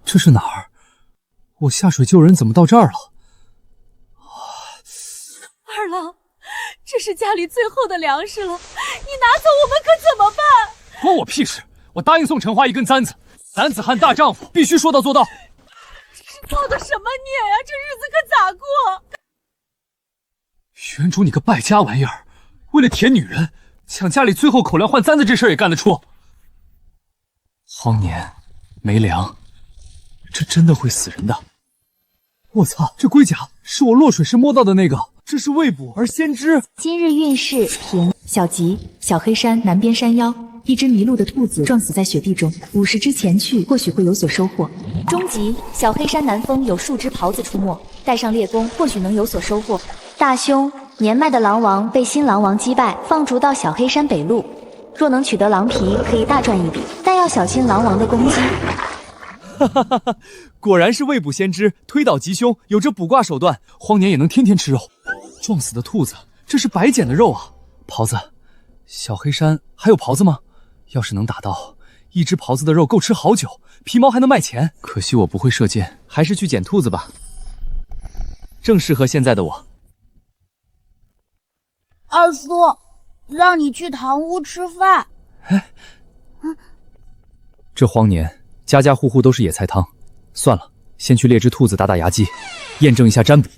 这是哪儿？我下水救人怎么到这儿了？二郎，这是家里最后的粮食了，你拿走我们可怎么办？关我屁事！我答应送陈花一根簪子，男子汉大丈夫必须说到做到。这是造的什么孽呀？这日子可咋过？原主你个败家玩意儿，为了舔女人，抢家里最后口粮换簪子，这事儿也干得出？荒年没粮，这真的会死人的。我操，这龟甲是我落水时摸到的那个，这是未卜而先知。今日运势平。小吉，小黑山南边山腰，一只迷路的兔子撞死在雪地中，5时之前去，或许会有所收获。中吉，小黑山南峰有数只狍子出没，带上猎弓，或许能有所收获。大凶，年迈的狼王被新狼王击败，放逐到小黑山北路。若能取得狼皮，可以大赚一笔，但要小心狼王的攻击。哈哈哈哈！果然是未卜先知，推倒吉凶，有这卜卦手段，荒年也能天天吃肉。撞死的兔子，这是白捡的肉啊！狍子，小黑山还有狍子吗？要是能打到，一只狍子的肉够吃好久，皮毛还能卖钱。可惜我不会射箭，还是去捡兔子吧，正适合现在的我。二叔，让你去堂屋吃饭。哎，这荒年家家户户都是野菜汤，算了，先去猎只兔子打打牙祭，验证一下占卜。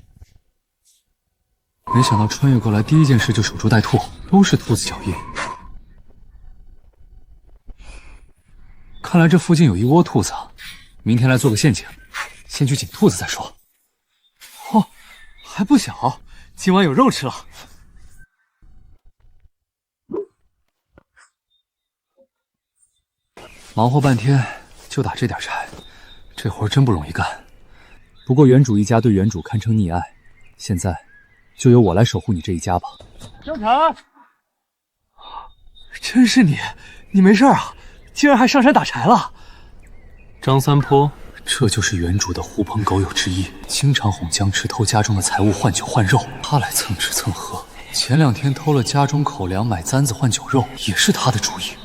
没想到穿越过来第一件事就守株待兔，都是兔子脚印。看来这附近有一窝兔子，明天来做个陷阱，先去捡兔子再说。哦，还不小，今晚有肉吃了。忙活半天就打这点柴，这活真不容易干。不过原主一家对原主堪称溺爱，现在就由我来守护你这一家吧。江辰，真是你，你没事啊？竟然还上山打柴了。张三坡，这就是原主的狐朋狗友之一，经常哄江池偷家中的财物换酒换肉，他来蹭吃蹭喝。前2天偷了家中口粮买簪子换酒肉，也是他的主意。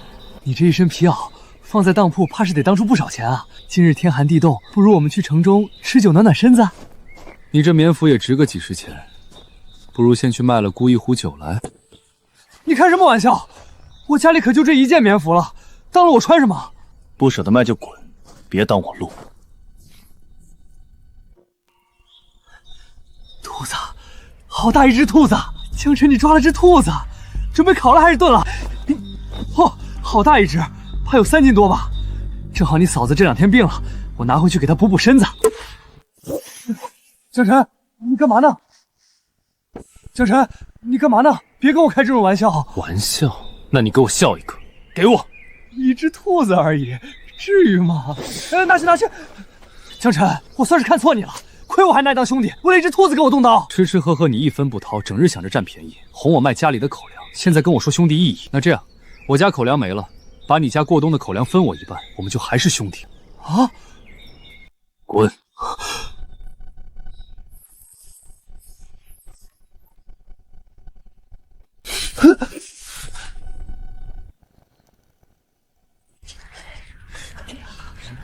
你这一身皮袄放在当铺，怕是得当出不少钱啊！今日天寒地冻，不如我们去城中吃酒暖暖身子。你这棉服也值个几十钱，不如先去卖了雇一壶酒来。你开什么玩笑？我家里可就这一件棉服了，当了我穿什么？不舍得卖就滚，别挡我路。兔子，好大一只兔子！江辰，你抓了只兔子，准备烤了还是炖了？你，哦，好大一只，怕有3斤多吧？正好你嫂子这2天病了，我拿回去给她补补身子。江辰，你干嘛呢？江辰，你干嘛呢？别跟我开这种玩笑。玩笑？那你给我笑一个，给我。一只兔子而已，至于吗？拿去拿去！江辰，我算是看错你了，亏我还拿你当兄弟，为了一只兔子跟我动刀。吃吃喝喝你一分不掏，整日想着占便宜，哄我卖家里的口粮，现在跟我说兄弟意义。那这样，我家口粮没了，把你家过冬的口粮分我一半，我们就还是兄弟。啊！滚！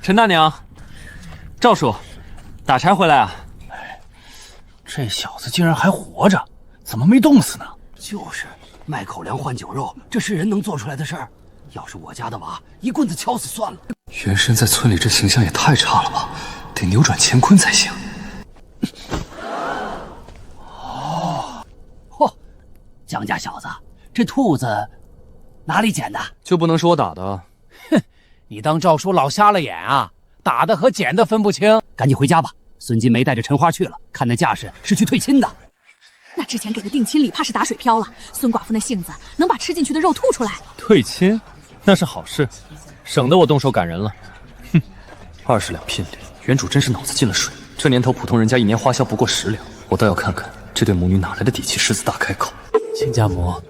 陈大娘，赵叔，打柴回来啊？这小子竟然还活着，怎么没冻死呢？就是卖口粮换酒肉，这是人能做出来的事儿。要是我家的娃，一棍子敲死算了。原神在村里这形象也太差了吧，得扭转乾坤才行。哦，嚯，江家小子，这兔子哪里捡的？就不能是我打的？哼，你当赵叔老瞎了眼啊？打的和捡的分不清。赶紧回家吧，孙金梅带着陈花去了，看那架势是去退亲的。那之前给的定亲礼怕是打水漂了，孙寡妇那性子能把吃进去的肉吐出来。退亲，那是好事，省得我动手赶人了。哼，20两聘礼，原主真是脑子进了水。这年头普通人家1年花销不过10两，我倒要看看这对母女哪来的底气狮子大开口。亲家母，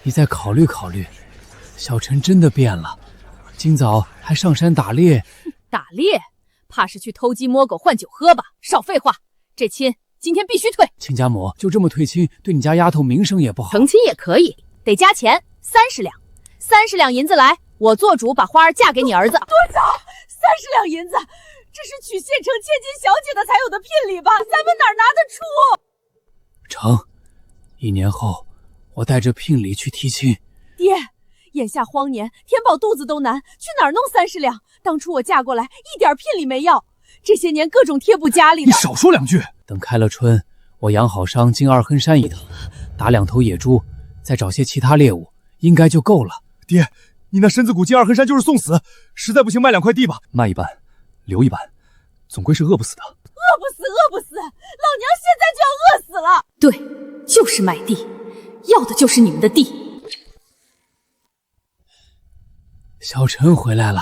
你再考虑考虑，小陈真的变了，今早还上山打猎。打猎？怕是去偷鸡摸狗换酒喝吧？少废话，这亲今天必须退。亲家母，就这么退亲，对你家丫头名声也不好。成亲也可以，得加钱30两30两银子来，我做主把花儿嫁给你儿子。多少？30两银子，这是娶县城千金小姐的才有的聘礼吧？咱们哪拿得出？成，1年后我带着聘礼去提亲。爹，眼下荒年，填饱肚子都难，去哪儿弄30两？当初我嫁过来，一点聘礼没要，这些年各种贴补家里的。你少说2句。等开了春，我养好伤，进2亨山一趟，打2头野猪，再找些其他猎物，应该就够了。爹，你那身子骨进2亨山就是送死，实在不行卖2块地吧。卖一半，留一半，总归是饿不死的。饿不死，饿不死！老娘现在就要饿死了。对，就是买地，要的就是你们的地。小陈回来了，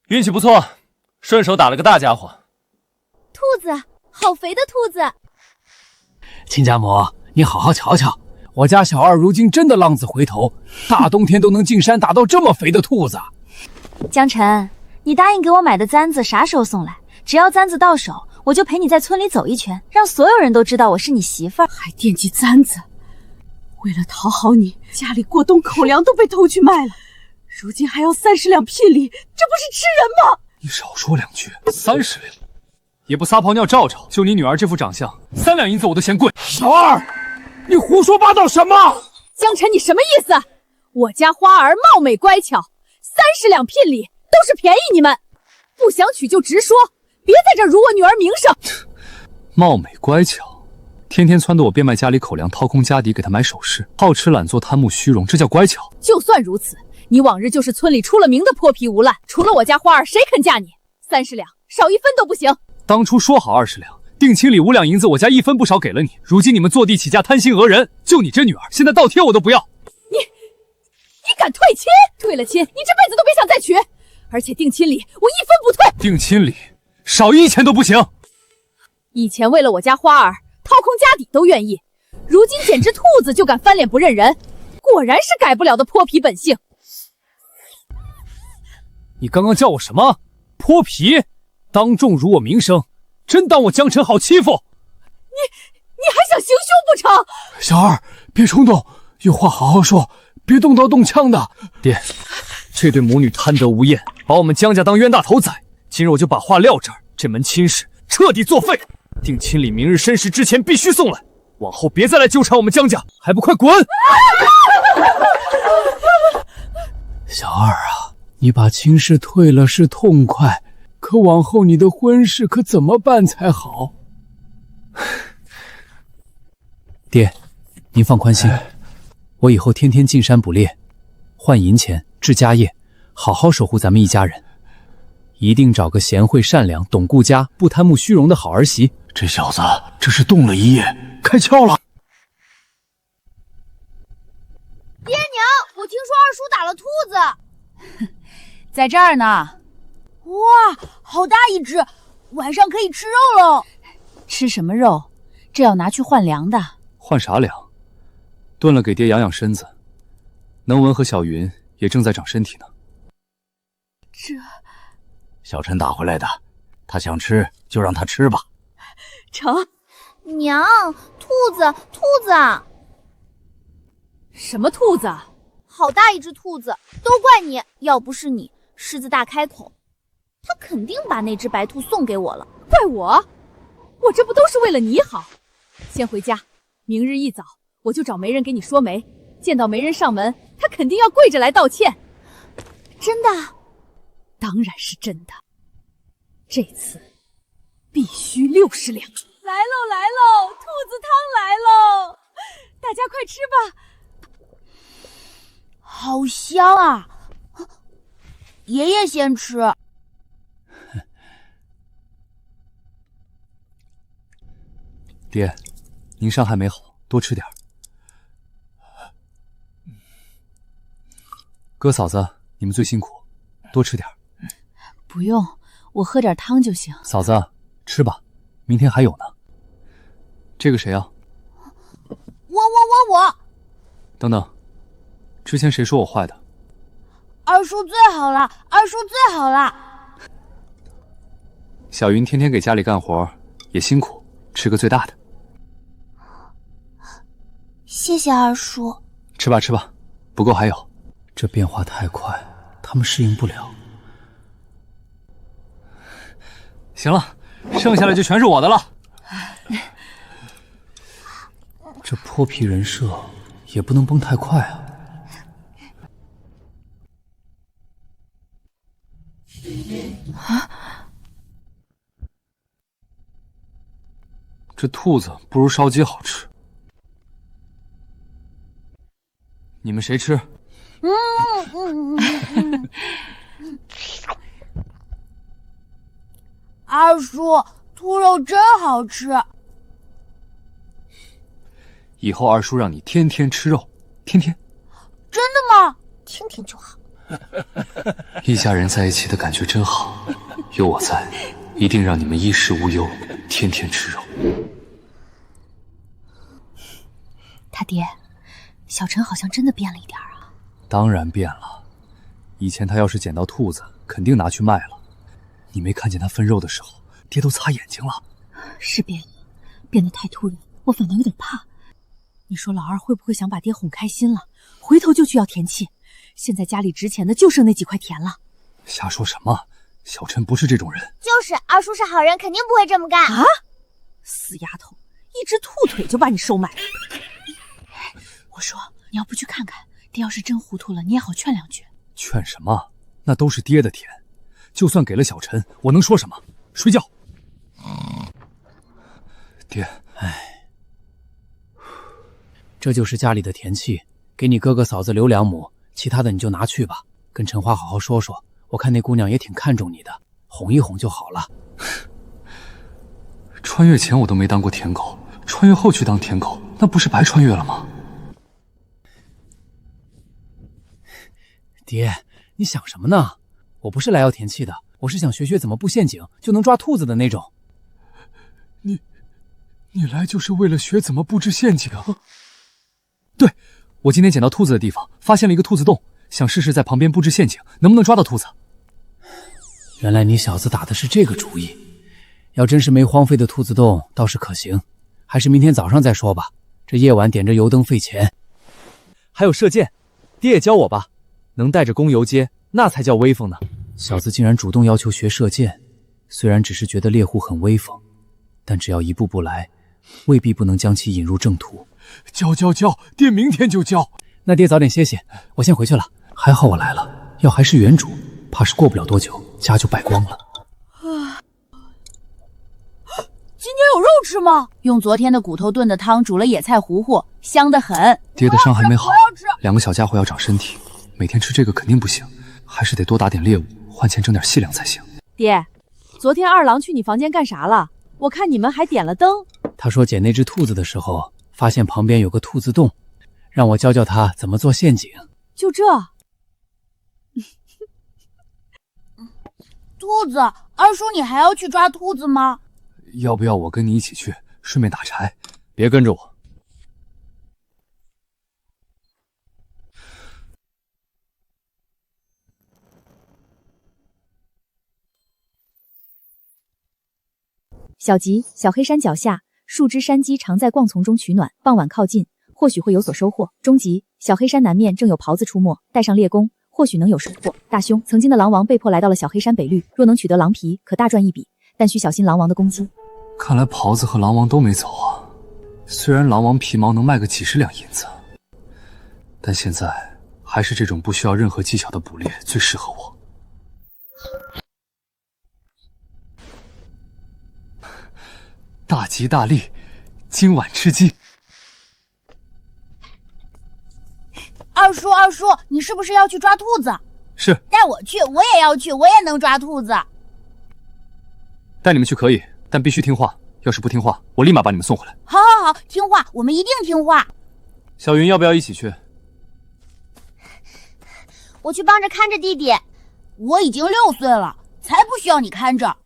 运气不错，顺手打了个大家伙。兔子，好肥的兔子！亲家母，你好好瞧瞧，我家小二如今真的浪子回头，大冬天都能进山打到这么肥的兔子。江晨，你答应给我买的簪子啥时候送来？只要簪子到手，我就陪你在村里走一圈，让所有人都知道我是你媳妇儿。还惦记簪子，为了讨好你，家里过冬口粮都被偷去卖了，如今还要30两聘礼，这不是吃人吗？你少说2句。30两，也不撒泡尿照照？就你女儿这副长相，3两银子我都嫌贵。小二，你胡说八道什么？江晨，你什么意思？我家花儿貌美乖巧，30两聘礼都是便宜你们，不想娶就直说，别在这辱我女儿名声。貌美乖巧，天天撺掇我变卖家里口粮，掏空家底给她买首饰，好吃懒做，贪慕虚荣，这叫乖巧？就算如此，你往日就是村里出了名的泼皮无赖，除了我家花儿，谁肯嫁你？30两，少1分都不行。当初说好20两，定亲礼5两银子，我家1分不少给了你。如今你们坐地起价，贪心讹人，就你这女儿，现在倒贴我都不要。你敢退亲？退了亲，你这辈子都别想再娶。而且定亲礼我1分不退。定亲礼少1钱都不行。以前为了我家花儿掏空家底都愿意，如今捡只兔子就敢翻脸不认人，果然是改不了的泼皮本性。你刚刚叫我什么？泼皮？当众辱我名声，真当我江晨好欺负？你还想行凶不成？小二，别冲动，有话好好说，别动刀动枪的。爹，这对母女贪得无厌，把我们江家当冤大头宰。今日我就把话撂这儿，这门亲事彻底作废。定亲礼明日申时之前必须送来，往后别再来纠缠我们江家，还不快滚！小二啊，你把亲事退了是痛快，可往后你的婚事可怎么办才好？爹，您放宽心，我以后天天进山捕猎，换银钱，置家业，好好守护咱们一家人。一定找个贤惠善良、懂顾家、不贪慕虚荣的好儿媳。这小子这是动了一夜，开窍了。爹娘，我听说二叔打了兔子，在这儿呢。哇，好大一只，晚上可以吃肉喽。吃什么肉？这要拿去换粮的。换啥粮？炖了给爹养养身子。能文和小云也正在长身体呢。这小陈打回来的，他想吃就让他吃吧。成。娘，兔子，什么兔子？好大一只兔子，都怪你！要不是你，狮子大开口，他肯定把那只白兔送给我了。怪我？我这不都是为了你好？先回家，明日一早我就找媒人给你说媒。见到媒人上门，他肯定要跪着来道歉。真的？当然是真的。这次必须60两。来喽来喽，兔子汤来喽！大家快吃吧。好香啊！爷爷先吃。爹，您伤还没好，多吃点。哥嫂子，你们最辛苦，多吃点。不用，我喝点汤就行。嫂子，吃吧，明天还有呢。这个谁啊？我。等等，之前谁说我坏的？二叔最好了，二叔最好了。小云天天给家里干活，也辛苦，吃个最大的。谢谢二叔。吃吧吃吧，不过还有，这变化太快，他们适应不了。行了，剩下的就全是我的了。这泼皮人设也不能崩太快啊。这兔子不如烧鸡好吃。你们谁吃？二叔，兔肉真好吃。以后二叔让你天天吃肉，天天。真的吗？天天就好。一家人在一起的感觉真好，有我在，一定让你们衣食无忧，天天吃肉。他爹，小陈好像真的变了一点啊。当然变了，以前他要是捡到兔子，肯定拿去卖了。你没看见他分肉的时候，爹都擦眼睛了。是变了，变得太突然，我反倒有点怕。你说老二会不会想把爹哄开心了，回头就去要田契？现在家里值钱的就剩那几块田了。瞎说什么？小陈不是这种人。就是二叔是好人，肯定不会这么干啊！死丫头，一只兔腿就把你收买了。我说你要不去看看，爹要是真糊涂了，你也好劝两句。劝什么？那都是爹的田，就算给了小陈，我能说什么？睡觉。爹，这就是家里的田契，给你哥哥嫂子留2亩，其他的你就拿去吧。跟陈花好好说说，我看那姑娘也挺看重你的，哄一哄就好了。穿越前我都没当过舔狗，穿越后去当舔狗，那不是白穿越了吗？爹，你想什么呢？我不是来要田契的，我是想学学怎么布陷阱就能抓兔子的那种。你来就是为了学怎么布置陷阱？对，我今天捡到兔子的地方，发现了一个兔子洞，想试试在旁边布置陷阱，能不能抓到兔子。原来你小子打的是这个主意，要真是没荒废的兔子洞，倒是可行，还是明天早上再说吧。这夜晚点着油灯费钱。还有射箭，爹也教我吧，能带着弓游街，那才叫威风呢。小子竟然主动要求学射箭，虽然只是觉得猎户很威风，但只要一步步来，未必不能将其引入正途。教，爹明天就教。那爹早点歇歇，我先回去了。还好我来了，要还是原主，怕是过不了多久家就败光了。今天有肉吃吗？用昨天的骨头炖的汤煮了野菜糊糊，香得很。爹的伤还没好，2个小家伙要长身体，每天吃这个肯定不行，还是得多打点猎物，换钱挣点细粮才行。爹，昨天二郎去你房间干啥了？我看你们还点了灯。他说捡那只兔子的时候，发现旁边有个兔子洞，让我教教他怎么做陷阱。就这？兔子，二叔你还要去抓兔子吗？要不要我跟你一起去，顺便打柴？别跟着我。小吉，小黑山脚下，数只山鸡常在逛丛中取暖，傍晚靠近，或许会有所收获。中吉，小黑山南面正有狍子出没，带上猎弓，或许能有收获。大兄，曾经的狼王被迫来到了小黑山北绿，若能取得狼皮，可大赚一笔，但需小心狼王的攻击。看来狍子和狼王都没走啊。虽然狼王皮毛能卖个几10两银子，但现在还是这种不需要任何技巧的捕猎最适合我。大吉大利，今晚吃鸡。二叔，你是不是要去抓兔子？是。带我去，我也要去，我也能抓兔子。带你们去可以，但必须听话。要是不听话，我立马把你们送回来。好，听话，我们一定听话。小云要不要一起去？我去帮着看着弟弟。我已经6岁了，才不需要你看着。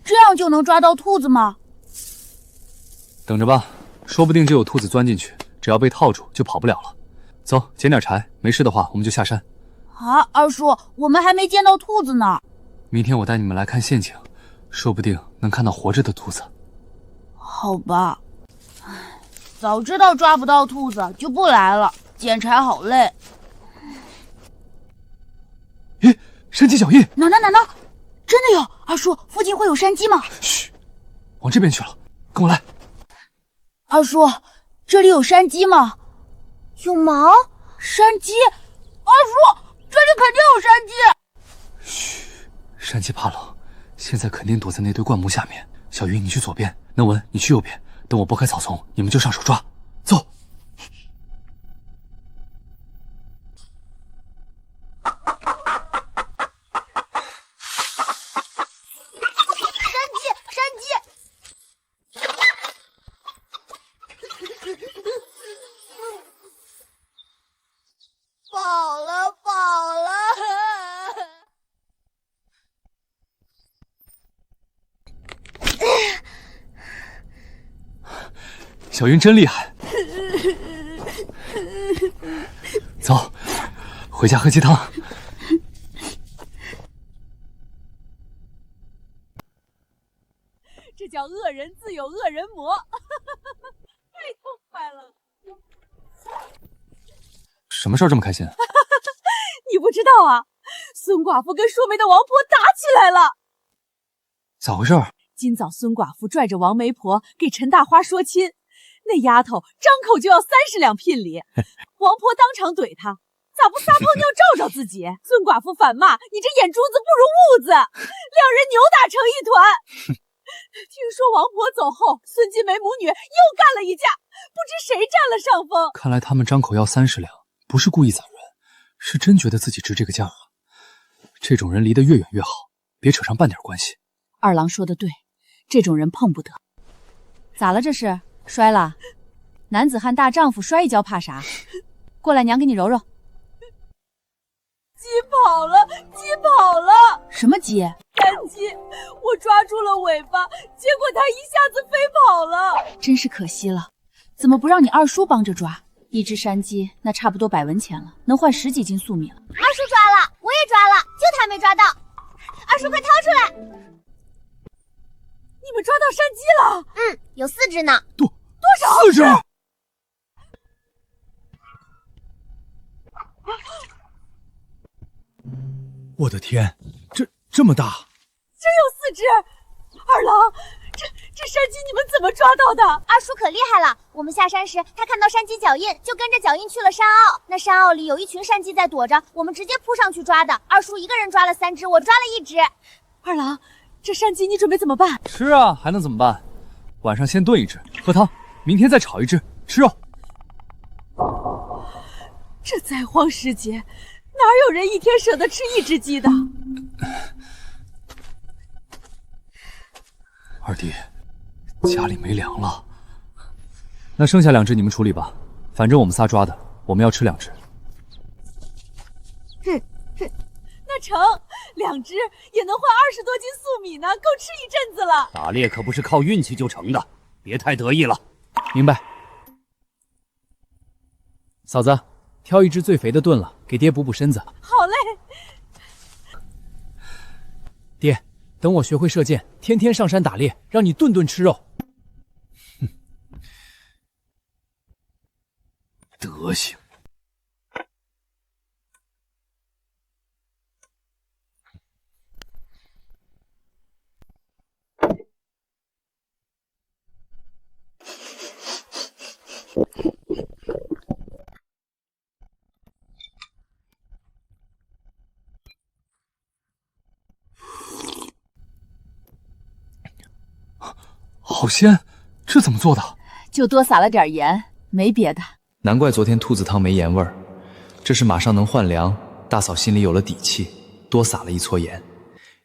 这样就能抓到兔子吗？等着吧，说不定就有兔子钻进去，只要被套住就跑不了了。走，捡点柴，没事的话我们就下山。啊，二叔，我们还没见到兔子呢。明天我带你们来看陷阱，说不定能看到活着的兔子。好吧。早知道抓不到兔子就不来了，捡柴好累。咦，山鸡脚印！哪真的有？二叔，附近会有山鸡吗？嘘，往这边去了，跟我来。二叔，这里有山鸡吗？有毛？山鸡？二叔，这里肯定有山鸡。嘘，山鸡怕冷，现在肯定躲在那堆灌木下面。小云，你去左边，能文，你去右边。等我拨开草丛，你们就上手抓。走。饱了。小云真厉害。走，回家喝鸡汤。这叫恶人自有恶人磨，太痛快了。什么事儿这么开心？你不知道啊，孙寡妇跟说媒的王婆打起来了。咋回事？今早孙寡妇拽着王媒婆给陈大花说亲，那丫头张口就要30两聘礼，王婆当场怼她，咋不撒泡尿照照自己？孙寡妇反骂你这眼珠子不如痦子，两人扭打成一团。听说王婆走后，孙金梅母女又干了一架，不知谁占了上风。看来他们张口要30两，不是故意攒人，是真觉得自己值这个价。这种人离得越远越好，别扯上半点关系。二郎说的对，这种人碰不得。咋了这是？摔了？男子汉大丈夫摔一跤怕啥？过来，娘给你揉揉。鸡跑了，鸡跑了！什么鸡？山鸡，我抓住了尾巴，结果它一下子飞跑了。真是可惜了，怎么不让你二叔帮着抓？一只山鸡那差不多100文钱了，能换10几斤粟米了。二叔抓了，我也抓了，就他没抓到。二叔快掏出来！你们抓到山鸡了？有4只呢。多少？4只！我的天，这么大！真有4只！二郎，这山鸡你们怎么抓到的？二叔可厉害了！我们下山时，他看到山鸡脚印，就跟着脚印去了山坳。那山坳里有一群山鸡在躲着，我们直接扑上去抓的。二叔一个人抓了3只，我抓了1只。二郎，这山鸡你准备怎么办？吃啊，还能怎么办？晚上先炖1只，喝汤，明天再炒1只，吃肉。这灾荒时节，哪有人一天舍得吃1只鸡的？二弟，家里没粮了。那剩下2只你们处理吧，反正我们仨抓的，我们要吃2只。那成，2只也能换20多斤粟米呢，够吃一阵子了。打猎可不是靠运气就成的，别太得意了。明白。嫂子，挑1只最肥的炖了，给爹补补身子。好嘞。爹，等我学会射箭，天天上山打猎，让你顿顿吃肉。德行。好鲜，这怎么做的？就多撒了点盐，没别的。难怪昨天兔子汤没盐味儿，这是马上能换粮，大嫂心里有了底气，多撒了1撮盐。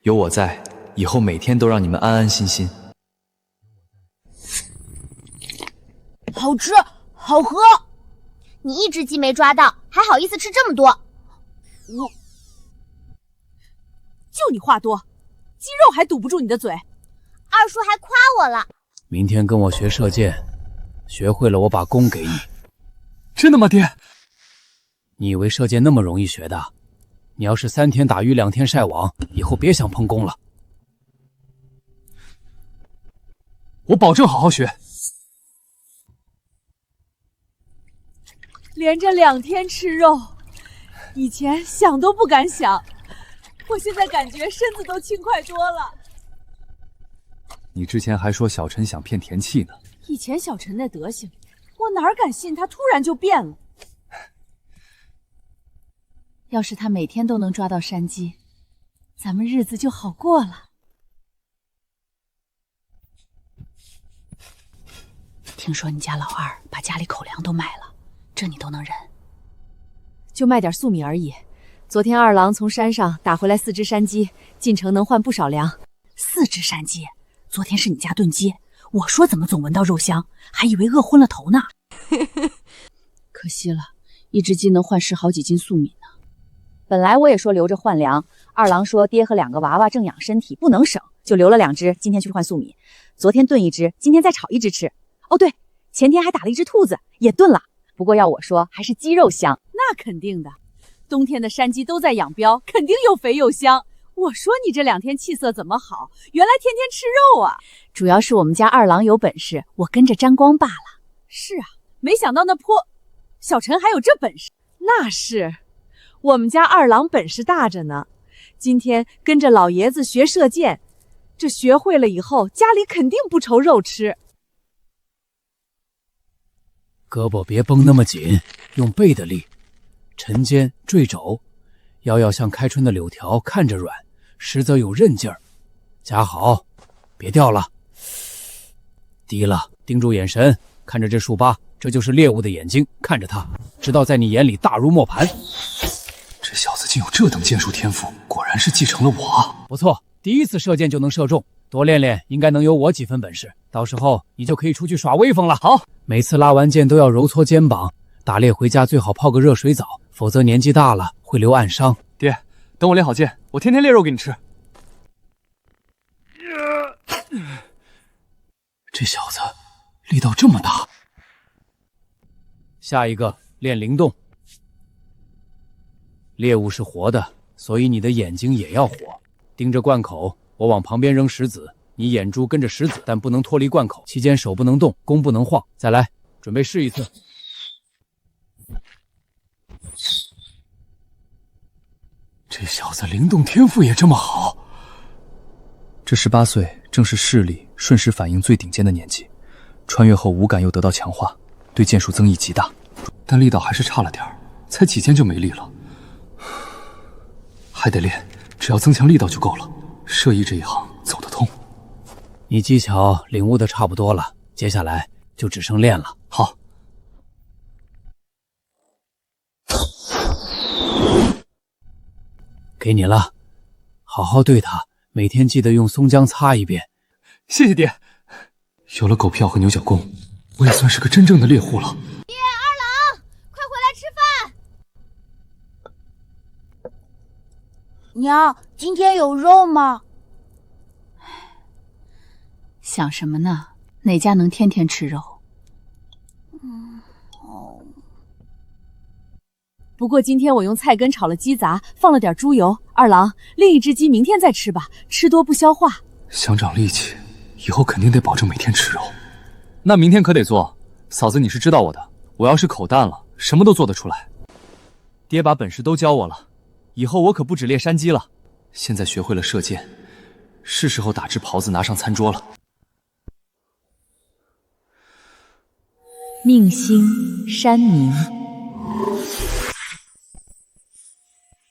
有我在，以后每天都让你们安安心心。好吃，好喝。你1只鸡没抓到，还好意思吃这么多？就你话多，鸡肉还堵不住你的嘴。二叔还夸我了。明天跟我学射箭，学会了我把弓给你。真的吗，爹？你以为射箭那么容易学的？你要是3天打鱼2天晒网，以后别想碰弓了。我保证好好学。连着2天吃肉，以前想都不敢想，我现在感觉身子都轻快多了。你之前还说小陈想骗田气呢。以前小陈那德行，我哪敢信他突然就变了。要是他每天都能抓到山鸡，咱们日子就好过了。听说你家老二把家里口粮都卖了，这你都能忍？就卖点粟米而已。昨天二郎从山上打回来4只山鸡，进城能换不少粮。4只山鸡，昨天是你家炖鸡，我说怎么总闻到肉香，还以为饿昏了头呢。可惜了，1只鸡能换10好几斤粟米呢。本来我也说留着换粮，二郎说爹和2个娃娃正养身体，不能省，就留了2只，今天去换粟米。昨天炖1只，今天再炒1只吃。哦对，前天还打了1只兔子，也炖了。不过要我说，还是鸡肉香。那肯定的，冬天的山鸡都在养膘，肯定又肥又香。我说你这2天气色怎么好？原来天天吃肉啊！主要是我们家二郎有本事，我跟着沾光罢了。是啊，没想到那泼小陈还有这本事。那是，我们家二郎本事大着呢。今天跟着老爷子学射箭，这学会了以后，家里肯定不愁肉吃。胳膊别绷那么紧，用背的力，沉肩坠肘，腰要像开春的柳条，看着软，实则有韧劲儿。夹好，别掉了。低了，盯住眼神，看着这树疤，这就是猎物的眼睛，看着它，直到在你眼里大如磨盘。这小子竟有这等剑术天赋，果然是继承了我啊！不错，第1次射箭就能射中，多练练，应该能有我几分本事。到时候你就可以出去耍威风了。好，每次拉完箭都要揉搓肩膀，打猎回家最好泡个热水澡，否则年纪大了会留暗伤。爹，等我练好剑，我天天猎肉给你吃。这小子力道这么大。下一个练灵动。猎物是活的，所以你的眼睛也要活。盯着罐口，我往旁边扔石子，你眼珠跟着石子，但不能脱离罐口，期间手不能动，弓不能晃。再来，准备试一次。这小子灵动天赋也这么好。这18岁正是视力、瞬时反应最顶尖的年纪，穿越后五感又得到强化，对剑术增益极大，但力道还是差了点儿，才几剑就没力了。还得练，只要增强力道就够了。射艺这一行走得通。你技巧领悟的差不多了，接下来就只剩练了。好。给你了，好好对它，每天记得用松浆擦1遍。谢谢爹。有了狗票和牛角弓，我也算是个真正的猎户了。爹，二郎，快回来吃饭！娘，今天有肉吗？想什么呢？哪家能天天吃肉？不过今天我用菜根炒了鸡杂，放了点猪油。二郎，另1只鸡明天再吃吧，吃多不消化。想长力气，以后肯定得保证每天吃肉。那明天可得做。嫂子，你是知道我的，我要是口淡了，什么都做得出来。爹把本事都教我了，以后我可不止猎山鸡了。现在学会了射箭，是时候打只狍子拿上餐桌了。命星山明。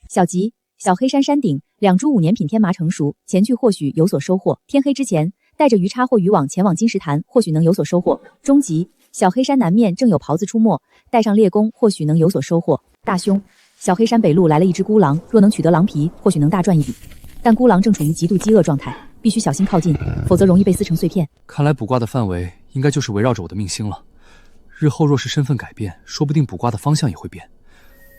小吉，小黑山山顶，2株5年品天麻成熟，前去或许有所收获。天黑之前，带着鱼叉或渔网前往金石潭，或许能有所收获。中吉，小黑山南面正有狍子出没，带上猎弓，或许能有所收获。大凶，小黑山北路来了1只孤狼，若能取得狼皮，或许能大赚一笔。但孤狼正处于极度饥饿状态，必须小心靠近，否则容易被撕成碎片。看来卜卦的范围应该就是围绕着我的命星了。日后若是身份改变，说不定卜卦的方向也会变。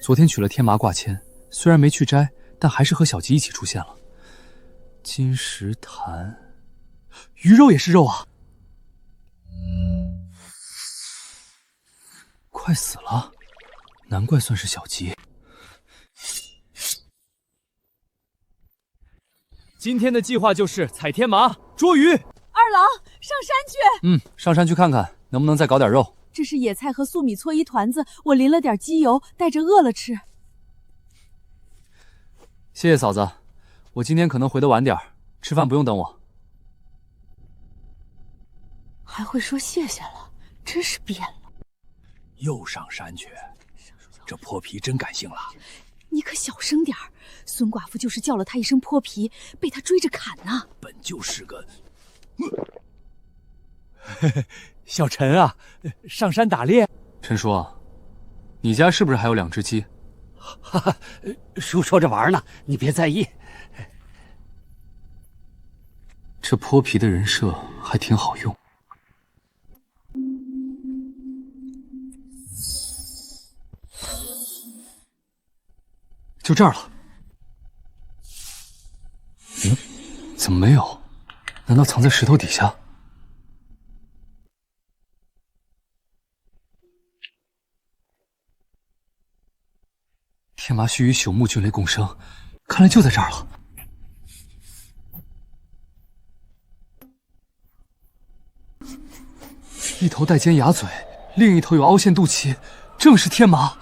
昨天取了天麻卦签，虽然没去摘，但还是和小吉一起出现了。金石潭，鱼肉也是肉啊！快死了，难怪算是小吉。今天的计划就是采天麻、捉鱼。二郎，上山去。上山去看看，能不能再搞点肉。这是野菜和粟米搓一团子，我淋了点鸡油，带着饿了吃。谢谢嫂子，我今天可能回得晚点，吃饭不用等我。还会说谢谢了，真是变了。又上山去，这泼皮真感性了。你可小声点儿，孙寡妇就是叫了他一声泼皮，被他追着砍呢。本就是个……小陈啊，上山打猎。陈叔，你家是不是还有2只鸡？哈哈，叔说着玩呢，你别在意。这泼皮的人设还挺好用。就这儿了。怎么没有？难道藏在石头底下？天麻须与朽木菌类共生，看来就在这儿了。一头带尖牙嘴，另一头有凹陷肚脐，正是天麻，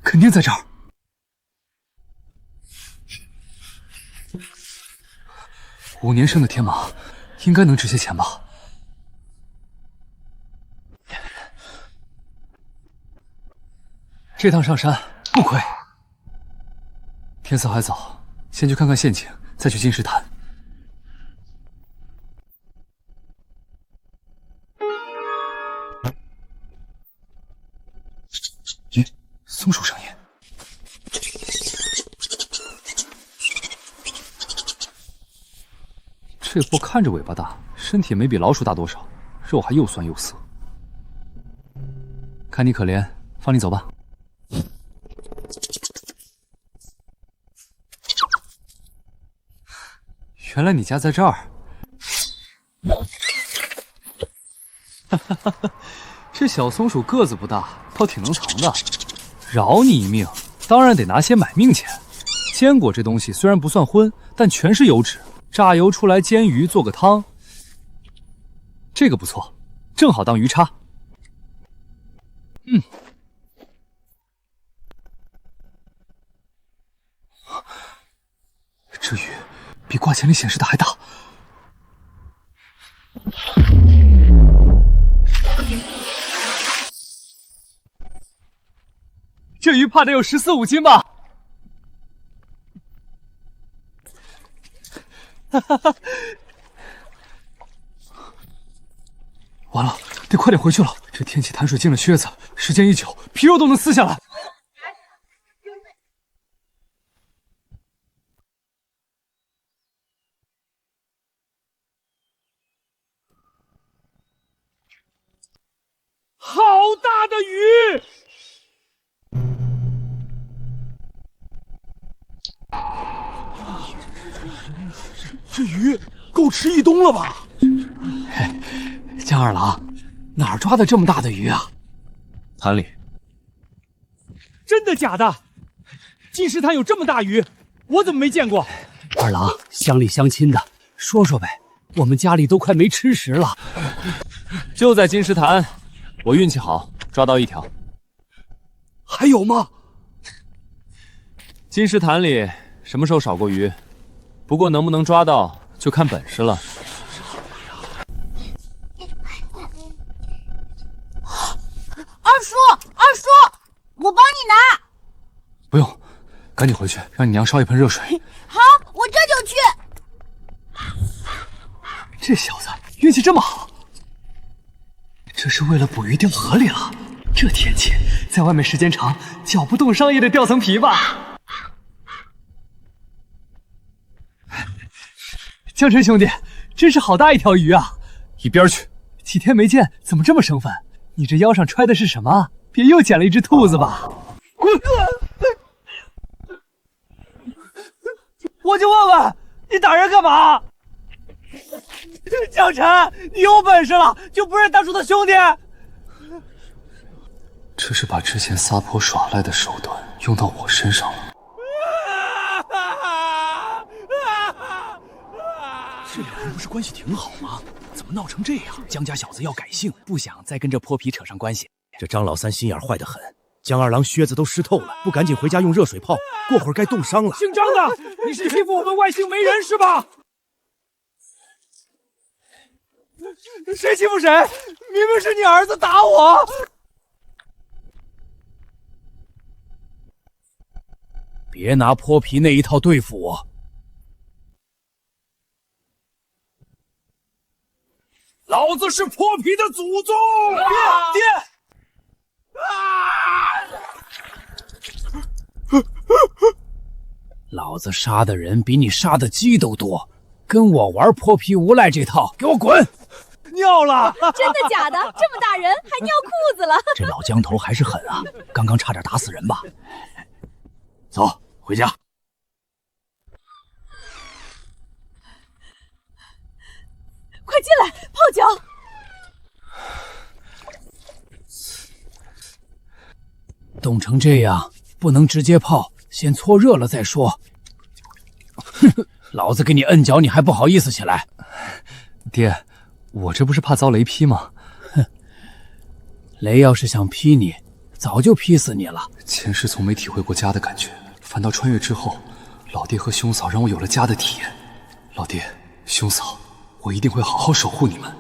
肯定在这儿。5年生的天麻，应该能值些钱吧？这趟上山不亏。天色还早，先去看看陷阱，再去金石潭。咦，松鼠声音。这货看着尾巴大，身体也没比老鼠大多少，肉还又酸又涩。看你可怜，放你走吧。原来你家在这儿。这小松鼠个子不大，倒挺能藏的。饶你一命，当然得拿些买命钱。坚果这东西虽然不算荤，但全是油脂。榨油出来煎鱼做个汤，这个不错，正好当鱼叉。这鱼比挂钱里显示的还大。这鱼怕得有14、15斤吧？完了，得快点回去了。这天气潭水进了靴子，时间一久，皮肉都能撕下来。好大的鱼！这鱼够吃一冬了吧？江二郎，哪儿抓的这么大的鱼啊？潭里。真的假的？金石潭有这么大鱼，我怎么没见过？二郎，乡里乡亲的，说说呗，我们家里都快没吃食了。就在金石潭，我运气好，抓到1条。还有吗？金石潭里什么时候少过鱼？不过能不能抓到，就看本事了。二叔，我帮你拿。不用，赶紧回去，让你娘烧一盆热水。好，我这就去。这小子运气这么好，这是为了捕鱼掉河里了。这天气，在外面时间长，脚不冻伤也得掉层皮吧。江辰兄弟，真是好大一条鱼啊！一边去！几天没见，怎么这么生分？你这腰上揣的是什么？别又捡了一只兔子吧？我就问问，你打人干嘛？江辰，你有本事了，就不认大叔的兄弟？这是把之前撒泼耍赖的手段用到我身上了。这两人不是关系挺好吗？怎么怎么闹成这样？江家小子要改姓，不想再跟这泼皮扯上关系。这张老三心眼坏得很。江二郎靴子都湿透了，不赶紧回家用热水泡，过会儿该冻伤了。姓张的，你是欺负我们外姓媒人是吧？谁欺负谁？明明是你儿子打我！别拿泼皮那一套对付我！老子是泼皮的祖宗！爹！老子杀的人比你杀的鸡都多，跟我玩泼皮无赖这套，给我滚！尿了！真的假的？这么大人还尿裤子了？这老江头还是狠啊！刚刚差点打死人吧？走，回家。快进来，泡脚。冻成这样，不能直接泡，先搓热了再说。哼，老子给你摁脚，你还不好意思起来？爹，我这不是怕遭雷劈吗？哼，雷要是想劈你，早就劈死你了。前世从没体会过家的感觉，反倒穿越之后，老爹和兄嫂让我有了家的体验。老爹，兄嫂，我一定会好好守护你们。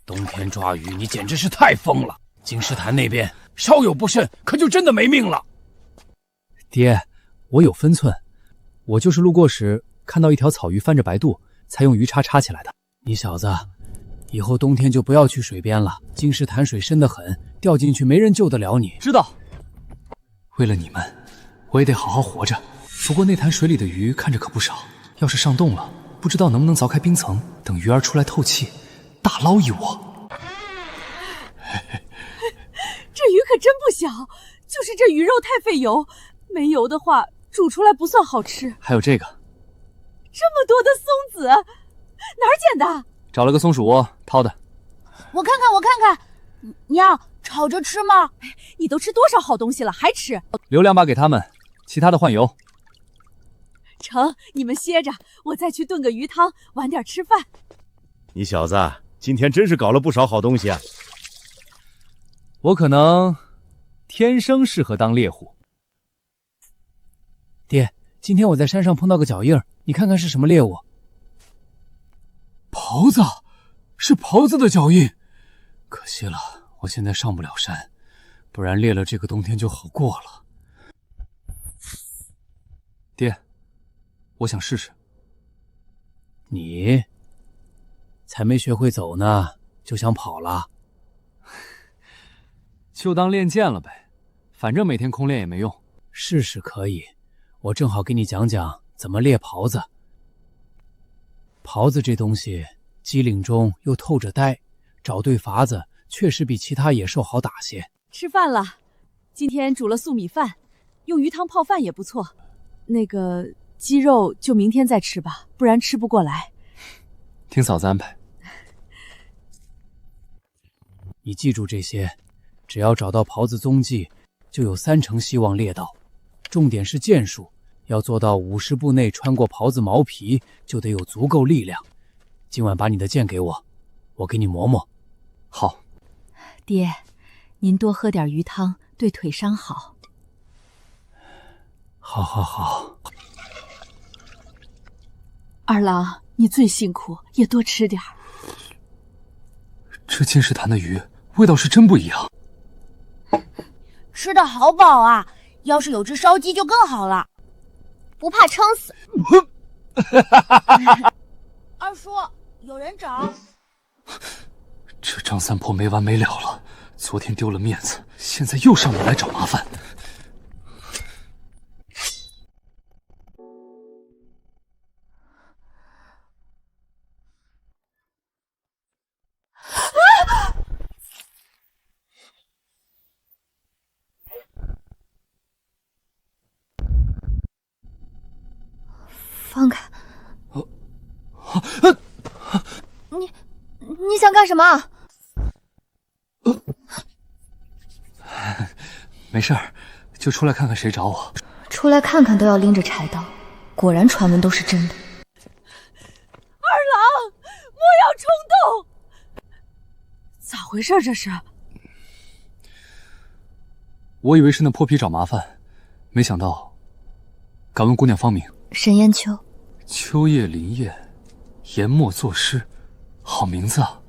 冬天抓鱼，你简直是太疯了！金石潭那边稍有不慎，可就真的没命了。爹，我有分寸，我就是路过时看到一条草鱼翻着白肚，才用鱼叉插起来的。你小子，以后冬天就不要去水边了，金石潭水深得很，掉进去没人救得了你。知道。为了你们，我也得好好活着。不过那潭水里的鱼看着可不少，要是上冻了，不知道能不能凿开冰层，等鱼儿出来透气，大捞一窝。这鱼可真不小，就是这鱼肉太费油，没油的话煮出来不算好吃。还有这个，这么多的松子，哪儿捡的？找了个松鼠窝掏的。我看看，我看看，娘，炒着吃吗？你都吃多少好东西了，还吃？留2把给他们，其他的换油。成，你们歇着，我再去炖个鱼汤，晚点吃饭。你小子今天真是搞了不少好东西啊！我可能天生适合当猎户。爹，今天我在山上碰到个脚印，你看看是什么猎物？狍子，是狍子的脚印。可惜了，我现在上不了山，不然猎了这个冬天就好过了。爹，我想试试。你才没学会走呢，就想跑了？就当练剑了呗，反正每天空练也没用。试试可以，我正好给你讲讲怎么猎狍子。狍子这东西机灵中又透着呆，找对法子确实比其他野兽好打些。吃饭了，今天煮了素米饭，用鱼汤泡饭也不错。那个鸡肉就明天再吃吧，不然吃不过来。听嫂子安排。你记住这些，只要找到狍子踪迹，就有3成希望猎到。重点是剑术，要做到50步内穿过狍子毛皮，就得有足够力量。今晚把你的剑给我，我给你磨磨。好。爹，您多喝点鱼汤，对腿伤好。好好好。二郎，你最辛苦，也多吃点。这金石潭的鱼味道是真不一样。吃得好饱啊！要是有只烧鸡就更好了，不怕撑死。二叔，有人找。这张三婆没完没了了，昨天丢了面子，现在又上门来找麻烦。放开！你想干什么？没事儿，就出来看看谁找我。出来看看都要拎着柴刀，果然传闻都是真的。二郎，莫要冲动。咋回事？这是？我以为是那泼皮找麻烦，没想到。敢问姑娘芳名？沈烟秋。秋叶林燕，研墨作诗，好名字啊！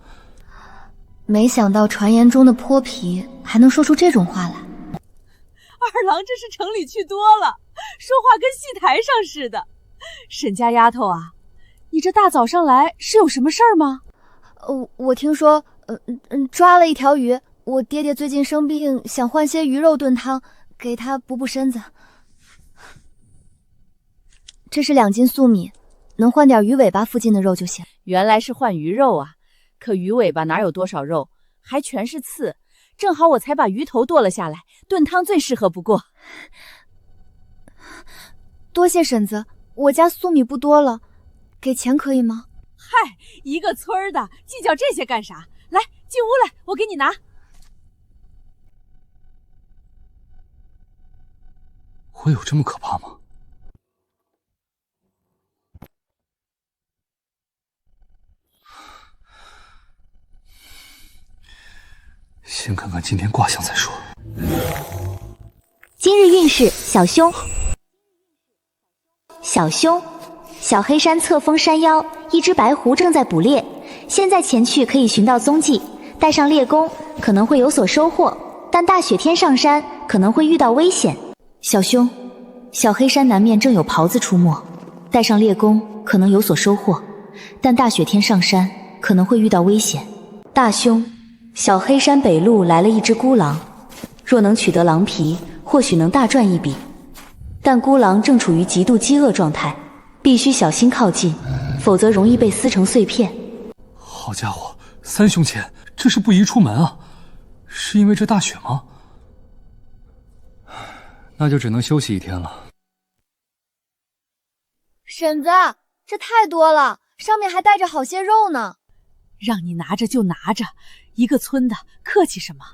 没想到传言中的泼皮还能说出这种话来。二郎这是城里去多了，说话跟戏台上似的。沈家丫头啊，你这大早上来是有什么事儿吗？我听说，抓了一条鱼。我爹爹最近生病，想换些鱼肉炖汤，给他补补身子。这是2斤粟米，能换点鱼尾巴附近的肉就行。原来是换鱼肉啊，可鱼尾巴哪有多少肉，还全是刺，正好我才把鱼头剁了下来，炖汤最适合不过。多谢婶子，我家粟米不多了，给钱可以吗？嗨，一个村儿的，计较这些干啥？来，进屋来，我给你拿。会有这么可怕吗？先看看今天卦象再说。今日运势小凶，小凶，小黑山侧峰山腰，一只白狐正在捕猎，现在前去可以寻到踪迹，带上猎弓可能会有所收获，但大雪天上山可能会遇到危险。小凶，小黑山南面正有狍子出没，带上猎弓可能有所收获，但大雪天上山可能会遇到危险。大凶，小黑山北路来了一只孤狼，若能取得狼皮，或许能大赚一笔，但孤狼正处于极度饥饿状态，必须小心靠近，否则容易被撕成碎片。好家伙，3凶前，这是不宜出门啊！是因为这大雪吗？那就只能休息1天了。婶子，这太多了，上面还带着好些肉呢。让你拿着就拿着，一个村的，客气什么？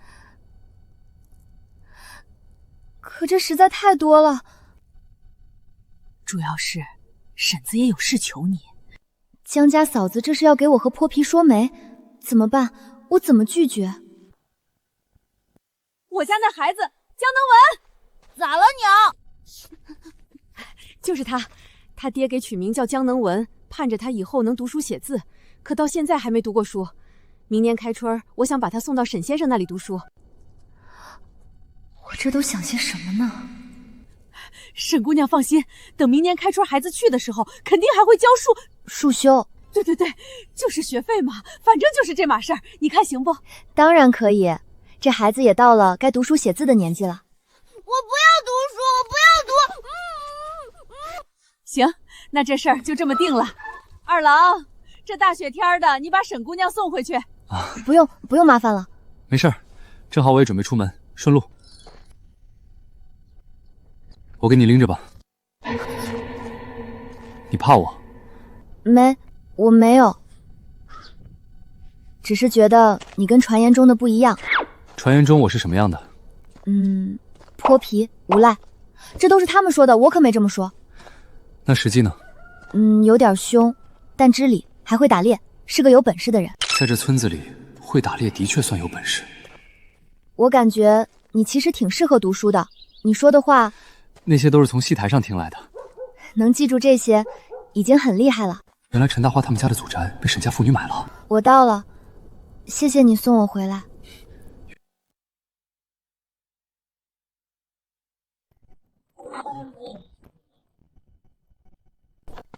可这实在太多了。主要是婶子也有事求你。江家嫂子这是要给我和泼皮说媒，怎么办？我怎么拒绝？我家那孩子江能文。咋了娘？就是他爹给取名叫江能文，盼着他以后能读书写字，可到现在还没读过书。明年开春，我想把他送到沈先生那里读书。我这都想些什么呢？沈姑娘放心，等明年开春孩子去的时候，肯定还会教束修。对，就是学费嘛，反正就是这码事儿，你看行不？当然可以，这孩子也到了该读书写字的年纪了。我不要读书，我不要读。行，那这事儿就这么定了。二郎，这大雪天的，你把沈姑娘送回去。不用麻烦了。没事儿，正好我也准备出门，顺路。我给你拎着吧。你怕我？我没有，只是觉得你跟传言中的不一样。传言中我是什么样的？泼皮无赖，这都是他们说的，我可没这么说。那实际呢？有点凶，但知理，还会打猎，是个有本事的人。在这村子里，会打猎的确算有本事。我感觉你其实挺适合读书的，你说的话，那些都是从戏台上听来的。能记住这些，已经很厉害了。原来陈大花他们家的祖宅被沈家妇女买了。我到了，谢谢你送我回来。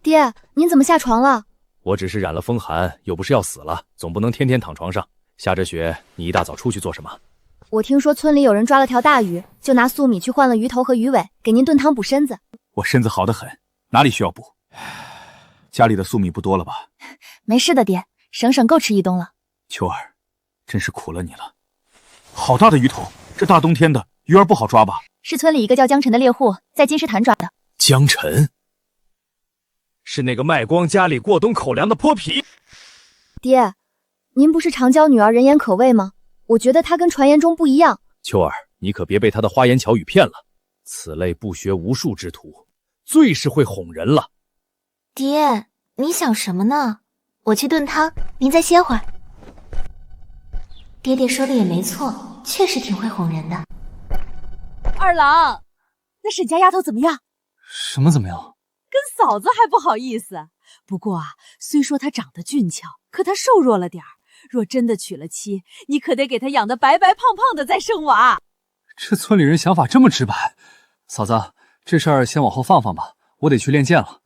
爹，您怎么下床了？我只是染了风寒，又不是要死了，总不能天天躺床上。下着雪，你一大早出去做什么？我听说村里有人抓了条大鱼，就拿粟米去换了鱼头和鱼尾，给您炖汤补身子。我身子好得很，哪里需要补？家里的粟米不多了吧？没事的，爹，省省够吃一冬了。秋儿，真是苦了你了。好大的鱼头，这大冬天的，鱼儿不好抓吧？是村里一个叫江晨的猎户在金石潭抓的。江晨，是那个卖光家里过冬口粮的泼皮。爹，您不是常教女儿人言可畏吗？我觉得她跟传言中不一样。秋儿，你可别被他的花言巧语骗了。此类不学无术之徒，最是会哄人了。爹，你想什么呢？我去炖汤，您再歇会儿。爹爹说的也没错，确实挺会哄人的。二郎，那沈家丫头怎么样？什么怎么样？跟嫂子还不好意思。不过啊，虽说她长得俊俏，可她瘦弱了点儿。若真的娶了妻，你可得给她养得白白胖胖的再生娃。这村里人想法这么直白。嫂子，这事儿先往后放放吧，我得去练剑了。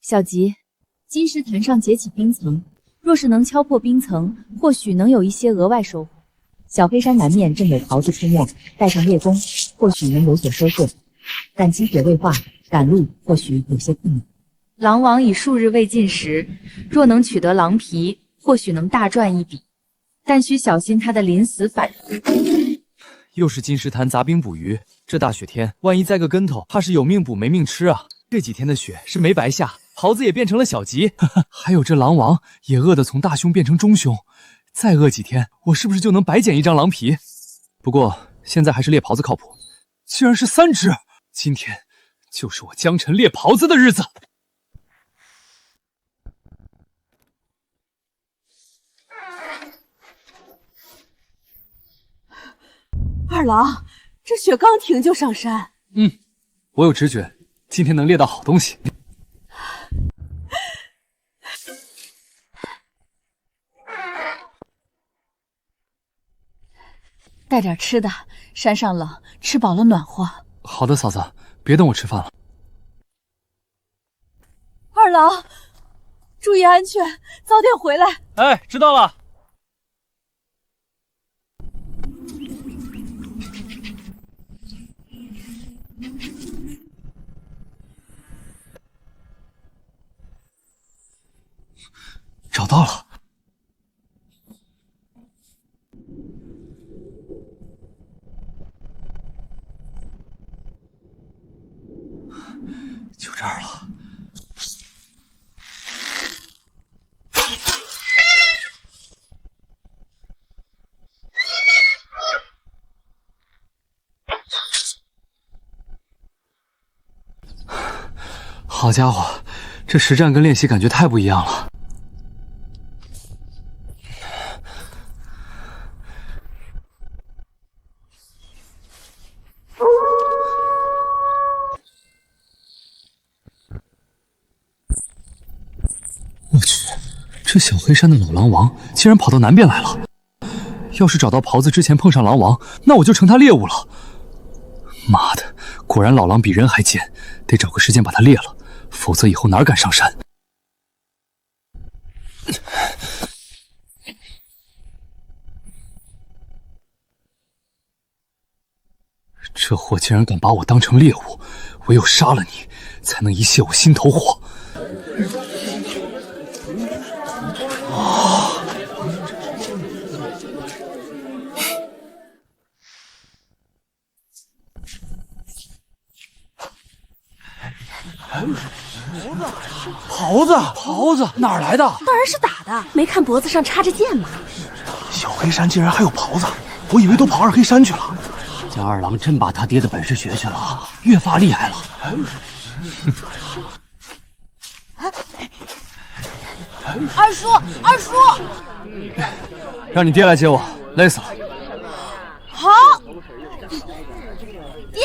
小吉，金石坛上结起冰层，若是能敲破冰层，或许能有一些额外收获。小黑山南面正有桃子出没，带上猎弓，或许能有所收获。但积雪未化，赶路或许有些困难。狼王已数日未进食，若能取得狼皮，或许能大赚一笔，但需小心他的临死反应。又是金石潭砸冰捕鱼，这大雪天，万一栽个跟头，怕是有命补没命吃啊！这几天的雪是没白下，袍子也变成了小吉，还有这狼王也饿得从大胸变成中胸，再饿几天，我是不是就能白捡一张狼皮？不过现在还是猎袍子靠谱，竟然是3只，今天就是我江辰猎袍子的日子。二郎，这雪刚停就上山。我有直觉，今天能猎到好东西。带点吃的，山上冷，吃饱了暖和。好的，嫂子，别等我吃饭了。二郎，注意安全，早点回来。哎，知道了。找到了。就这儿了。好家伙，这实战跟练习感觉太不一样了。我去，这小黑山的老狼王竟然跑到南边来了。要是找到袍子之前碰上狼王，那我就成他猎物了。妈的，果然老狼比人还贱，得找个时间把他猎了，否则以后哪敢上山。这货竟然敢把我当成猎物，唯有杀了你，才能一泄我心头火。袍子哪儿来的？当然是打的，没看脖子上插着剑吗？小黑山竟然还有袍子，我以为都跑二黑山去了。江二郎真把他爹的本事学去了，越发厉害了。二叔，二叔，让你爹来接我，累死了。好。爹，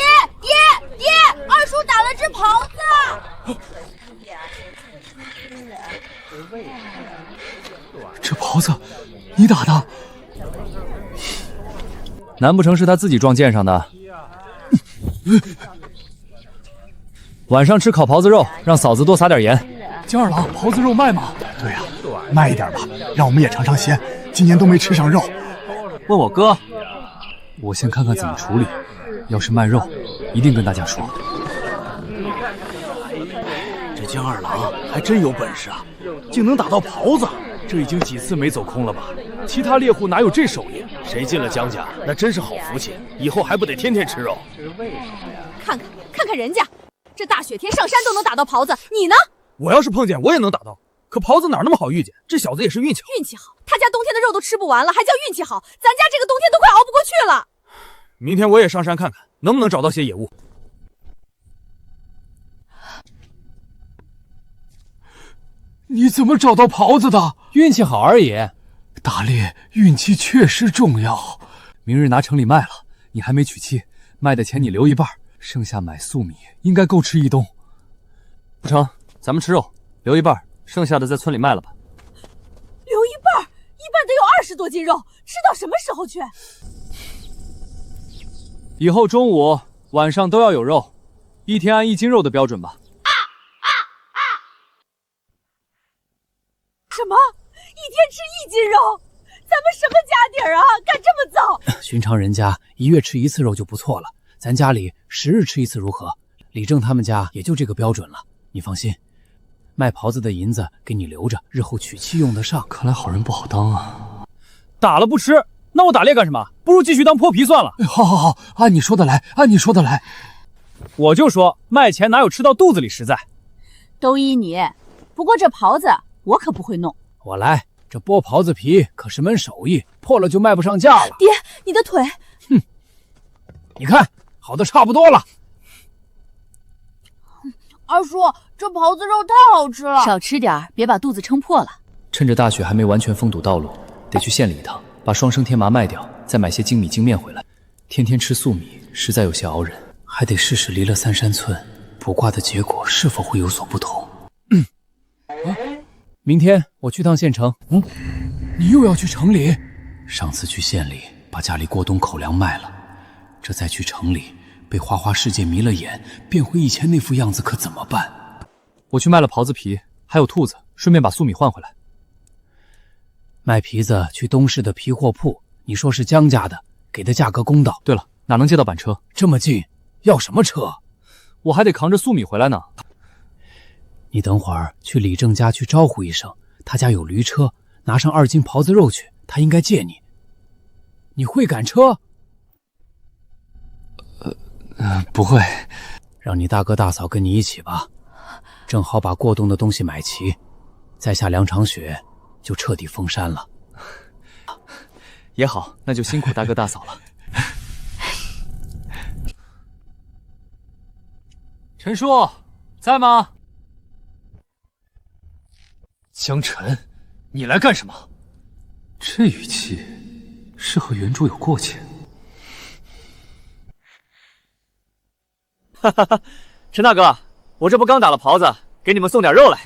二叔打了只袍子。这袍子，你打的？难不成是他自己撞剑上的？晚上吃烤狍子肉，让嫂子多撒点盐。江二郎，狍子肉卖吗？对呀，卖一点吧，让我们也尝尝鲜。今年都没吃上肉。问我哥，我先看看怎么处理。要是卖肉，一定跟大家说。这江二郎还真有本事啊，竟能打到袍子。这已经几次没走空了吧？其他猎户哪有这手艺？谁进了江家，那真是好福气，以后还不得天天吃肉？看看人家，这大雪天上山都能打到袍子，你呢？我要是碰见，我也能打到。可袍子哪那么好遇见？这小子也是运气好。运气好，他家冬天的肉都吃不完了，还叫运气好，咱家这个冬天都快熬不过去了。明天我也上山看看，能不能找到些野物。你怎么找到袍子的？运气好而已。打猎运气确实重要。明日拿城里卖了，你还没娶妻，卖的钱你留一半，剩下买粟米，应该够吃一冬。不成，咱们吃肉，留一半，剩下的在村里卖了吧。留一半，一半得有20多斤肉，吃到什么时候去？以后中午、晚上都要有肉，一天按1斤肉的标准吧。什么？一天吃1斤肉？咱们什么家底儿啊？敢这么造？寻常人家1月吃1次肉就不错了，咱家里10日吃1次如何？李正他们家也就这个标准了。你放心，卖袍子的银子给你留着，日后娶妻用得上。看来好人不好当啊！打了不吃，那我打猎干什么？不如继续当泼皮算了。好，按你说的来，按你说的来。我就说卖钱哪有吃到肚子里实在。都依你，不过这袍子我可不会弄。我来，这剥袍子皮可是门手艺，破了就卖不上价了。爹，你的腿……哼，你看，好的差不多了。二叔，这袍子肉太好吃了，少吃点，别把肚子撑破了。趁着大雪还没完全封堵道路，得去县里一趟，把双生天麻卖掉，再买些精米精面回来。天天吃粟米，实在有些熬人，还得试试离了3山村，卜卦的结果是否会有所不同。明天我去趟县城。你又要去城里？上次去县里把家里过冬口粮卖了，这再去城里被花花世界迷了眼，变回以前那副样子，可怎么办？我去卖了袍子皮，还有兔子，顺便把粟米换回来。卖皮子去东市的皮货铺，你说是江家的，给的价格公道。对了，哪能借到板车？这么近，要什么车？我还得扛着粟米回来呢。你等会儿去李正家去招呼一声，他家有驴车，拿上2斤袍子肉去，他应该借你。你会赶车？不会。让你大哥大嫂跟你一起吧，正好把过冬的东西买齐，再下2场雪就彻底封山了。也好，那就辛苦大哥大嫂了。陈叔，在吗？江晨，你来干什么？这语气是和原主有过节。哈哈哈，陈大哥，我这不刚打了袍子，给你们送点肉来。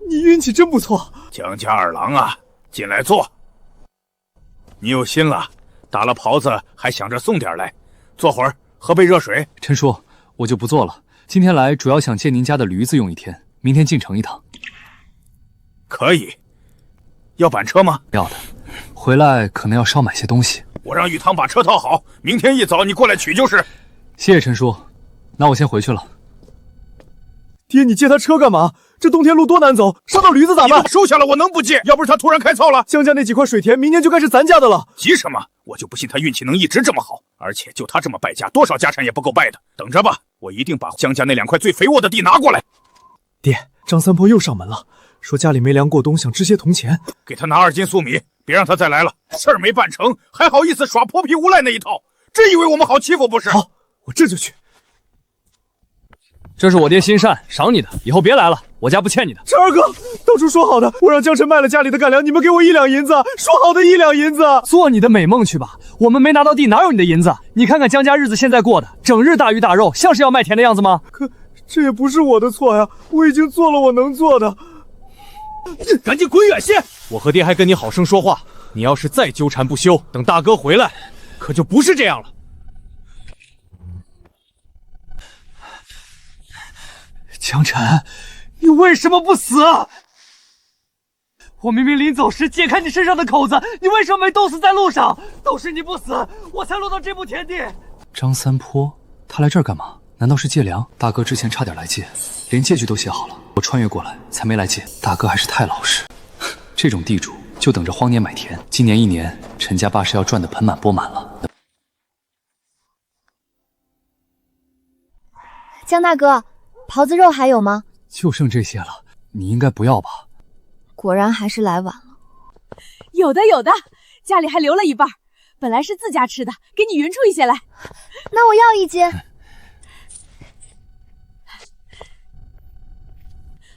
你运气真不错。江家二郎啊，进来坐。你有心了，打了袍子还想着送点来，坐会儿喝杯热水。陈叔，我就不做了，今天来主要想借您家的驴子用1天，明天进城一趟。可以。要板车吗？要的，回来可能要少买些东西。我让玉堂把车套好，明天一早你过来取就是。谢谢陈叔，那我先回去了。爹，你借他车干嘛？这冬天路多难走，伤到驴子咋办？你收下了，我能不借？要不是他突然开操了，江家那几块水田明年就该是咱家的了。急什么？我就不信他运气能一直这么好，而且就他这么败家，多少家产也不够败的。等着吧，我一定把江家那2块最肥沃的地拿过来。爹，张三婆又上门了，说家里没粮过冬，想支些铜钱，给他拿2斤粟米，别让他再来了。事儿没办成，还好意思耍泼皮无赖那一套，真以为我们好欺负不是？好，我这就去。这是我爹心善，赏你的，以后别来了，我家不欠你的。陈二哥，当初说好的，我让江晨卖了家里的干粮，你们给我1两银子，说好的1两银子。做你的美梦去吧，我们没拿到地，哪有你的银子？你看看江家日子现在过的，整日大鱼大肉，像是要卖田的样子吗？可这也不是我的错呀，我已经做了我能做的。赶紧滚远些！我和爹还跟你好生说话，你要是再纠缠不休，等大哥回来，可就不是这样了。江晨，你为什么不死？我明明临走时解开你身上的口子，你为什么没冻死在路上？都是你不死，我才落到这步田地。张三坡，他来这儿干嘛？难道是借粮？大哥之前差点来借，连借据都写好了，我穿越过来才没来借。大哥还是太老实，这种地主就等着荒年买田。今年1年，陈家坝是要赚得盆满钵满了。江大哥，袍子肉还有吗？就剩这些了，你应该不要吧？果然还是来晚了。有的有的，家里还留了一半，本来是自家吃的，给你匀出一些来。那我要一斤。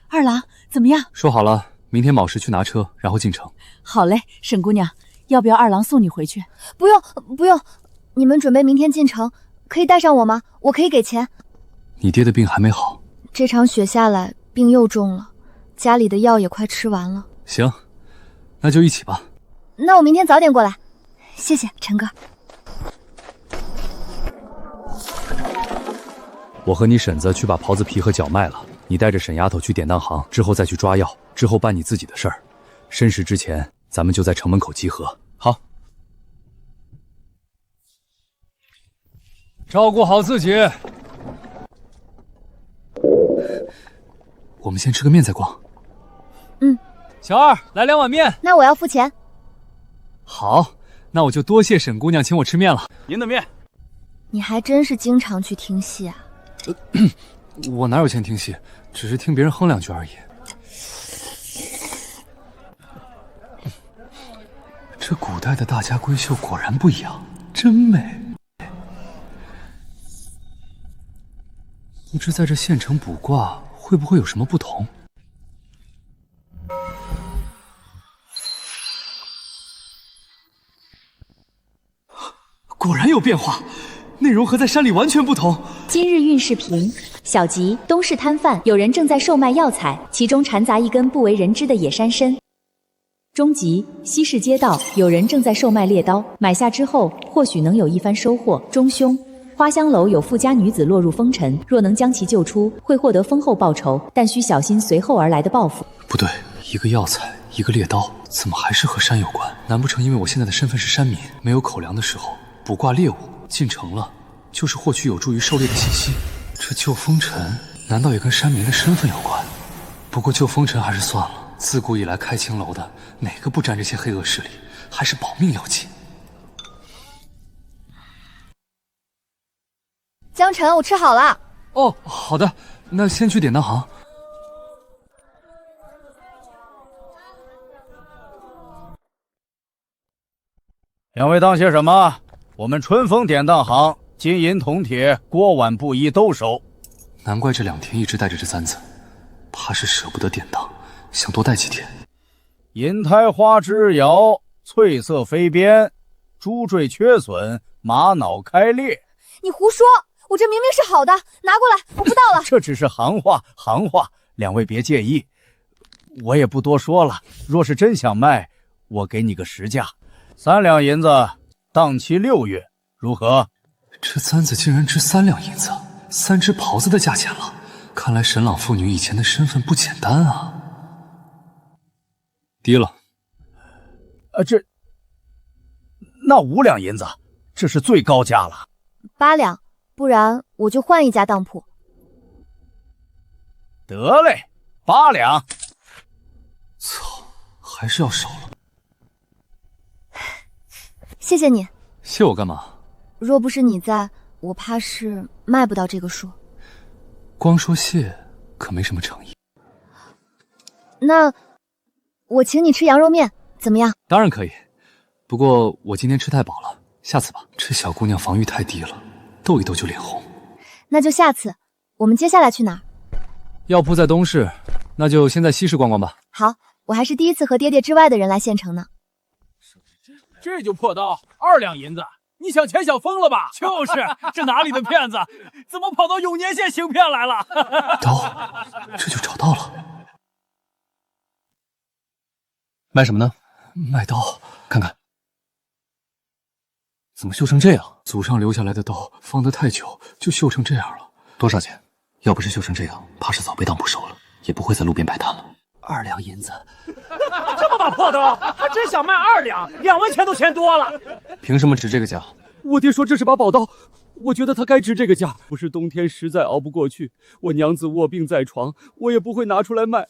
二郎怎么样？说好了，明天卯时去拿车，然后进城。好嘞，沈姑娘，要不要二郎送你回去？不用不用，你们准备明天进城，可以带上我吗？我可以给钱。你爹的病还没好，这场雪下来，病又重了，家里的药也快吃完了。行，那就一起吧。那我明天早点过来，谢谢陈哥。我和你婶子去把狍子皮和脚卖了，你带着沈丫头去典当行，之后再去抓药，之后办你自己的事儿。申时之前，咱们就在城门口集合。好，照顾好自己。我们先吃个面再逛。嗯，小二，来2碗面。那我要付钱。好，那我就多谢沈姑娘请我吃面了。您的面。你还真是经常去听戏啊。我哪有钱听戏，只是听别人哼2句而已。这古代的大家闺秀果然不一样，真美。不知在这县城卜卦会不会有什么不同？果然有变化，内容和在山里完全不同。今日运势评：小吉，东市摊贩，有人正在售卖药材，其中缠杂一根不为人知的野山参。中吉，西市街道，有人正在售卖猎刀，买下之后或许能有一番收获。中凶，花香楼有富家女子落入风尘，若能将其救出，会获得丰厚报酬，但需小心随后而来的报复。不对，一个药材，一个猎刀，怎么还是和山有关？难不成因为我现在的身份是山民，没有口粮的时候卜卦猎物进城了，就是获取有助于狩猎的信息？这救风尘难道也跟山民的身份有关？不过救风尘还是算了，自古以来开青楼的哪个不沾这些黑恶势力？还是保命要紧。江晨，我吃好了。哦，好的，那先去典当行。两位当些什么？我们春风典当行金银铜铁锅碗布衣都收。难怪这2天一直带着这簪子，怕是舍不得典当，想多带几天。银胎花枝摇，翠色飞边，珠坠缺损，玛瑙开裂。你胡说！我这明明是好的，拿过来，我不倒了。这只是行话，行话，两位别介意，我也不多说了。若是真想卖，我给你个实价，3两银子，当期6月，如何？这簪子竟然值3两银子，3只袍子的价钱了。看来沈朗妇女以前的身份不简单啊。低了。那5两银子，这是最高价了。8两。不然我就换一家当铺。得嘞，8两。操，还是要少了。谢谢你。谢我干嘛？若不是你在，我怕是卖不到这个数。光说谢可没什么诚意。那我请你吃羊肉面，怎么样？当然可以，不过我今天吃太饱了，下次吧。这小姑娘防御太低了。斗一斗就脸红，那就下次。我们接下来去哪儿？药铺在东市，那就先在西市逛逛吧。好，我还是第一次和爹爹之外的人来县城呢。这就破刀2两银子，你想钱想疯了吧？就是，这哪里的骗子？怎么跑到永年县行骗来了？刀，这就找到了。卖什么呢？卖刀，看看。怎么锈成这样？祖上留下来的刀放得太久，就锈成这样了。多少钱？要不是锈成这样，怕是早被当铺收了，也不会在路边摆摊了。 2两银子，这么把破刀，还真想卖2两，2文钱都嫌多了。凭什么值这个价？我爹说这是把宝刀，我觉得它该值这个价。不是冬天实在熬不过去，我娘子卧病在床，我也不会拿出来卖。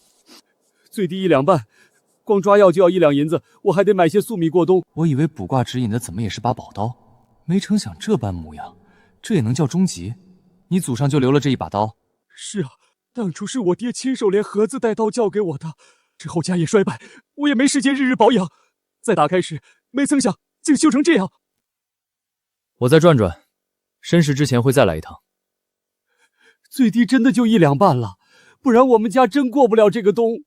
最低1两半，光抓药就要1两银子，我还得买些粟米过冬。我以为卜卦指引的怎么也是把宝刀，没成想这般模样，这也能叫终极？你祖上就留了这一把刀？是啊。当初是我爹亲手连盒子带刀交给我的，之后家业衰败，我也没时间日日保养。再打开时，没曾想竟修成这样。我再转转，申时之前会再来一趟。最低真的就1两半了，不然我们家真过不了这个冬。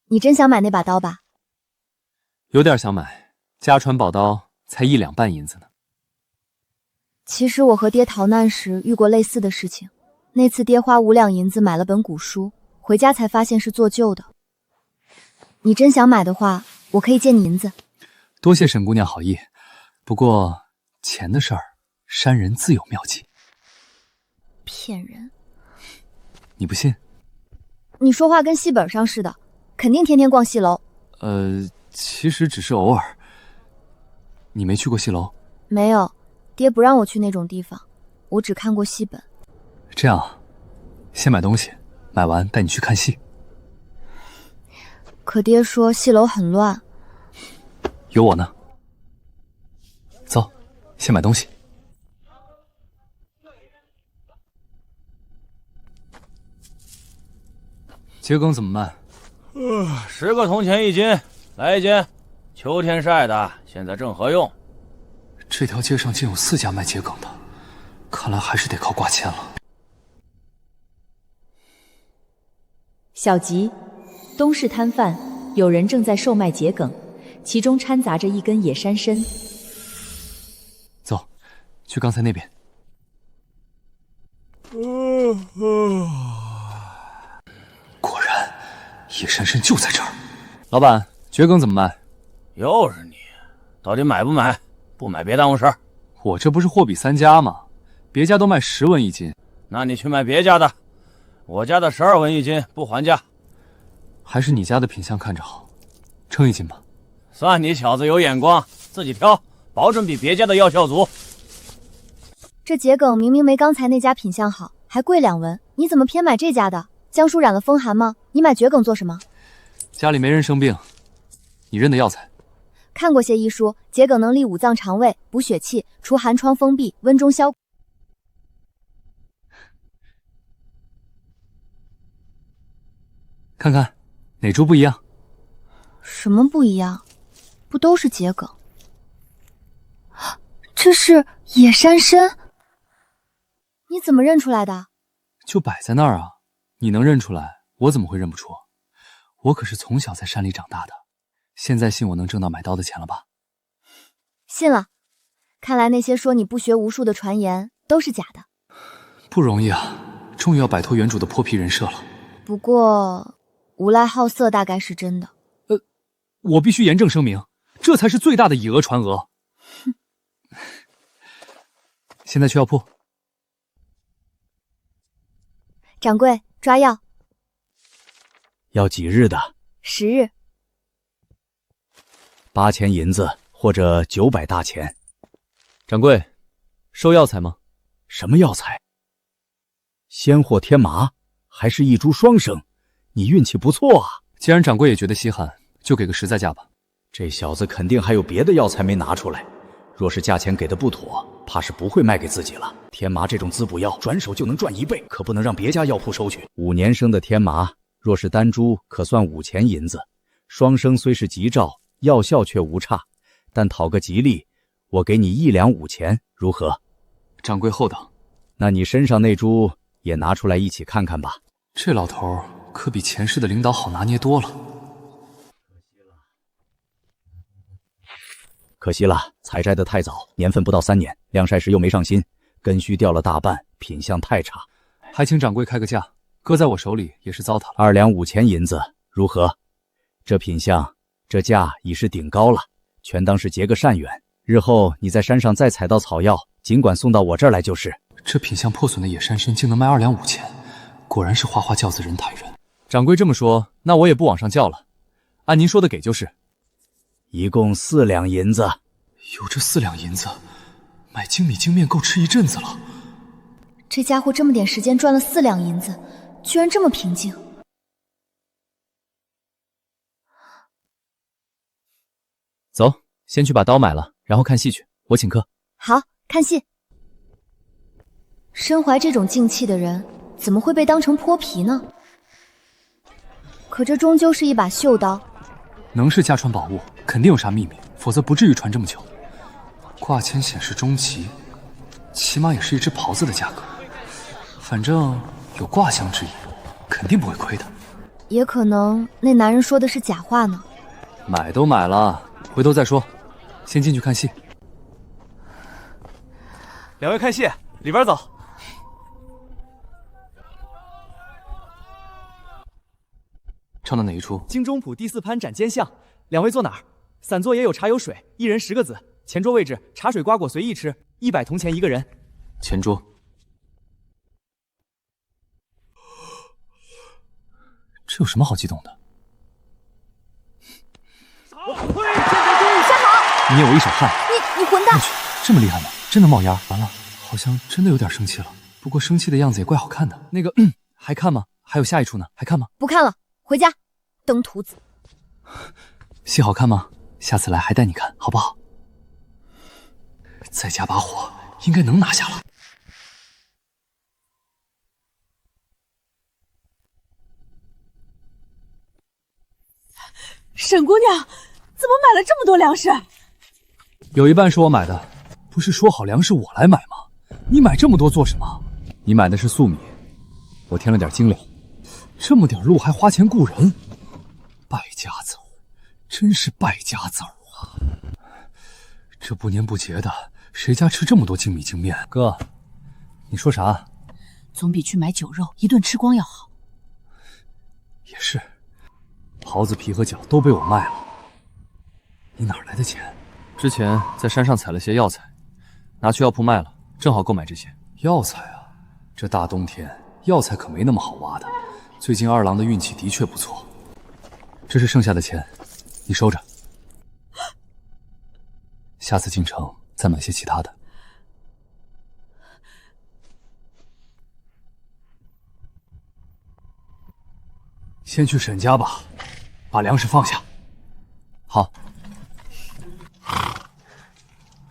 你真想买那把刀吧？有点想买，家传宝刀才1两半银子呢。其实我和爹逃难时遇过类似的事情，那次爹花5两银子买了本古书，回家才发现是做旧的。你真想买的话，我可以借你银子。多谢沈姑娘好意，不过钱的事儿，山人自有妙计。骗人！你不信？你说话跟戏本上似的，肯定天天逛戏楼。其实只是偶尔。你没去过戏楼？没有，爹不让我去那种地方，我只看过戏本。这样啊，先买东西，买完带你去看戏。可爹说戏楼很乱。有我呢。走，先买东西。桔梗怎么卖？10个铜钱1斤，来1斤。秋天晒的，现在正合用。这条街上竟有4家卖桔梗的，看来还是得靠挂签了。小吉，东市摊贩，有人正在售卖桔梗，其中掺杂着一根野山参。走，去刚才那边。果然，野山参就在这儿。老板，桔梗怎么卖？又是你，到底买不买？不买别耽误事儿。我这不是货比3家吗？别家都卖10文1斤。那你去买别家的，我家的12文1斤，不还价。还是你家的品相看着好，称1斤吧。算你小子有眼光，自己挑，保准比别家的药效足。这桔梗明明没刚才那家品相好，还贵2文，你怎么偏买这家的？江叔染了风寒吗？你买桔梗做什么？家里没人生病，你认的药材。看过些医书，桔梗能利5脏肠胃，补血气，除寒疮风痹，温中消。看看哪株不一样？什么不一样？不都是桔梗？这是野山参，你怎么认出来的？就摆在那儿啊，你能认出来，我怎么会认不出？我可是从小在山里长大的，现在信我能挣到买刀的钱了吧？信了，看来那些说你不学无术的传言都是假的。不容易啊，终于要摆脱原主的泼皮人设了。不过无赖好色大概是真的。我必须严正声明，这才是最大的以讹传讹。现在去药铺。掌柜，抓药。要几日的？10日。8000银子或者900大钱。掌柜，收药材吗？什么药材？仙货天麻，还是一株双生？你运气不错啊！既然掌柜也觉得稀罕，就给个实在价吧。这小子肯定还有别的药材没拿出来，若是价钱给的不妥，怕是不会卖给自己了。天麻这种滋补药，转手就能赚1倍，可不能让别家药铺收去。5年生的天麻，若是单株，可算5000银子。双生虽是吉兆，药效却无差，但讨个吉利，我给你1两5钱，如何？掌柜厚道。那你身上那株也拿出来一起看看吧。这老头可比前世的领导好拿捏多了。可惜了，采摘的太早，年份不到3年，晾晒时又没上新，根须掉了大半，品相太差。还请掌柜开个价，搁在我手里也是糟蹋了。2两5钱银子，如何？这品相，这价已是顶高了，全当是结个善缘。日后你在山上再采到草药，尽管送到我这儿来就是。这品相破损的野山参竟能卖2两5钱，果然是花花轿子人抬人。掌柜这么说，那我也不往上叫了，按您说的给就是。一共4两银子。有这4两银子，买精米精面够吃一阵子了。这家伙这么点时间赚了4两银子，居然这么平静。走，先去把刀买了，然后看戏去，我请客。好，看戏。身怀这种静气的人，怎么会被当成泼皮呢？可这终究是一把绣刀，能是家传宝物，肯定有啥秘密，否则不至于传这么久。挂签显示中级，起码也是一只袍子的价格。反正有挂香之意，肯定不会亏的。也可能那男人说的是假话呢。买都买了，回头再说，先进去看戏。两位看戏，里边走。唱的哪一出？京中谱第4潘斩奸相。两位坐哪儿？散座也有茶有水，一人10个子。前桌位置，茶水瓜果随意吃，100铜钱一个人。前桌。这有什么好激动的？山好，你有一手汗。你混蛋！我去，这么厉害吗？真的冒烟？完了，好像真的有点生气了。不过生气的样子也怪好看的。那个，还看吗？还有下一出呢，还看吗？不看了，回家。登徒子。戏好看吗？下次来还带你看，好不好？再加把火，应该能拿下了。沈姑娘，怎么买了这么多粮食？有一半是我买的，不是说好粮食我来买吗？你买这么多做什么？你买的是粟米，我添了点精粮。这么点路还花钱雇人，败家子儿，真是败家子儿啊！这不年不节的，谁家吃这么多精米精面？哥，你说啥？总比去买酒肉一顿吃光要好。也是，袍子皮和脚都被我卖了，你哪来的钱？之前在山上采了些药材，拿去药铺卖了，正好购买这些。药材啊，这大冬天药材可没那么好挖的。最近二郎的运气的确不错，这是剩下的钱，你收着。下次进城再买些其他的。先去沈家吧，把粮食放下。好。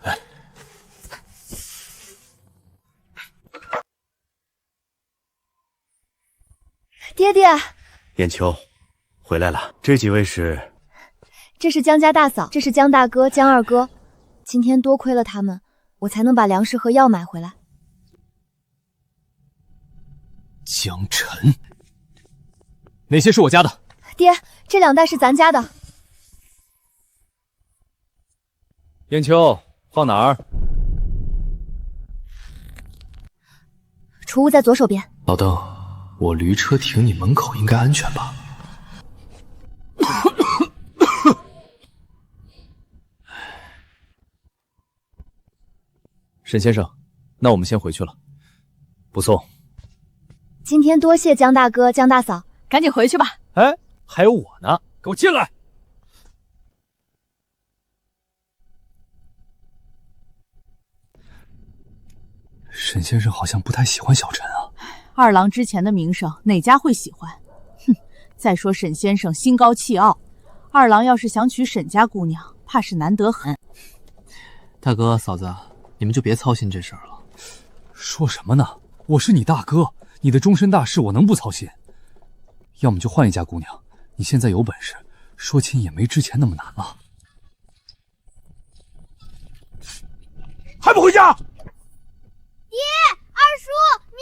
来，爹爹，燕秋，回来了。这几位是？这是江家大嫂，这是江大哥、江二哥。今天多亏了他们，我才能把粮食和药买回来。江晨，哪些是我家的？爹，这2袋是咱家的。燕秋，放哪儿？储物在左手边。老邓，我驴车停你门口应该安全吧？沈先生，那我们先回去了，不送。今天多谢江大哥、江大嫂，赶紧回去吧。哎，还有我呢，给我进来！沈先生好像不太喜欢小陈啊。二郎之前的名声，哪家会喜欢？哼！再说沈先生心高气傲，二郎要是想娶沈家姑娘，怕是难得很。大哥嫂子，你们就别操心这事儿了。说什么呢？我是你大哥，你的终身大事我能不操心？要么就换一家姑娘，你现在有本事，说亲也没之前那么难了。还不回家？爹，二叔，喵！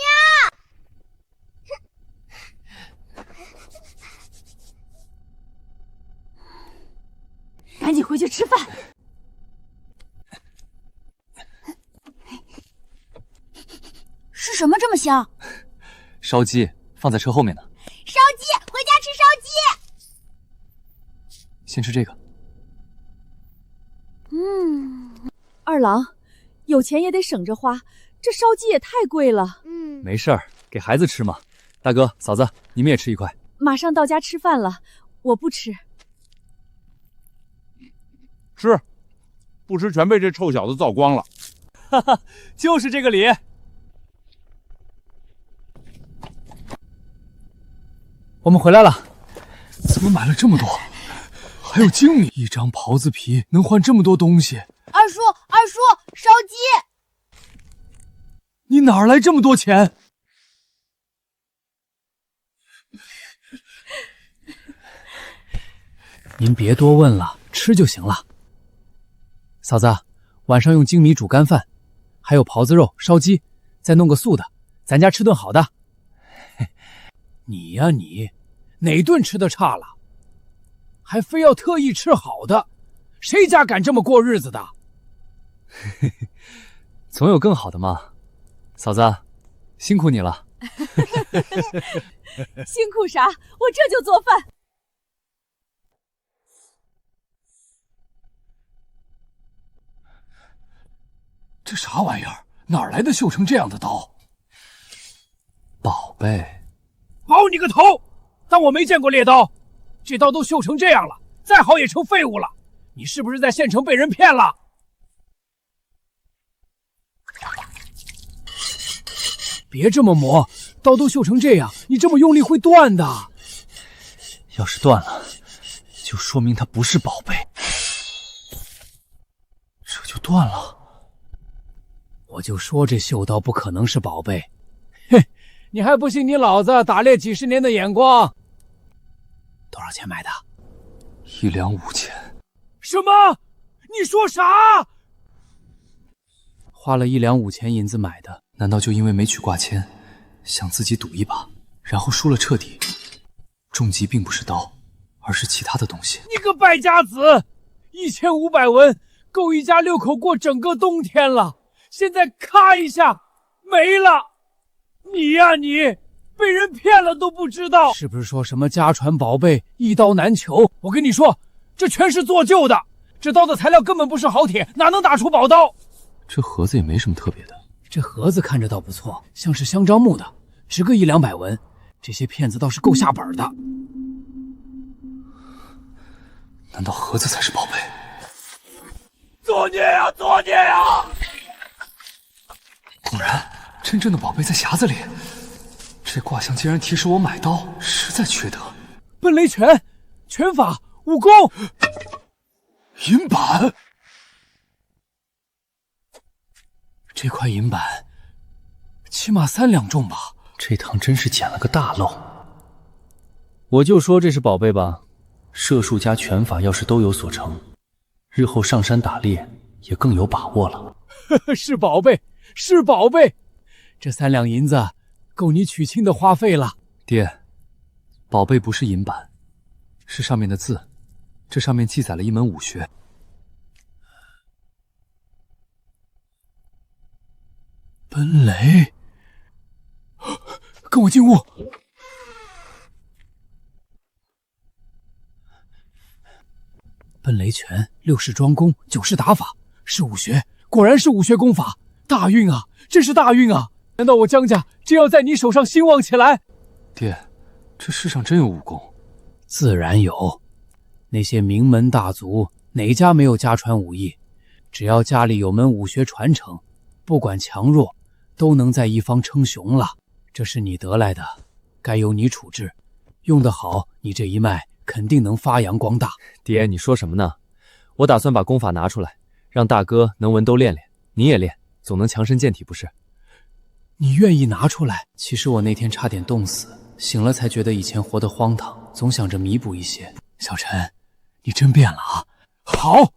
赶紧回去吃饭。是什么这么香？烧鸡放在车后面呢。烧鸡，回家吃烧鸡。先吃这个。二郎，有钱也得省着花，这烧鸡也太贵了。没事儿，给孩子吃嘛。大哥嫂子，你们也吃一块。马上到家吃饭了，我不吃。吃，不吃全被这臭小子造光了。哈哈，就是这个理。我们回来了，怎么买了这么多？还有精米，一张袍子皮能换这么多东西。二叔，烧鸡！你哪儿来这么多钱？您别多问了，吃就行了。嫂子，晚上用精米煮干饭，还有狍子肉、烧鸡，再弄个素的，咱家吃顿好的。你呀你，哪顿吃的差了？还非要特意吃好的，谁家敢这么过日子的？总有更好的嘛。嫂子，辛苦你了。辛苦啥？我这就做饭。这啥玩意儿？哪儿来的锈成这样的刀？宝贝，好你个头！当我没见过猎刀？这刀都锈成这样了，再好也成废物了。你是不是在县城被人骗了？别这么磨，刀都锈成这样，你这么用力会断的。要是断了，就说明它不是宝贝，这就断了。我就说这锈刀不可能是宝贝。嘿，你还不信你老子打猎几十年的眼光？多少钱买的？1两5钱。什么？你说啥？花了1两5钱银子买的。难道就因为没取挂签，想自己赌一把，然后输了彻底？重疾并不是刀，而是其他的东西。你个败家子！1500文够一家6口过整个冬天了，现在咔一下没了。你呀你，被人骗了都不知道。是不是说什么家传宝贝一刀难求？我跟你说，这全是做旧的。这刀的材料根本不是好铁，哪能打出宝刀？这盒子也没什么特别的。这盒子看着倒不错，像是香樟木的，值个1、200文。这些骗子倒是够下本的。难道盒子才是宝贝？作孽呀，作孽呀！果然，真正的宝贝在匣子里。这卦象竟然提示我买刀，实在缺德。奔雷拳、拳法、武功，银板。这块银板起码3两重吧？这趟真是捡了个大漏。我就说这是宝贝吧。射术加拳法要是都有所成，日后上山打猎也更有把握了。是宝贝，是宝贝。这3两银子够你娶亲的花费了。爹，宝贝不是银板，是上面的字。这上面记载了一门武学。奔雷，跟我进屋。奔雷拳6式装功9式打法，是武学，果然是武学功法。大运啊，真是大运啊！难道我江家真要在你手上兴旺起来？爹，这世上真有武功？自然有，那些名门大族哪家没有家传武艺？只要家里有门武学传承，不管强弱，都能在一方称雄了。这是你得来的，该由你处置。用得好，你这一脉肯定能发扬光大。爹，你说什么呢？我打算把功法拿出来，让大哥能文都练练，你也练，总能强身健体不是？你愿意拿出来？其实我那天差点冻死，醒了才觉得以前活得荒唐，总想着弥补一些。小陈，你真变了啊！好，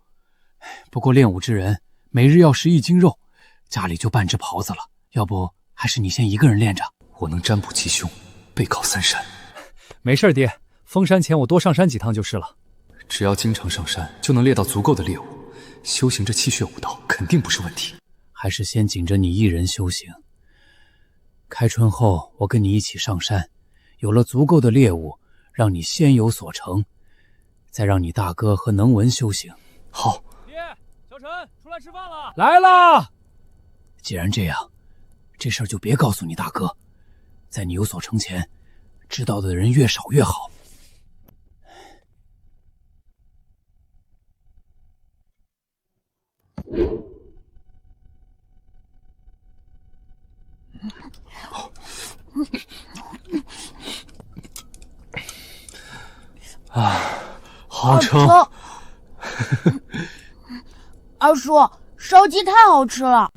不过练武之人每日要食1斤肉，家里就半只狍子了。要不还是你先一个人练着。我能占卜吉凶，背靠3山。没事，爹，封山前我多上山几趟就是了。只要经常上山，就能猎到足够的猎物。修行这气血武道肯定不是问题。还是先紧着你一人修行。开春后我跟你一起上山，有了足够的猎物，让你先有所成，再让你大哥和能文修行。好。爹，小陈出来吃饭了。来了。既然这样，这事儿就别告诉你大哥，在你有所成前，知道的人越少越好。啊，好撑！二叔，烧鸡太好吃了。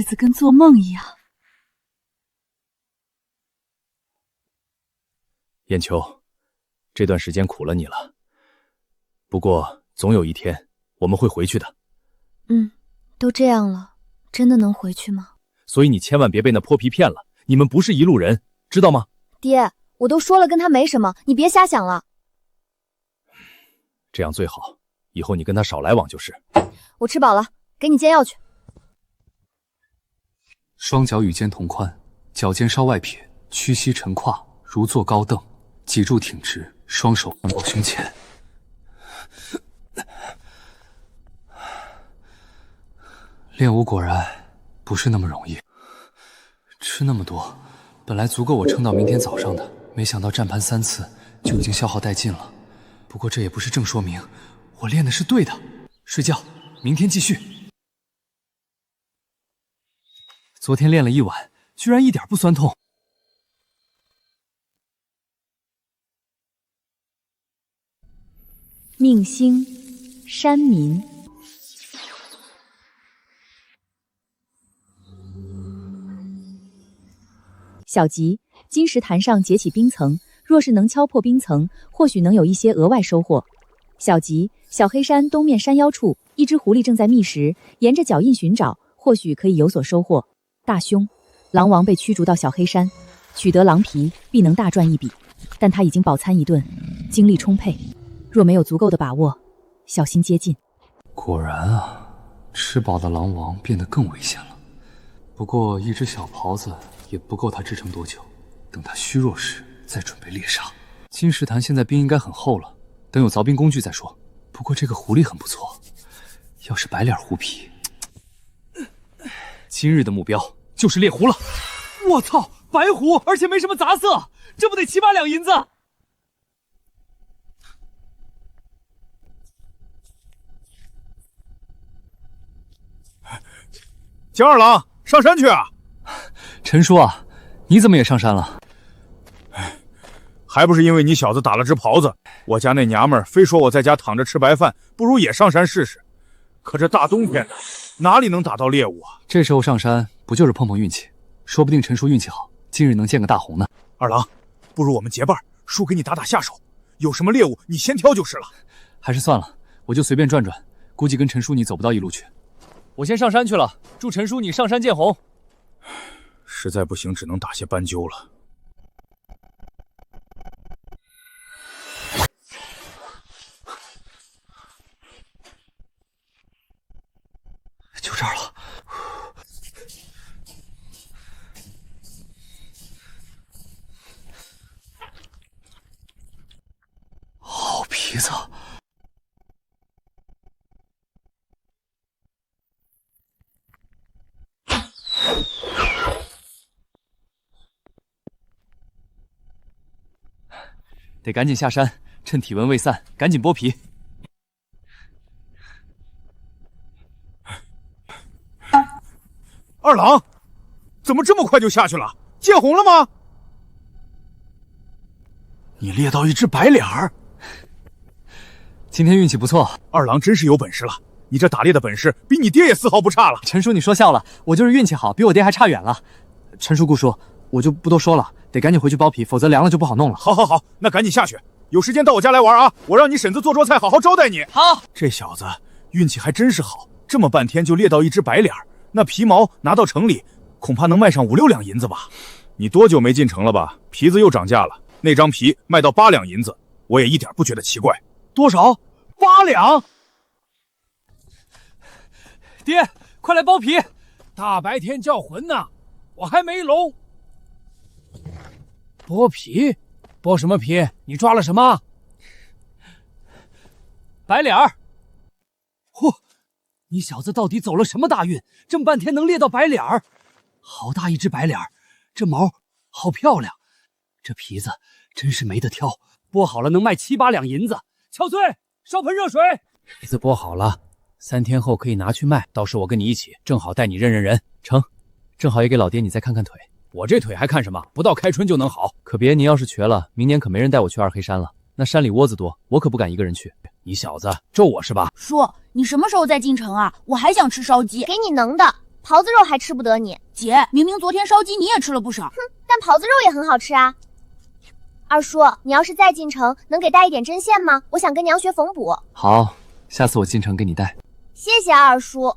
子跟做梦一样。燕秋，这段时间苦了你了。不过总有一天我们会回去的。都这样了，真的能回去吗？所以你千万别被那泼皮骗了，你们不是一路人，知道吗？爹，我都说了跟他没什么，你别瞎想了。这样最好，以后你跟他少来往就是。我吃饱了，给你煎药去。双脚与肩同宽，脚尖稍外撇，屈膝沉胯，如坐高凳，脊柱挺直，双手放到胸前。练武果然不是那么容易，吃那么多，本来足够我撑到明天早上的，没想到战盘3次就已经消耗殆尽了。不过这也不是正说明我练的是对的。睡觉，明天继续。昨天练了一晚，居然一点不酸痛。命星，山民。小吉，金石坛上结起冰层，若是能敲破冰层，或许能有一些额外收获。小吉，小黑山东面山腰处，一只狐狸正在觅食，沿着脚印寻找，或许可以有所收获。大凶，狼王被驱逐到小黑山，取得狼皮必能大赚一笔，但他已经饱餐一顿，精力充沛，若没有足够的把握，小心接近。果然啊，吃饱的狼王变得更危险了。不过一只小袍子也不够他支撑多久，等他虚弱时再准备猎杀。金石坛现在冰应该很厚了，等有凿冰工具再说。不过这个狐狸很不错，要是白脸狐皮，今日的目标就是猎狐了。我操，白狐，而且没什么杂色，这不得7、8两银子？江二郎，上山去啊！陈叔啊，你怎么也上山了？还不是因为你小子打了只袍子，我家那娘们儿非说我在家躺着吃白饭，不如也上山试试。可这大冬天的，哪里能打到猎物啊？这时候上山不就是碰碰运气？说不定陈叔运气好，今日能见个大红呢。二郎，不如我们结伴，叔给你打打下手，有什么猎物你先挑就是了。还是算了，我就随便转转，估计跟陈叔你走不到一路去。我先上山去了，祝陈叔你上山见红。实在不行，只能打些斑鸠了。就这儿了。好皮子。得赶紧下山，趁体温未散，赶紧剥皮。二郎，怎么这么快就下去了？见红了吗？你猎到一只白脸儿，今天运气不错。二郎真是有本事了，你这打猎的本事比你爹也丝毫不差了。陈叔，你说笑了，我就是运气好，比我爹还差远了。陈叔，顾叔，我就不多说了，得赶紧回去剥皮，否则凉了就不好弄了。好，那赶紧下去，有时间到我家来玩啊！我让你婶子做桌菜，好好招待你。好，这小子运气还真是好，这么半天就猎到一只白脸儿。那皮毛拿到城里，恐怕能卖上5、6两银子吧？你多久没进城了吧？皮子又涨价了，那张皮卖到8两银子，我也一点不觉得奇怪。多少？8两？爹，快来剥皮！大白天叫魂呐，我还没聋。剥皮？剥什么皮？你抓了什么？白脸儿。嚯！你小子到底走了什么大运？这么半天能猎到白脸儿，好大一只白脸儿，这毛好漂亮，这皮子真是没得挑，剥好了能卖7、8两银子。憔悴，烧盆热水。皮子剥好了，3天后可以拿去卖，到时我跟你一起，正好带你认认人。成，正好也给老爹你再看看腿。我这腿还看什么？不到开春就能好。可别，你要是瘸了，明年可没人带我去二黑山了。那山里窝子多，我可不敢一个人去。你小子咒我是吧？叔，你什么时候再进城啊？我还想吃烧鸡，给你能的。狍子肉还吃不得你。姐，明明昨天烧鸡你也吃了不少。哼，但狍子肉也很好吃啊。二叔，你要是再进城，能给带一点针线吗？我想跟娘学缝补。好，下次我进城给你带。谢谢二叔。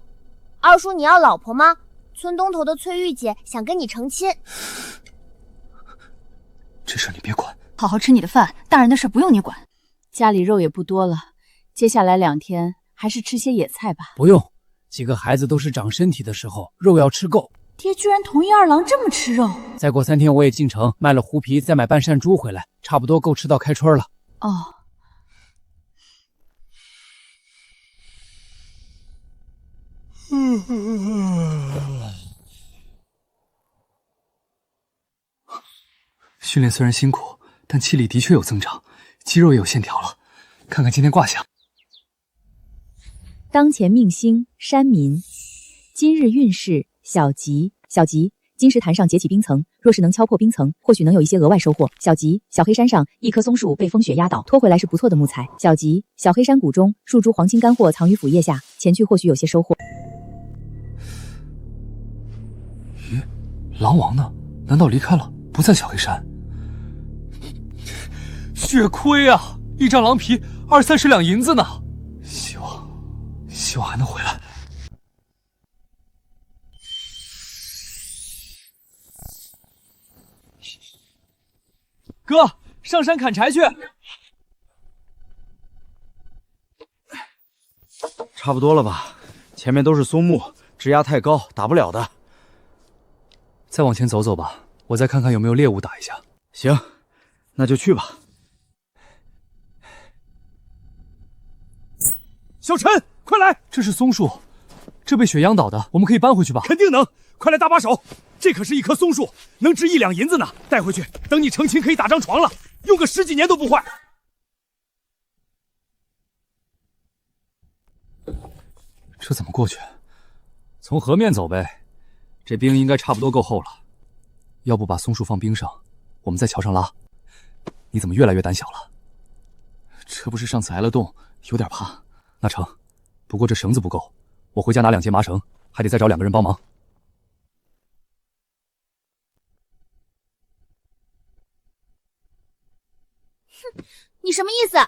二叔，你要老婆吗？村东头的翠玉姐想跟你成亲。这事你别管。好好吃你的饭，大人的事不用你管。家里肉也不多了，接下来2天还是吃些野菜吧。不用，几个孩子都是长身体的时候，肉要吃够。爹居然同意二郎这么吃肉。再过3天我也进城卖了狐皮，再买半扇猪回来，差不多够吃到开春了。哦。训练虽然辛苦，但气力的确有增长，肌肉也有线条了。看看今天卦象，当前命星山民，今日运势小吉。小吉，金石坛上结起冰层，若是能敲破冰层，或许能有一些额外收获。小吉，小黑山上一棵松树被风雪压倒，拖回来是不错的木材。小吉，小黑山谷中数株黄金干货藏于腐叶下，前去或许有些收获。咦，狼王呢？难道离开了，不在小黑山？血亏啊！一张狼皮20-30两银子呢。希望还能回来。哥，上山砍柴去。差不多了吧？前面都是松木，枝桠太高，打不了的。再往前走走吧，我再看看有没有猎物打一下。行，那就去吧。小陈，快来！这是松树，这被雪压倒的，我们可以搬回去吧？肯定能！快来搭把手！这可是一棵松树，能值1两银子呢。带回去，等你成亲可以打张床了，用个10几年都不坏。这怎么过去？从河面走呗。这冰应该差不多够厚了。要不把松树放冰上，我们在桥上拉。你怎么越来越胆小了？这不是上次挨了冻，有点怕。那成，不过这绳子不够，我回家拿2节麻绳，还得再找2个人帮忙。哼，你什么意思？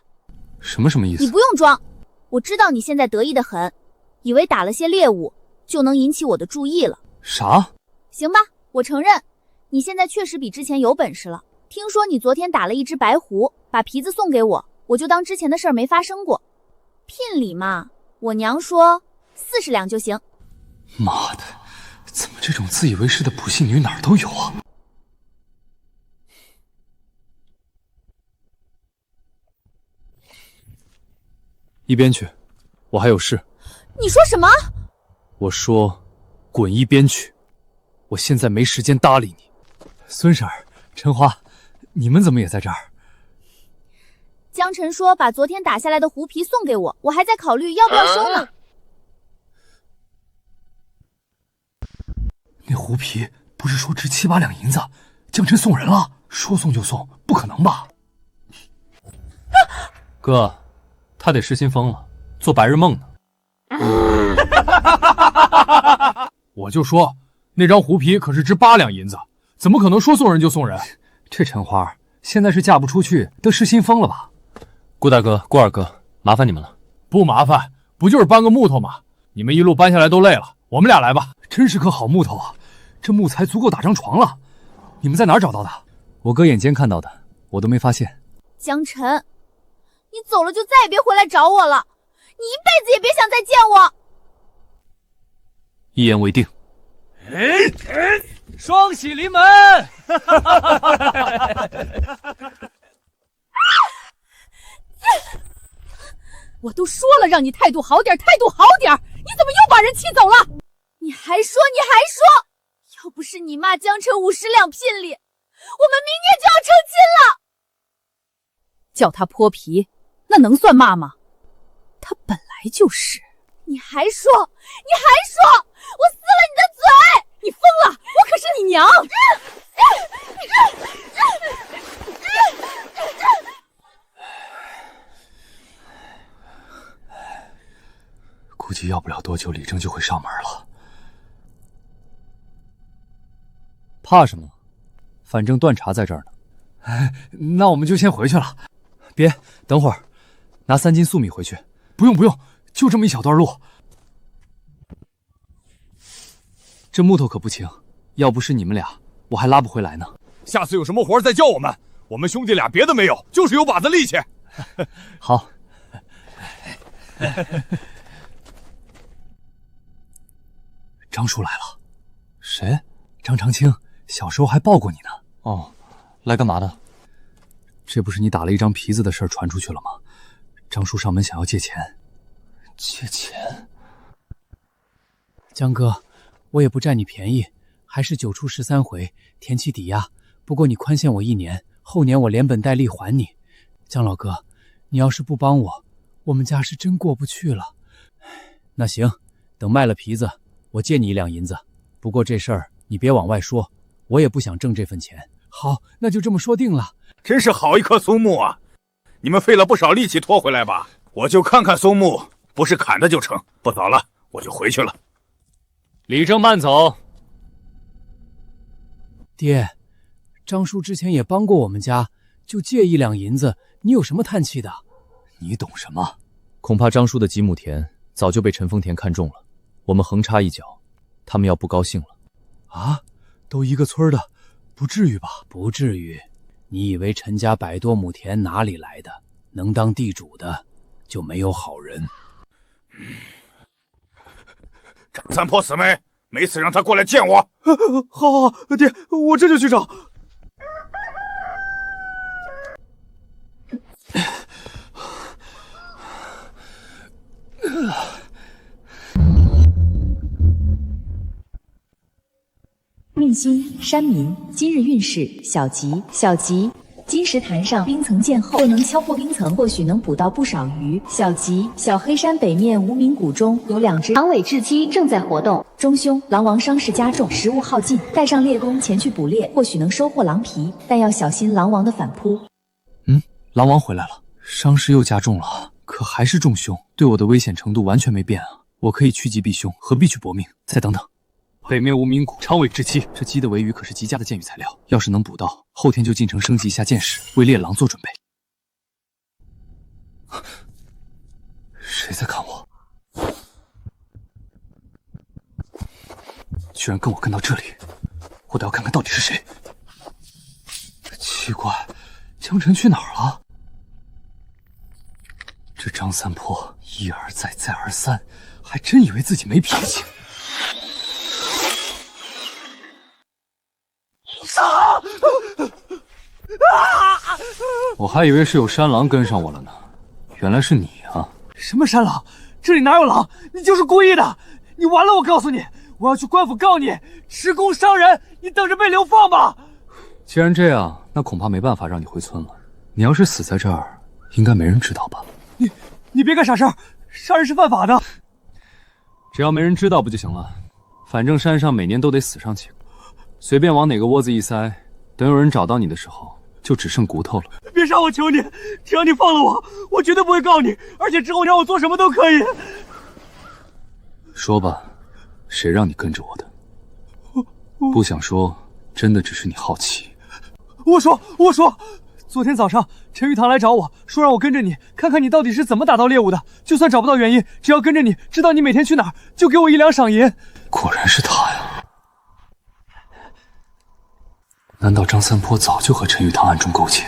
什么意思？你不用装，我知道你现在得意的很，以为打了些猎物就能引起我的注意了。啥？行吧，我承认，你现在确实比之前有本事了。听说你昨天打了一只白狐，把皮子送给我，我就当之前的事儿没发生过。聘礼嘛，我娘说40两就行。妈的，怎么这种自以为是的普信女哪儿都有啊？一边去，我还有事。你说什么？我说，滚一边去！我现在没时间搭理你。孙婶儿、陈花，你们怎么也在这儿？江晨说把昨天打下来的狐皮送给我，我还在考虑要不要收呢。那狐皮不是说值7、8两银子，江晨送人了？说送就送，不可能吧？哥，他得失心疯了，做白日梦呢。我就说，那张狐皮可是值8两银子，怎么可能说送人就送人？这陈花现在是嫁不出去，得失心疯了吧？顾大哥、顾二哥，麻烦你们了。不麻烦，不就是搬个木头吗？你们一路搬下来都累了，我们俩来吧。真是棵好木头啊，这木材足够打张床了。你们在哪儿找到的？我哥眼尖看到的，我都没发现。江晨，你走了就再也别回来找我了，你一辈子也别想再见我。一言为定。双喜临门！我都说了让你态度好点，态度好点，你怎么又把人气走了？你还说，要不是你妈江晨50两聘礼，我们明年就要成亲了。叫他泼皮，那能算骂吗？他本来就是。你还说，我撕了你的嘴！你疯了！我可是你娘！估计要不了多久，李征就会上门了。怕什么？反正断茶在这儿呢。那我们就先回去了。别，等会儿，拿3斤粟米回去。不用不用，就这么一小段路。这木头可不轻，要不是你们俩，我还拉不回来呢。下次有什么活再叫我们。我们兄弟俩别的没有，就是有把子力气。好。张叔来了。谁？张长青，小时候还抱过你呢。哦，来干嘛的？这不是你打了一张皮子的事传出去了吗？张叔上门想要借钱。借钱？江哥，我也不占你便宜，还是9出13回，填期抵押。不过你宽限我1年，后年我连本带利还你。江老哥，你要是不帮我，我们家是真过不去了。那行，等卖了皮子，我借你1两银子。不过这事儿你别往外说，我也不想挣这份钱。好，那就这么说定了。真是好一棵松木啊！你们费了不少力气拖回来吧？我就看看松木，不是砍的就成。不早了，我就回去了。李正慢走。爹，张叔之前也帮过我们家，就借1两银子，你有什么叹气的？你懂什么？恐怕张叔的几亩田早就被陈丰田看中了，我们横插一脚，他们要不高兴了。啊，都一个村的，不至于吧？不至于。你以为陈家100多亩田哪里来的？能当地主的就没有好人。张三坡死没？没死让他过来见我。好，爹，我这就去找。运星山民今日运势小吉。金石坛上冰层渐厚，若能敲破冰层，或许能捕到不少鱼。小吉，小黑山北面无名谷中有2只长尾雉鸡正在活动。中凶，狼王伤势加重，食物耗尽，带上猎弓前去捕猎，或许能收获狼皮，但要小心狼王的反扑。狼王回来了，伤势又加重了，可还是中凶，对我的危险程度完全没变啊！我可以趋吉避凶，何必去搏命？再等等。北面无名谷长尾雉鸡，这鸡的尾羽可是极佳的箭羽材料，要是能捕到，后天就进城升级一下箭矢，为猎狼做准备。谁在看我？居然跟我跟到这里，我倒要看看到底是谁。奇怪，江晨去哪儿了？这张三坡一而再再而三，还真以为自己没脾气。我还以为是有山狼跟上我了呢，原来是你啊！什么山狼？这里哪有狼？你就是故意的！你完了！我告诉你，我要去官府告你持弓伤人，你等着被流放吧！既然这样，那恐怕没办法让你回村了。你要是死在这儿，应该没人知道吧？你别干傻事儿，杀人是犯法的。只要没人知道不就行了？反正山上每年都得死上几个，随便往哪个窝子一塞，等有人找到你的时候，就只剩骨头了。别杀我，求你！只要你放了我，我绝对不会告你，而且之后让我做什么都可以。说吧，谁让你跟着我的？不想说，真的只是你好奇。我说，昨天早上陈玉堂来找我说让我跟着你，看看你到底是怎么打到猎物的。就算找不到原因，只要跟着你，知道你每天去哪儿，就给我1两赏银。果然是他呀！难道张三坡早就和陈玉堂暗中勾结？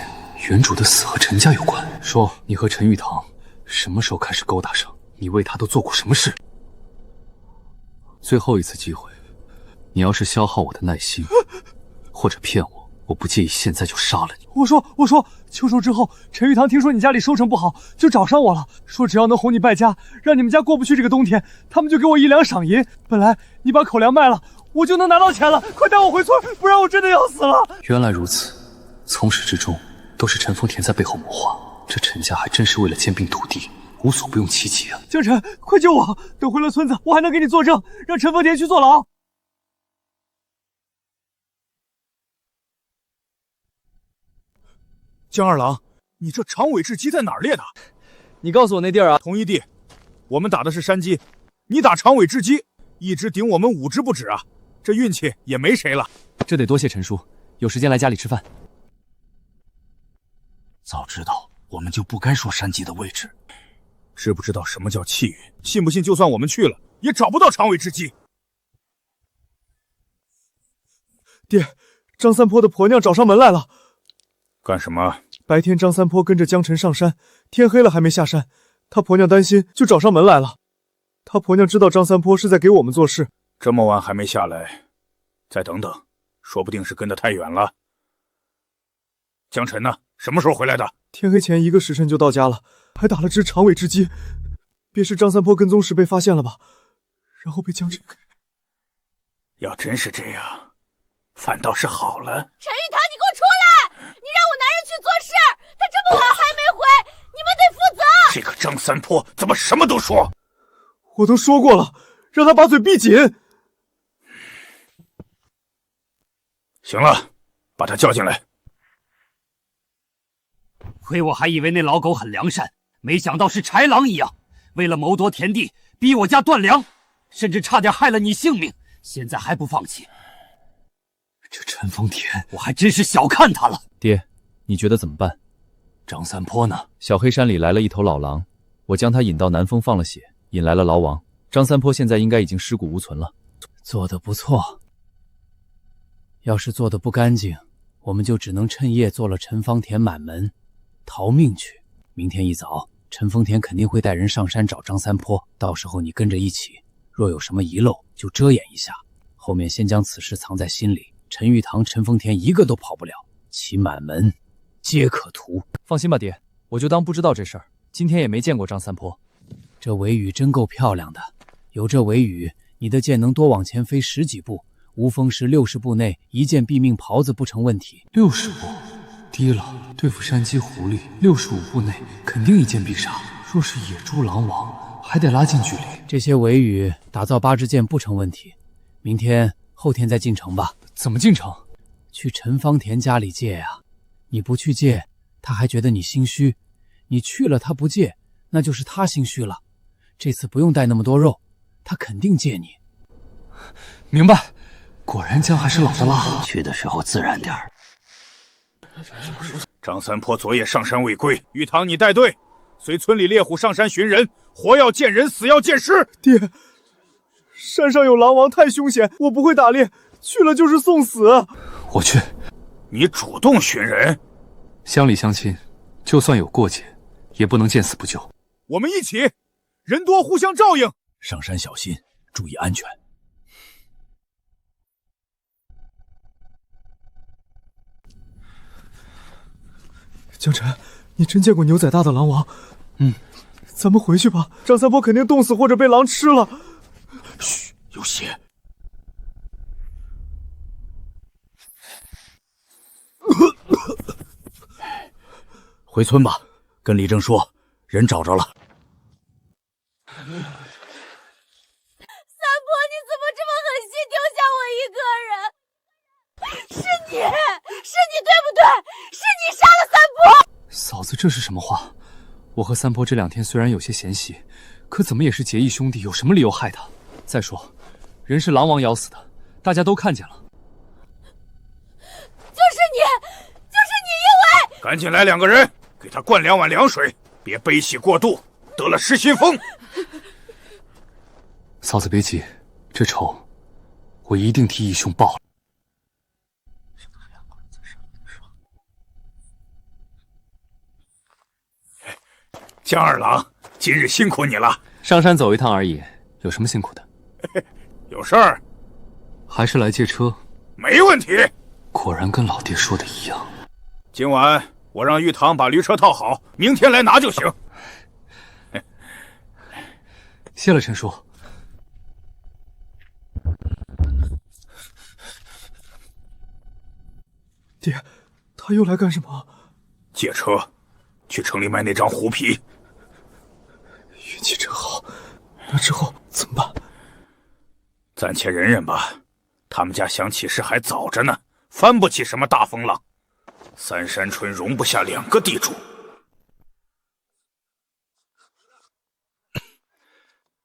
原主的死和陈家有关？说你和陈玉堂什么时候开始勾搭上？你为他都做过什么事？最后一次机会，你要是消耗我的耐心，或者骗我，我不介意现在就杀了你。我说，秋收之后，陈玉堂听说你家里收成不好，就找上我了，说只要能哄你败家，让你们家过不去这个冬天，他们就给我1两赏银。本来你把口粮卖了，我就能拿到钱了，快带我回村，不然我真的要死了。原来如此，从始至终都是陈丰田在背后谋划，这陈家还真是为了兼并土地，无所不用其极啊！江晨，快救我！等回了村子，我还能给你作证，让陈丰田去坐牢。江二郎，你这长尾雉鸡在哪儿猎的？你告诉我那地儿啊。同一地，我们打的是山鸡，你打长尾雉鸡，一只顶我们5只不止啊！这运气也没谁了。这得多谢陈叔，有时间来家里吃饭。早知道我们就不该说山鸡的位置。知不知道什么叫气运？信不信就算我们去了，也找不到长尾之鸡。爹，张三坡的婆娘找上门来了。干什么？白天张三坡跟着江晨上山，天黑了还没下山，他婆娘担心，就找上门来了。他婆娘知道张三坡是在给我们做事，这么晚还没下来，再等等，说不定是跟得太远了。江晨呢？什么时候回来的？天黑前1个时辰就到家了，还打了只长尾之鸡。别是张三坡跟踪时被发现了吧？然后被江晨……要真是这样，反倒是好了。陈玉堂，你给我出来！你让我男人去做事，他这么晚还没回，你们得负责。这个张三坡怎么什么都说？我都说过了，让他把嘴闭紧。行了，把他叫进来。亏我还以为那老狗很良善，没想到是豺狼一样，为了谋夺田地，逼我家断粮，甚至差点害了你性命，现在还不放弃。这陈丰田，我还真是小看他了。爹，你觉得怎么办？张三坡呢？小黑山里来了一头老狼，我将他引到南峰放了血，引来了牢王。张三坡现在应该已经尸骨无存了。做得不错。要是做得不干净，我们就只能趁夜做了陈方田满门，逃命去。明天一早，陈丰田肯定会带人上山找张三坡，到时候你跟着一起，若有什么遗漏就遮掩一下，后面先将此事藏在心里。陈玉堂、陈丰田一个都跑不了，其满门皆可屠。放心吧，爹，我就当不知道这事儿。今天也没见过张三坡。这尾羽真够漂亮的，有这尾羽，你的剑能多往前飞10几步，无风时60步内一剑毙命狍子不成问题。60步低了，对付山鸡狐狸，65步内肯定一剑必杀。若是野猪狼王，还得拉近距离。这些尾羽打造8支箭不成问题，明天后天再进城吧。怎么进城？去陈方田家里借呀。你不去借，他还觉得你心虚；你去了，他不借，那就是他心虚了。这次不用带那么多肉，他肯定借你。明白。果然姜还是老的辣。去的时候自然点儿。张三坡昨夜上山未归，玉堂你带队，随村里猎虎上山寻人，活要见人，死要见尸。爹，山上有狼王，太凶险，我不会打猎，去了就是送死。我去。你主动寻人？乡里乡亲，就算有过节，也不能见死不救。我们一起，人多互相照应。上山小心，注意安全。江晨，你真见过牛仔大的狼王？咱们回去吧，张三坡肯定冻死或者被狼吃了。嘘，有血。回村吧，跟李正说，人找着了。三婆，你怎么这么狠心，丢下我一个人？是你对不对？是你杀了三婆！嫂子，这是什么话？我和三婆这2天虽然有些嫌隙，可怎么也是结义兄弟，有什么理由害他？再说，人是狼王咬死的，大家都看见了。就是你，因为……赶紧来2个人，给他灌2碗凉水，别悲喜过度，得了失心疯。嫂子别急，这仇我一定替义兄报了。江二郎，今日辛苦你了。上山走一趟而已，有什么辛苦的？有事儿？还是来借车？没问题。果然跟老爹说的一样。今晚我让玉堂把驴车套好，明天来拿就行。谢了陈叔。爹，他又来干什么？借车，去城里卖那张狐皮。运气真好，那之后怎么办？暂且忍忍吧，他们家想起事还早着呢，翻不起什么大风浪。三山村容不下2个地主。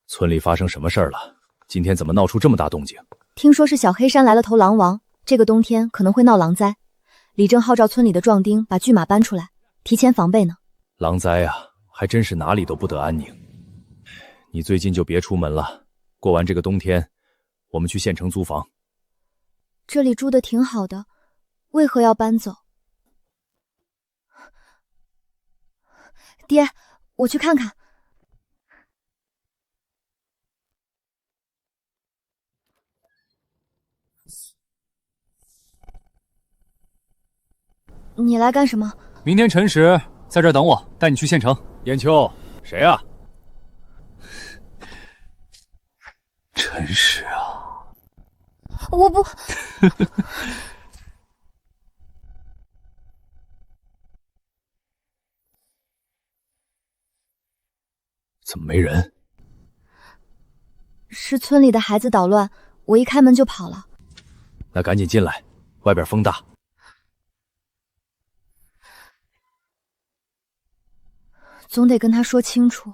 村里发生什么事儿了？今天怎么闹出这么大动静？听说是小黑山来了头狼王，这个冬天可能会闹狼灾。李正号召村里的壮丁把巨马搬出来，提前防备呢。狼灾啊，还真是哪里都不得安宁。你最近就别出门了，过完这个冬天，我们去县城租房。这里住的挺好的，为何要搬走？爹，我去看看。你来干什么？明天辰时在这儿等我，带你去县城。燕秋，谁啊？辰时啊，我不。怎么没人？是村里的孩子捣乱，我一开门就跑了。那赶紧进来，外边风大。总得跟他说清楚，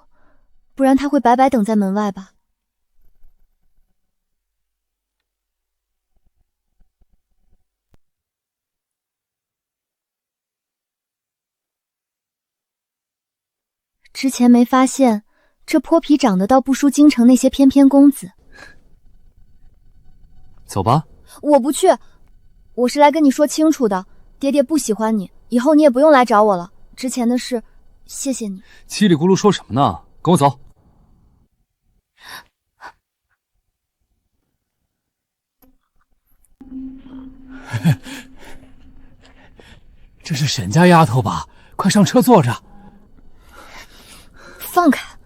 不然他会白白等在门外吧。之前没发现，这泼皮长得倒不输京城那些翩翩公子。走吧。我不去，我是来跟你说清楚的。爹爹不喜欢你，以后你也不用来找我了。之前的事，谢谢你。叽里咕噜说什么呢？跟我走。这是沈家丫头吧？快上车坐着。放开！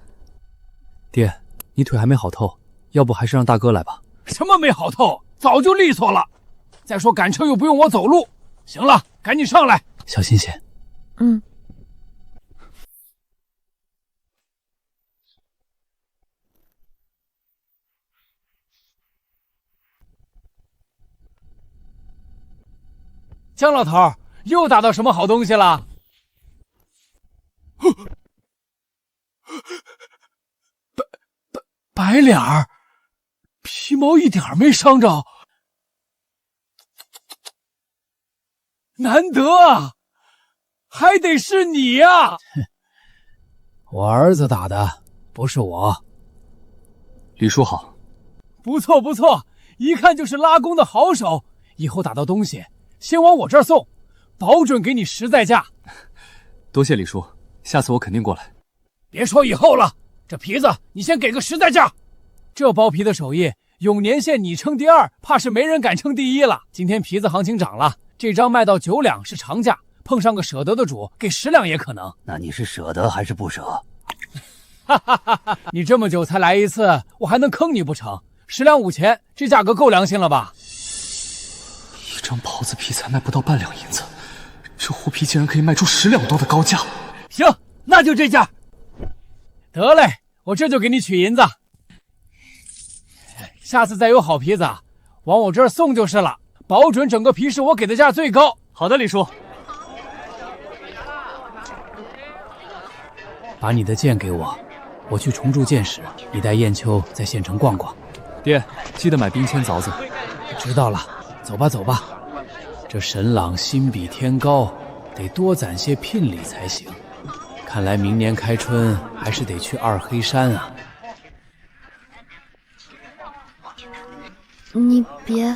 爹，你腿还没好透，要不还是让大哥来吧。什么没好透？早就利索了。再说赶车又不用我走路。行了，赶紧上来，小心些。嗯。江老头又打到什么好东西了？白脸儿，皮毛一点没伤着，难得啊，还得是你呀！我儿子打的，不是我。李叔好。不错不错，一看就是拉弓的好手。以后打到东西，先往我这儿送，保准给你实在价。多谢李叔，下次我肯定过来。别说以后了，这皮子你先给个实在价。这包皮的手艺，永年县你称第二，怕是没人敢称第一了。今天皮子行情涨了，这张卖到9两是常价，碰上个舍得的主，给10两也可能。那你是舍得还是不舍？哈哈哈哈！你这么久才来一次，我还能坑你不成？10两5钱，这价格够良心了吧？一张袍子皮才卖不到半两银子，这狐皮竟然可以卖出10两多的高价。行，那就这价。得嘞，我这就给你取银子。下次再有好皮子，往我这儿送就是了，保准整个皮是我给的价最高。好的，李叔。把你的剑给我，我去重铸剑时，你带燕秋在县城逛逛。爹，记得买冰签凿子。知道了，走吧走吧。这沈朗心比天高，得多攒些聘礼才行。看来明年开春还是得去二黑山啊。你别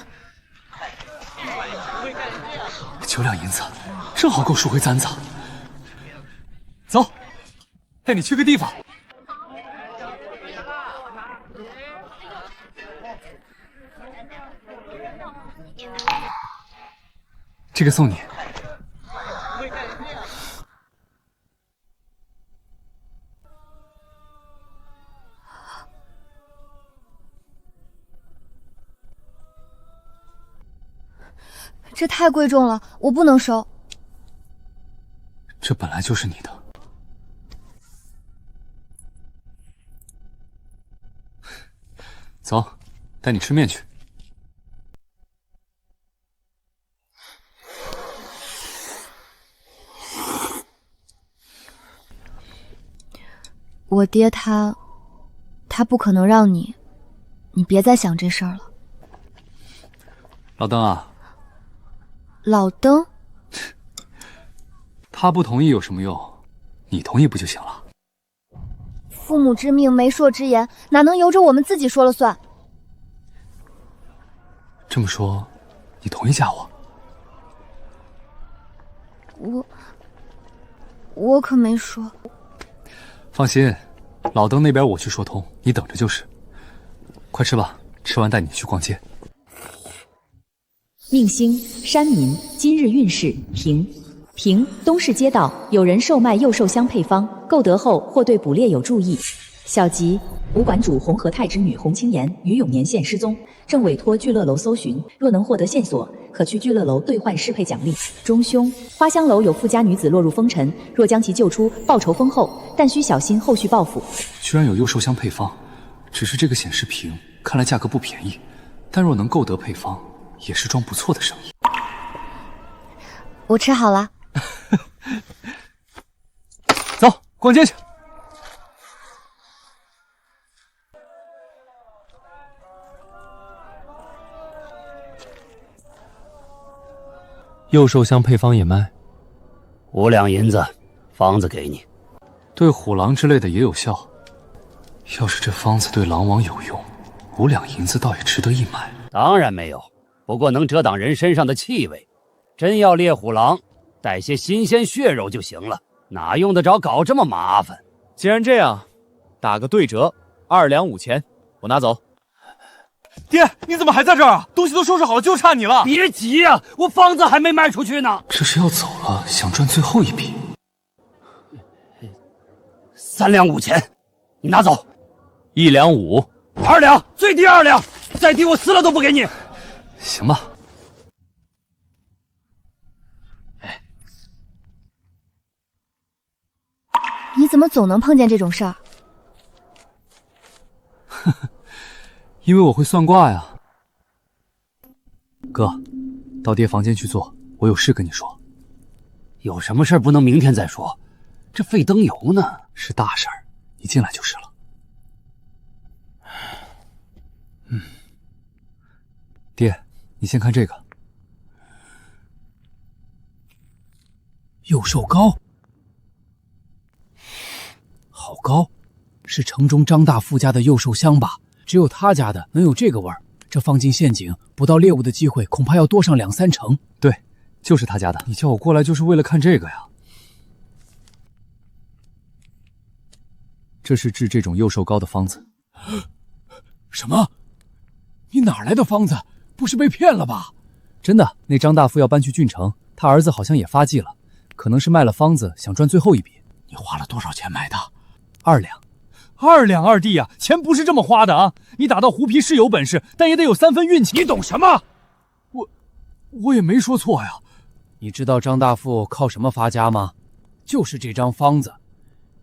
，9两银子，正好够赎回簪子。走，带你去个地方。这个送你。这太贵重了，我不能收。这本来就是你的。走，带你吃面去。我爹他不可能让你别再想这事儿了。老邓啊，老登，他不同意有什么用？你同意不就行了？父母之命，媒妁之言，哪能由着我们自己说了算？这么说，你同意嫁我？我可没说。放心，老登那边我去说通，你等着就是。快吃吧，吃完带你去逛街。命星山民，今日运势平。平东市街道有人售卖幼兽香配方，购得后或对捕猎有注意。小吉武馆主红河太之女洪青言于永年县失踪，正委托聚乐楼搜寻，若能获得线索，可去聚乐楼兑换适配奖励。中凶花香楼有富家女子落入风尘，若将其救出，报酬丰厚，但需小心后续报复。居然有幼兽香配方，只是这个显示屏看来价格不便宜，但若能购得配方，也是桩不错的生意。我吃好了。走，逛街去。幼兽香配方也卖，5两银子，方子给你。对虎狼之类的也有效。要是这方子对狼王有用，5两银子倒也值得一买。当然没有，不过能遮挡人身上的气味。真要猎虎狼，带些新鲜血肉就行了，哪用得着搞这么麻烦？既然这样，打个对折，2两5钱，我拿走。爹，你怎么还在这儿啊？东西都收拾好了，就差你了。别急呀，我方子还没卖出去呢。这是要走了，想赚最后一笔。3两5钱，你拿走。1两5，2两，最低2两，再低我撕了都不给你。行吧。你怎么总能碰见这种事儿？呵呵，因为我会算卦呀。哥，到爹房间去坐，我有事跟你说。有什么事不能明天再说？这费灯油呢。是大事儿，你进来就是了。爹，你先看这个。幼兽膏。好高，是城中张大富家的幼兽香吧？只有他家的能有这个味儿。这放进陷阱，捕到猎物的机会恐怕要多上2、3成。对，就是他家的。你叫我过来就是为了看这个呀？这是治这种幼兽膏的方子。什么？你哪来的方子？不是被骗了吧？真的，那张大富要搬去郡城，他儿子好像也发迹了，可能是卖了方子想赚最后一笔。你花了多少钱买的？2两。2两，二弟呀，钱不是这么花的啊！你打到狐皮是有本事，但也得有3分运气。你懂什么？我也没说错呀。你知道张大富靠什么发家吗？就是这张方子。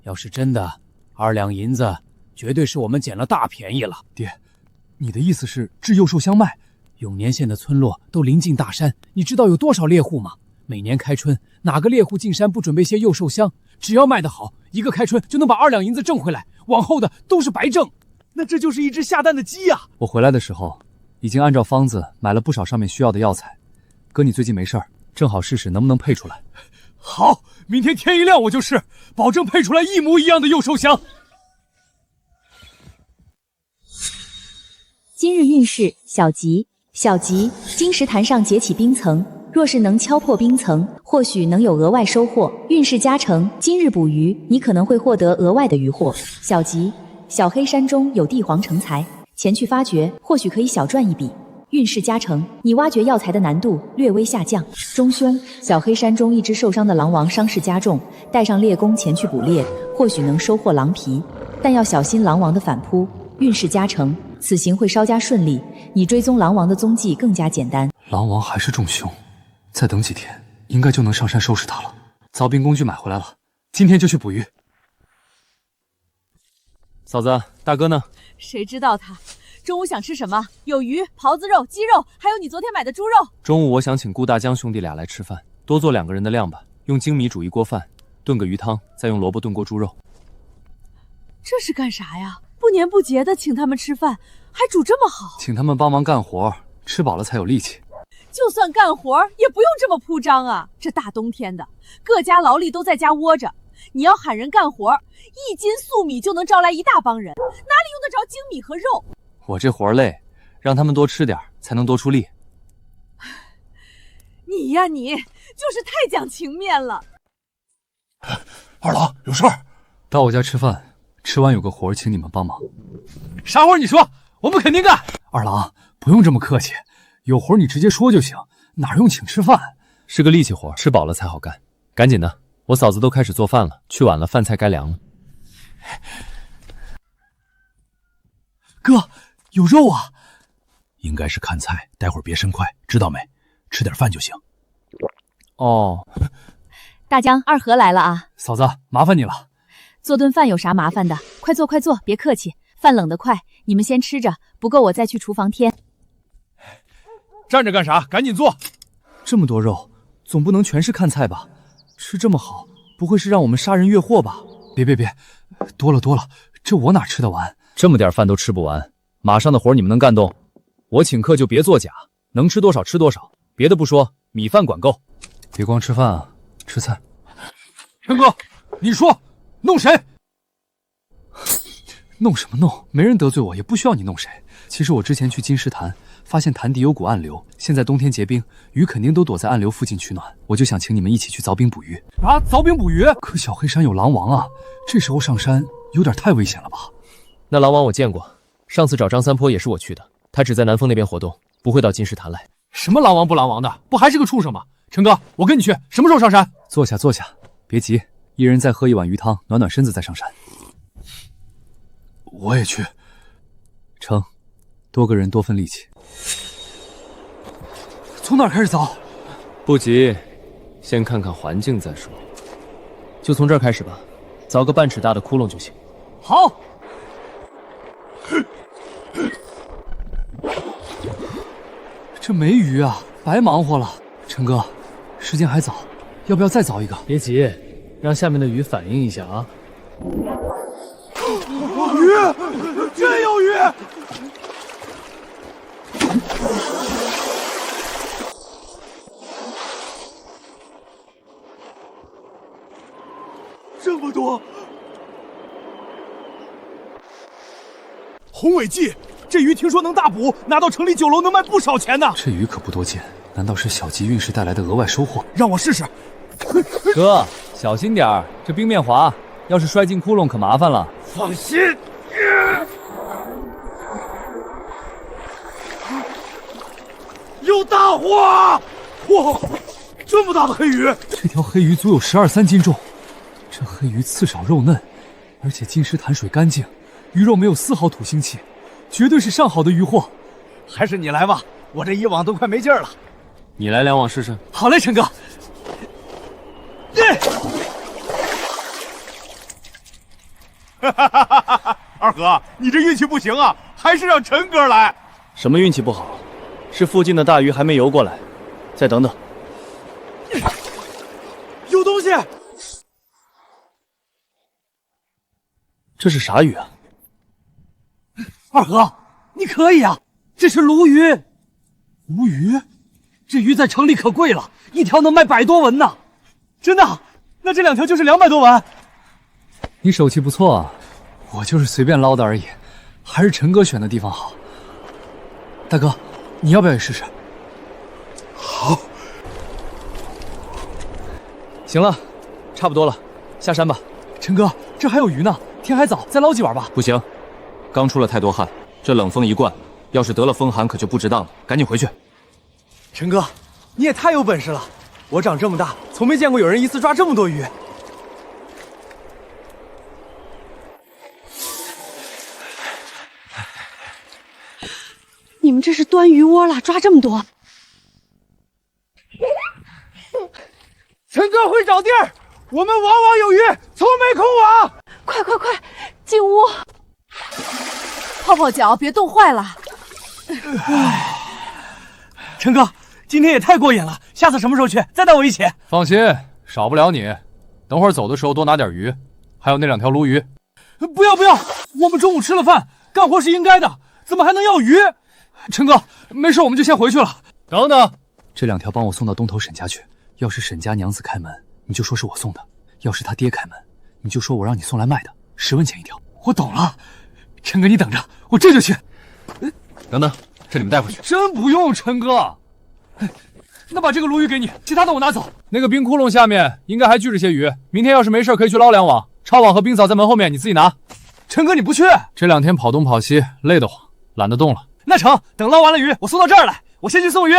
要是真的，2两银子绝对是我们捡了大便宜了。爹，你的意思是治幼兽香卖？永年县的村落都临近大山，你知道有多少猎户吗？每年开春，哪个猎户进山不准备些幼兽香？只要卖得好，一个开春就能把2两银子挣回来，往后的都是白挣。那这就是一只下蛋的鸡呀！我回来的时候，已经按照方子买了不少上面需要的药材。哥，你最近没事儿，正好试试能不能配出来。好，明天天一亮我就试，保证配出来一模一样的幼兽香。今日运势小吉，小吉，金石坛上结起冰层。若是能敲破冰层，或许能有额外收获。运势加成，今日捕鱼，你可能会获得额外的渔获。小吉，小黑山中有地黄成材，前去发掘，或许可以小赚一笔。运势加成，你挖掘药材的难度略微下降。中凶，小黑山中一只受伤的狼王伤势加重，带上猎弓前去捕猎，或许能收获狼皮，但要小心狼王的反扑。运势加成，此行会稍加顺利，你追踪狼王的踪迹更加简单。狼王还是重凶。再等几天，应该就能上山收拾他了。凿冰工具买回来了，今天就去捕鱼。嫂子，大哥呢？谁知道他中午想吃什么？有鱼、狍子肉、鸡肉，还有你昨天买的猪肉。中午我想请顾大江兄弟俩来吃饭，多做2个人的量吧。用精米煮一锅饭，炖个鱼汤，再用萝卜炖锅猪肉。这是干啥呀？不年不节的请他们吃饭，还煮这么好？请他们帮忙干活，吃饱了才有力气。就算干活也不用这么铺张啊！这大冬天的，各家劳力都在家窝着，你要喊人干活，1斤粟米就能招来一大帮人，哪里用得着精米和肉？我这活累，让他们多吃点才能多出力。你呀你，就是太讲情面了。二郎有事儿，到我家吃饭，吃完有个活请你们帮忙。啥活你说，我们肯定干。二郎不用这么客气，有活你直接说就行，哪用请吃饭？是个力气活，吃饱了才好干。赶紧的，我嫂子都开始做饭了，去晚了饭菜该凉了。哥，有肉啊！应该是看菜，待会儿别生快，知道没？吃点饭就行。哦，大江、二和来了啊！嫂子，麻烦你了。做顿饭有啥麻烦的？快坐快坐，别客气。饭冷得快，你们先吃着，不够我再去厨房添。站着干啥？赶紧做！这么多肉，总不能全是看菜吧？吃这么好，不会是让我们杀人越货吧？别，多了，这我哪吃得完？这么点饭都吃不完，马上的活你们能干动？我请客就别作假，能吃多少吃多少，别的不说，米饭管够。别光吃饭啊，吃菜。陈哥，你说弄谁？弄什么弄？没人得罪我，也不需要你弄谁。其实我之前去金石潭，发现潭底有股暗流，现在冬天结冰，鱼肯定都躲在暗流附近取暖。我就想请你们一起去凿冰捕鱼。啊，凿冰捕鱼？可小黑山有狼王啊，这时候上山有点太危险了吧？那狼王我见过，上次找张三坡也是我去的，他只在南风那边活动，不会到金石潭来。什么狼王不狼王的，不还是个畜生吗？陈哥，我跟你去，什么时候上山？坐下，别急，一人再喝一碗鱼汤，暖暖身子再上山。我也去。成，多个人多份力气。从哪儿开始凿？不急，先看看环境再说。就从这儿开始吧，凿个半尺大的窟窿就行。好。这没鱼啊，白忙活了。陈哥，时间还早，要不要再凿一个？别急，让下面的鱼反应一下啊。鱼，真有鱼！这么多！洪伟记，这鱼听说能大补，拿到城里酒楼能卖不少钱呢。这鱼可不多见，难道是小吉运势带来的额外收获？让我试试。哥，小心点儿，这冰面滑，要是摔进窟窿可麻烦了。放心。有大货！哇，这么大的黑鱼！这条黑鱼足有12、13斤重。这黑鱼刺少肉嫩，而且金石潭水干净，鱼肉没有丝毫土腥气，绝对是上好的鱼货。还是你来吧，我这一网都快没劲儿了。你来2网试试。好嘞，陈哥。二哥，你这运气不行啊，还是让陈哥来。什么运气不好？是附近的大鱼还没游过来。再等等。有东西！这是啥鱼啊？二哥，你可以啊！这是鲈鱼。鲈鱼？这鱼在城里可贵了，一条能卖100多文呢。真的？那这2条就是200多文。你手气不错啊，我就是随便捞的而已，还是陈哥选的地方好。大哥，你要不要也试试？好。行了，差不多了，下山吧。陈哥，这还有鱼呢，天还早，再捞几碗吧。不行，刚出了太多汗，这冷风一灌，要是得了风寒可就不值当了，赶紧回去。陈哥，你也太有本事了，我长这么大从没见过有人一次抓这么多鱼。你们这是端鱼窝了，抓这么多。陈哥会找地儿，我们网网有鱼，从没空网。快，进屋。泡泡脚，别冻坏了。陈哥，今天也太过瘾了，下次什么时候去？再带我一起。放心，少不了你。等会儿走的时候多拿点鱼，还有那2条鲈鱼。不要，我们中午吃了饭，干活是应该的，怎么还能要鱼？陈哥，没事，我们就先回去了。等等，这2条帮我送到东头沈家去。要是沈家娘子开门，你就说是我送的；要是他爹开门，你就说我让你送来卖的，10文钱一条。我懂了，陈哥你等着，我这就去。等等，这你们带回去。真不用，陈哥。那把这个鲈鱼给你，其他的我拿走。那个冰窟窿下面应该还聚着些鱼，明天要是没事可以去捞2网。抄网和冰嫂在门后面，你自己拿。陈哥你不去？这2天跑东跑西，累得慌，懒得动了。那成，等捞完了鱼，我送到这儿来，我先去送鱼。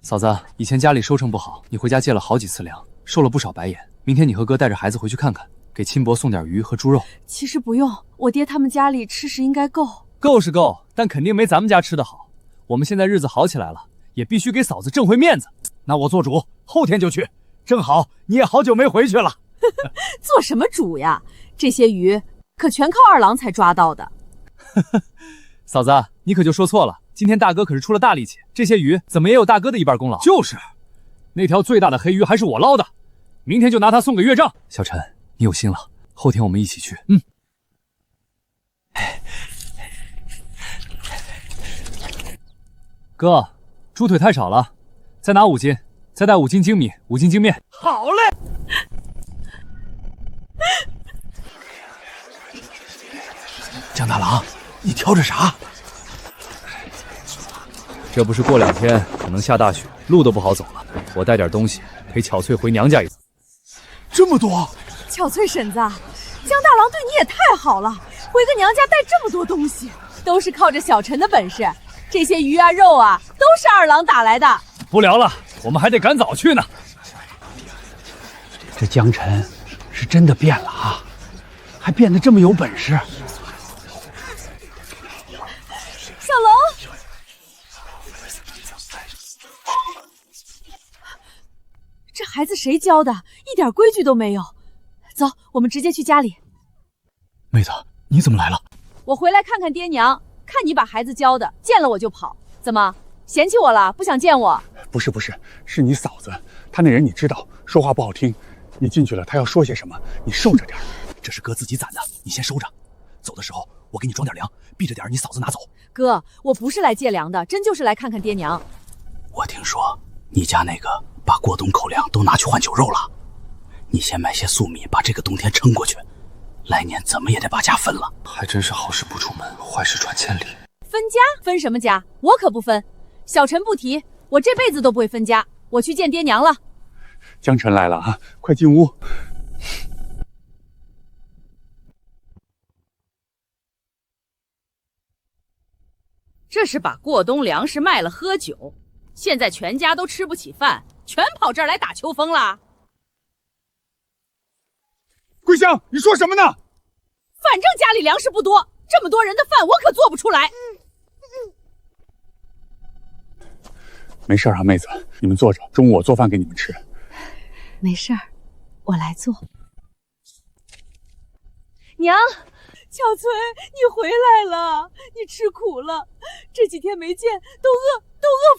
嫂子，以前家里收成不好，你回家借了好几次粮，受了不少白眼。明天你和哥带着孩子回去看看，给亲伯送点鱼和猪肉。其实不用，我爹他们家里吃食应该够。够是够，但肯定没咱们家吃的好。我们现在日子好起来了，也必须给嫂子挣回面子。那我做主，后天就去，正好你也好久没回去了。做什么主呀？这些鱼可全靠二郎才抓到的。嫂子，你可就说错了，今天大哥可是出了大力气，这些鱼怎么也有大哥的一半功劳。就是，那条最大的黑鱼还是我捞的，明天就拿它送给岳丈。小陈，你有心了，后天我们一起去。哥，猪腿太少了，再拿5斤，再带5斤精米，5斤精面。好嘞。江大郎，你挑着啥？这不是过2天可能下大雪，路都不好走了，我带点东西陪巧翠回娘家一趟。这么多？巧翠婶子，江大郎对你也太好了，回个娘家带这么多东西，都是靠着小陈的本事。这些鱼啊肉啊都是二郎打来的。不聊了，我们还得赶早去呢。这江晨是真的变了啊，还变得这么有本事。小龙，这孩子谁教的？一点规矩都没有。走，我们直接去家里。妹子，你怎么来了？我回来看看爹娘，看你把孩子教的，见了我就跑。怎么嫌弃我了？不想见我？不是，是你嫂子，她那人你知道，说话不好听。你进去了，她要说些什么，你受着点。这是哥自己攒的，你先收着。走的时候我给你装点粮，避着点你嫂子拿走。哥，我不是来借粮的，真就是来看看爹娘。我听说你家那个把过冬口粮都拿去换酒肉了，你先买些粟米，把这个冬天撑过去，来年怎么也得把家分了。还真是好事不出门，坏事传千里。分家？分什么家？我可不分。小陈不提，我这辈子都不会分家。我去见爹娘了。江晨来了啊，快进屋。这是把过冬粮食卖了喝酒，现在全家都吃不起饭，全跑这儿来打秋风了。桂香，你说什么呢？反正家里粮食不多，这么多人的饭我可做不出来。没事啊，妹子，你们坐着，中午我做饭给你们吃。没事儿，我来做。娘，巧翠，你回来了，你吃苦了，这几天没见，都饿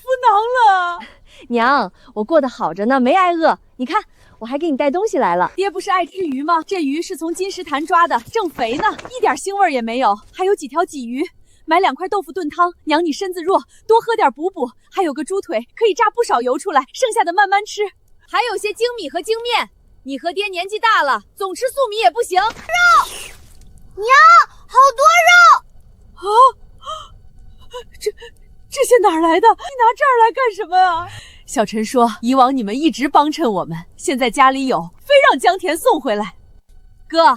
腹囊了。娘，我过得好着呢，没挨饿。你看，我还给你带东西来了。爹不是爱吃鱼吗？这鱼是从金石潭抓的，正肥呢，一点腥味也没有。还有几条鲫鱼，买2块豆腐炖汤。娘你身子弱，多喝点补补。还有个猪腿，可以榨不少油出来，剩下的慢慢吃。还有些精米和精面，你和爹年纪大了，总吃粟米也不行。肉，娘，好多肉啊！这些哪儿来的？你拿这儿来干什么啊？小陈说，以往你们一直帮衬我们，现在家里有，非让江田送回来。哥，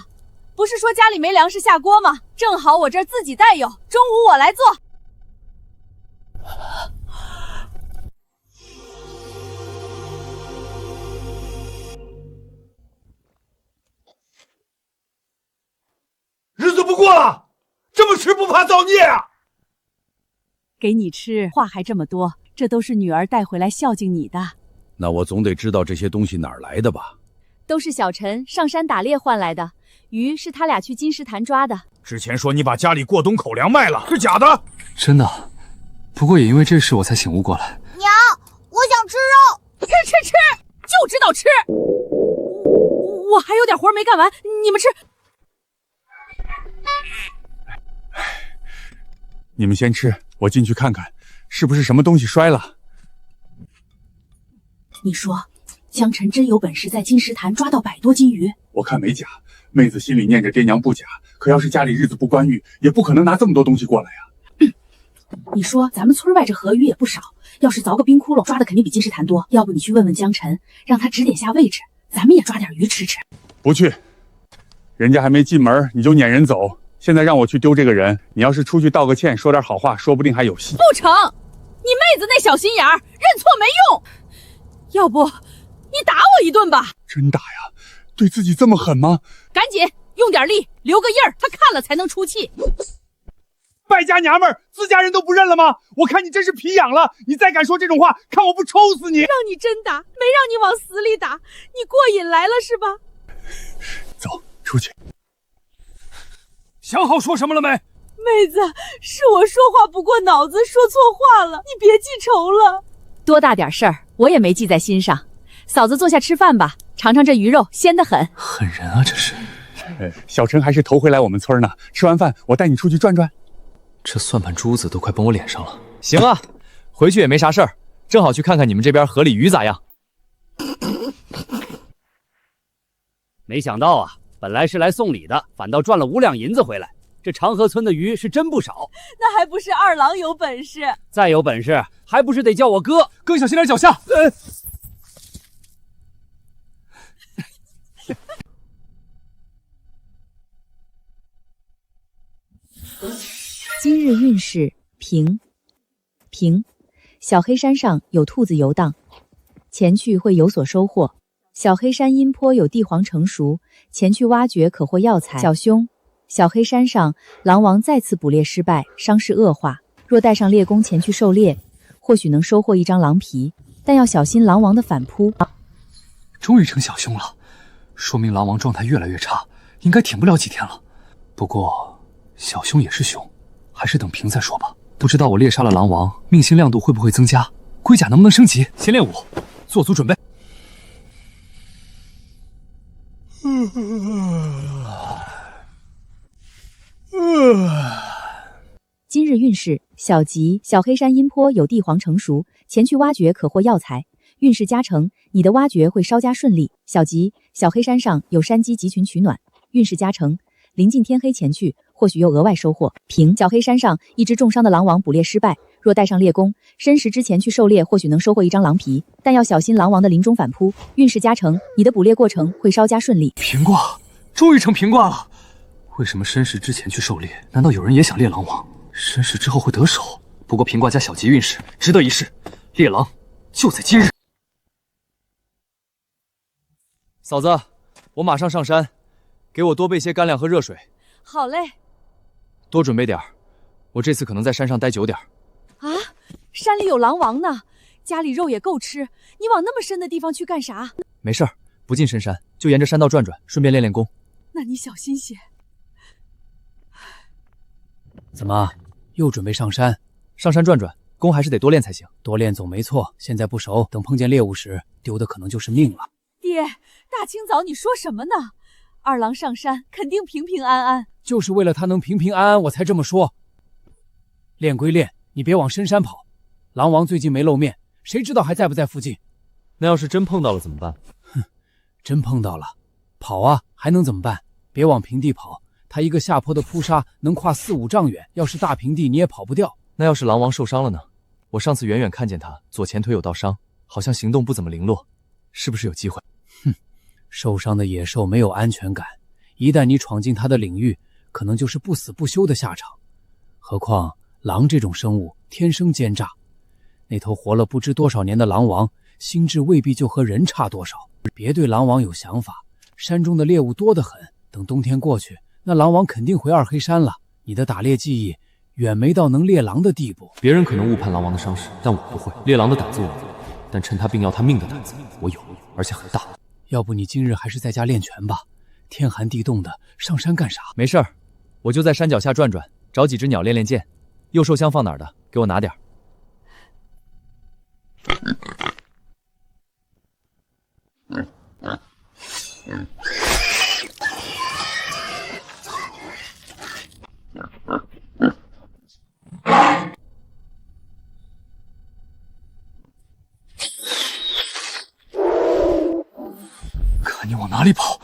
不是说家里没粮食下锅吗？正好我这儿自己带有，中午我来做。日子不过了，这么吃不怕造孽啊！给你吃，话还这么多，这都是女儿带回来孝敬你的。那我总得知道这些东西哪儿来的吧？都是小陈上山打猎换来的，鱼是他俩去金石潭抓的。之前说你把家里过冬口粮卖了，是假的？真的，不过也因为这事我才醒悟过来。娘，我想吃肉，吃，就知道吃。我还有点活没干完，你们吃。你们先吃，我进去看看，是不是什么东西摔了？你说，江晨真有本事在金石潭抓到100多斤鱼？我看没假，妹子心里念着爹娘不假，可要是家里日子不宽裕，也不可能拿这么多东西过来呀。你说咱们村外这河鱼也不少，要是凿个冰窟窿，抓的肯定比金石潭多。要不你去问问江晨，让他指点下位置，咱们也抓点鱼吃吃。不去，人家还没进门你就撵人走，现在让我去丢这个人，你要是出去道个歉，说点好话，说不定还有戏。不成，你妹子那小心眼儿，认错没用。要不你打我一顿吧？真打呀？对自己这么狠吗？赶紧用点力，留个印儿，他看了才能出气。败家娘们儿，自家人都不认了吗？我看你真是皮痒了，你再敢说这种话，看我不抽死你！让你真打，没让你往死里打，你过瘾来了是吧？走，出去。想好说什么了没？妹子，是我说话不过脑子，说错话了，你别记仇了。多大点事儿，我也没记在心上。嫂子坐下吃饭吧，尝尝这鱼肉，鲜得很。狠人啊，这是。小陈还是头回来我们村呢。吃完饭，我带你出去转转。这算盘珠子都快崩我脸上了。行啊，回去也没啥事儿，正好去看看你们这边河里鱼咋样。没想到啊，本来是来送礼的，反倒赚了5两银子回来。这长河村的鱼是真不少，那还不是二郎有本事？再有本事，还不是得叫我哥？更小心点脚下。今日运势平。小黑山上有兔子游荡，前去会有所收获。小黑山阴坡有地黄成熟，前去挖掘可获药材。小凶，小黑山上狼王再次捕猎失败，伤势恶化。若带上猎弓前去狩猎，或许能收获一张狼皮，但要小心狼王的反扑。终于成小凶了，说明狼王状态越来越差，应该挺不了几天了。不过小凶也是凶，还是等平再说吧。不知道我猎杀了狼王，命星亮度会不会增加？龟甲能不能升级？先练武，做足准备。今日运势小吉，小黑山阴坡有地黄成熟，前去挖掘可获药材，运势加成，你的挖掘会稍加顺利。小吉，小黑山上有山鸡集群取暖，运势加成，临近天黑前去，或许又额外收获。平，小黑山上一只重伤的狼王捕猎失败，若带上猎弓，申时之前去狩猎，或许能收获一张狼皮，但要小心狼王的临终反扑。运势加成，你的捕猎过程会稍加顺利。平卦，终于成平卦了。为什么申时之前去狩猎？难道有人也想猎狼王？申时之后会得手。不过平卦加小吉运势，值得一试。猎狼就在今日。嫂子，我马上上山，给我多备些干粮和热水。好嘞。多准备点儿，我这次可能在山上待久点儿。啊，山里有狼王呢，家里肉也够吃，你往那么深的地方去干啥？没事儿，不进深山，就沿着山道转转，顺便练练功。那你小心些。怎么，又准备上山？上山转转，功还是得多练才行。多练总没错，现在不熟，等碰见猎物时，丢的可能就是命了。爹，大清早你说什么呢？二郎上山肯定平平安安。就是为了他能平平安安，我才这么说。练归练，你别往深山跑。狼王最近没露面，谁知道还在不在附近？那要是真碰到了怎么办？哼，真碰到了，跑啊，还能怎么办？别往平地跑，他一个下坡的扑杀能跨4、5丈远，要是大平地你也跑不掉。那要是狼王受伤了呢？我上次远远看见他左前腿有道伤，好像行动不怎么灵落，是不是有机会？哼，受伤的野兽没有安全感，一旦你闯进他的领域，可能就是不死不休的下场。何况狼这种生物天生奸诈，那头活了不知多少年的狼王，心智未必就和人差多少。别对狼王有想法，山中的猎物多得很，等冬天过去，那狼王肯定回二黑山了。你的打猎技艺远没到能猎狼的地步。别人可能误判狼王的伤势，但我不会。猎狼的胆子我有，但趁他病要他命的胆子我有，而且很大。要不你今日还是在家练拳吧，天寒地冻的，上山干啥？没事儿，我就在山脚下转转，找几只鸟练练剑。右手枪放哪儿的？给我拿点儿。看你往哪里跑！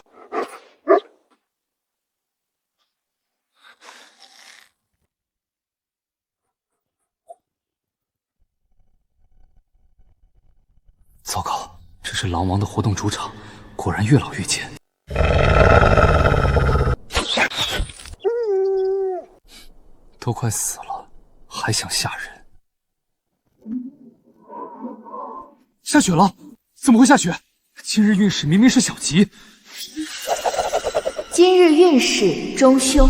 糟糕，这是狼王的活动主场，果然越老越贱。都快死了，还想吓人？下雪了！怎么会下雪？今日运势明明是小吉。今日运势中凶。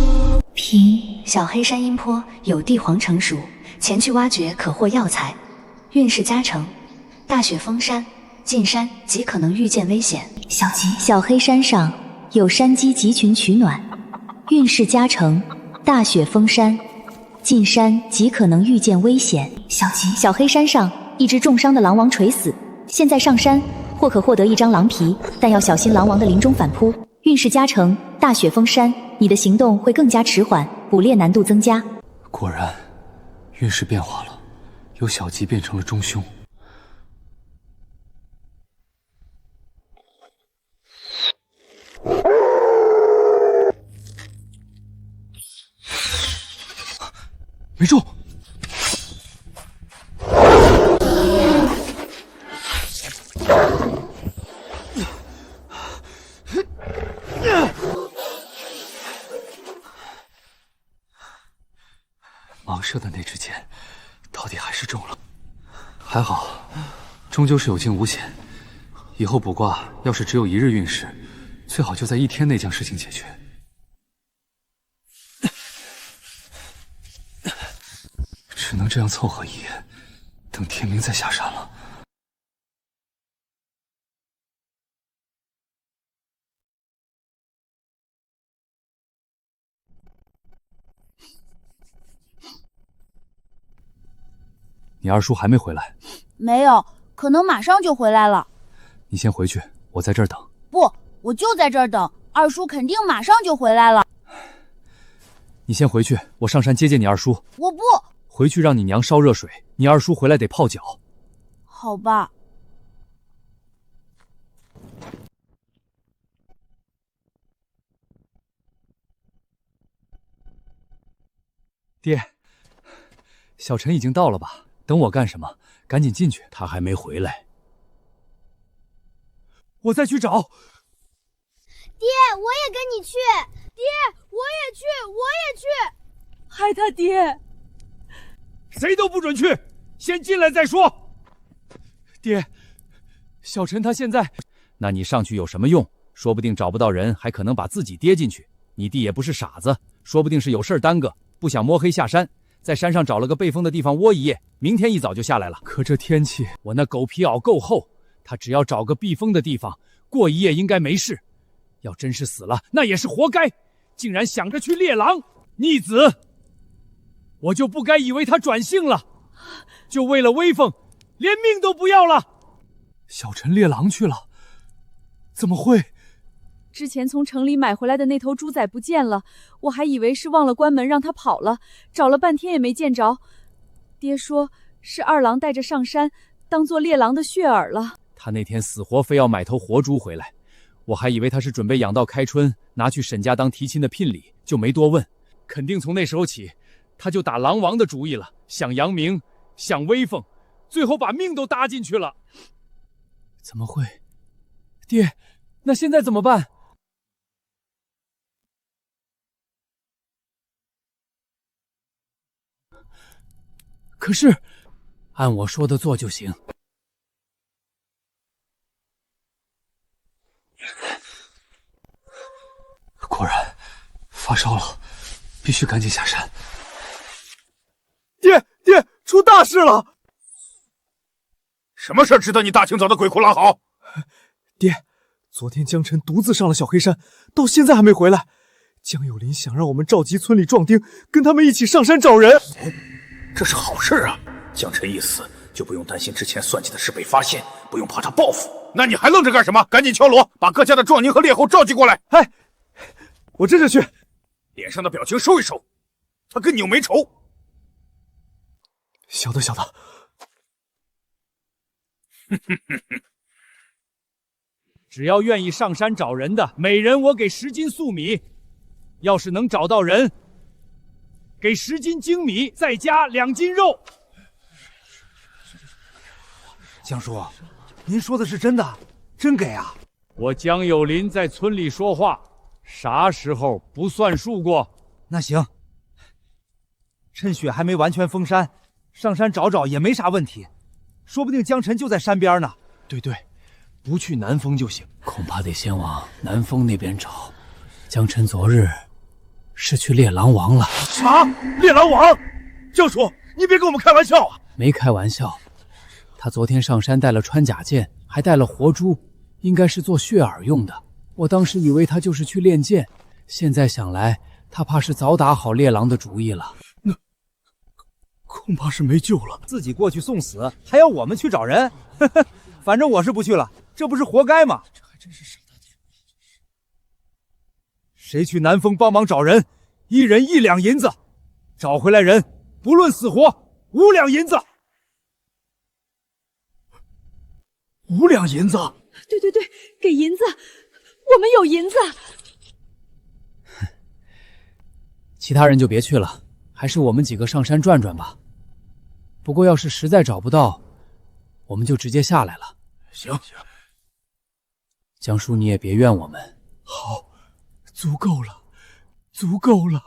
凭小黑山阴坡有地黄成熟，前去挖掘可获药材。运势加成。大雪封山，进山即可能遇见危险。小吉，小黑山上有山鸡集群取暖，运势加成。大雪封山，进山即可能遇见危险。小吉，小黑山上一只重伤的狼王垂死，现在上山或可获得一张狼皮，但要小心狼王的临终反扑。运势加成。大雪封山，你的行动会更加迟缓，捕猎难度增加。果然，运势变化了，由小吉变成了中凶。没中。盲射的那支箭，到底还是中了。还好，终究是有惊无险。以后卜卦要是只有一日运势，最好就在1天内将事情解决。只能这样凑合一夜，等天明再下山了。你二叔还没回来？没有，可能马上就回来了。你先回去，我在这儿等。不，我就在这儿等，二叔肯定马上就回来了。你先回去，我上山接见你二叔。我不回去让你娘烧热水，你二叔回来得泡脚。好吧。爹，小陈已经到了吧？等我干什么？赶紧进去。他还没回来。我再去找。爹，我也跟你去。爹，我也去，我也去。害他爹。谁都不准去，先进来再说。爹，小陈他现在……那你上去有什么用？说不定找不到人，还可能把自己跌进去。你弟也不是傻子，说不定是有事耽搁，不想摸黑下山，在山上找了个背风的地方窝一夜，明天一早就下来了。可这天气，我那狗皮袄够厚，他只要找个避风的地方过一夜应该没事。要真是死了，那也是活该，竟然想着去猎狼，逆子！我就不该以为他转性了，就为了威风，连命都不要了。小陈猎狼去了，怎么会？之前从城里买回来的那头猪仔不见了，我还以为是忘了关门让他跑了，找了半天也没见着。爹说是二郎带着上山，当做猎狼的血饵了。他那天死活非要买头活猪回来，我还以为他是准备养到开春，拿去沈家当提亲的聘礼，就没多问。肯定从那时候起，他就打狼王的主意了，想扬名，想威风，最后把命都搭进去了。怎么会？爹，那现在怎么办？可是，按我说的做就行。果然发烧了，必须赶紧下山。爹，出大事了！什么事值得你大清早的鬼哭狼嚎？爹，昨天江晨独自上了小黑山，到现在还没回来。江有林想让我们召集村里壮丁，跟他们一起上山找人。这是好事啊！江晨一死，就不用担心之前算计的事被发现，不用怕他报复。那你还愣着干什么？赶紧敲锣，把各家的壮丁和猎猴召集过来。哎，我这就去。脸上的表情收一收，他跟你又没仇。小的。只要愿意上山找人的，每人我给10斤粟米。要是能找到人，给10斤精米，再加2斤肉。江叔，您说的是真的？真给啊？我江有林在村里说话，啥时候不算数过？那行，趁雪还没完全封山，上山找找也没啥问题，说不定江晨就在山边呢。对对，不去南峰就行。恐怕得先往南峰那边找。江晨昨日是去猎狼王了。啥？猎狼王？江叔，你别跟我们开玩笑啊！没开玩笑，他昨天上山带了穿甲剑，还带了活猪，应该是做血饵用的。我当时以为他就是去练剑，现在想来，他怕是早打好猎狼的主意了。那恐怕是没救了。自己过去送死，还要我们去找人？反正我是不去了，这不是活该吗？这还真是傻大姐。谁去南峰帮忙找人，1人1两银子，找回来人，不论死活，5两银子。5两银子？对对对，给银子，我们有银子。其他人就别去了，还是我们几个上山转转吧。不过要是实在找不到，我们就直接下来了。行，江叔，你也别怨我们。好，足够了，足够了。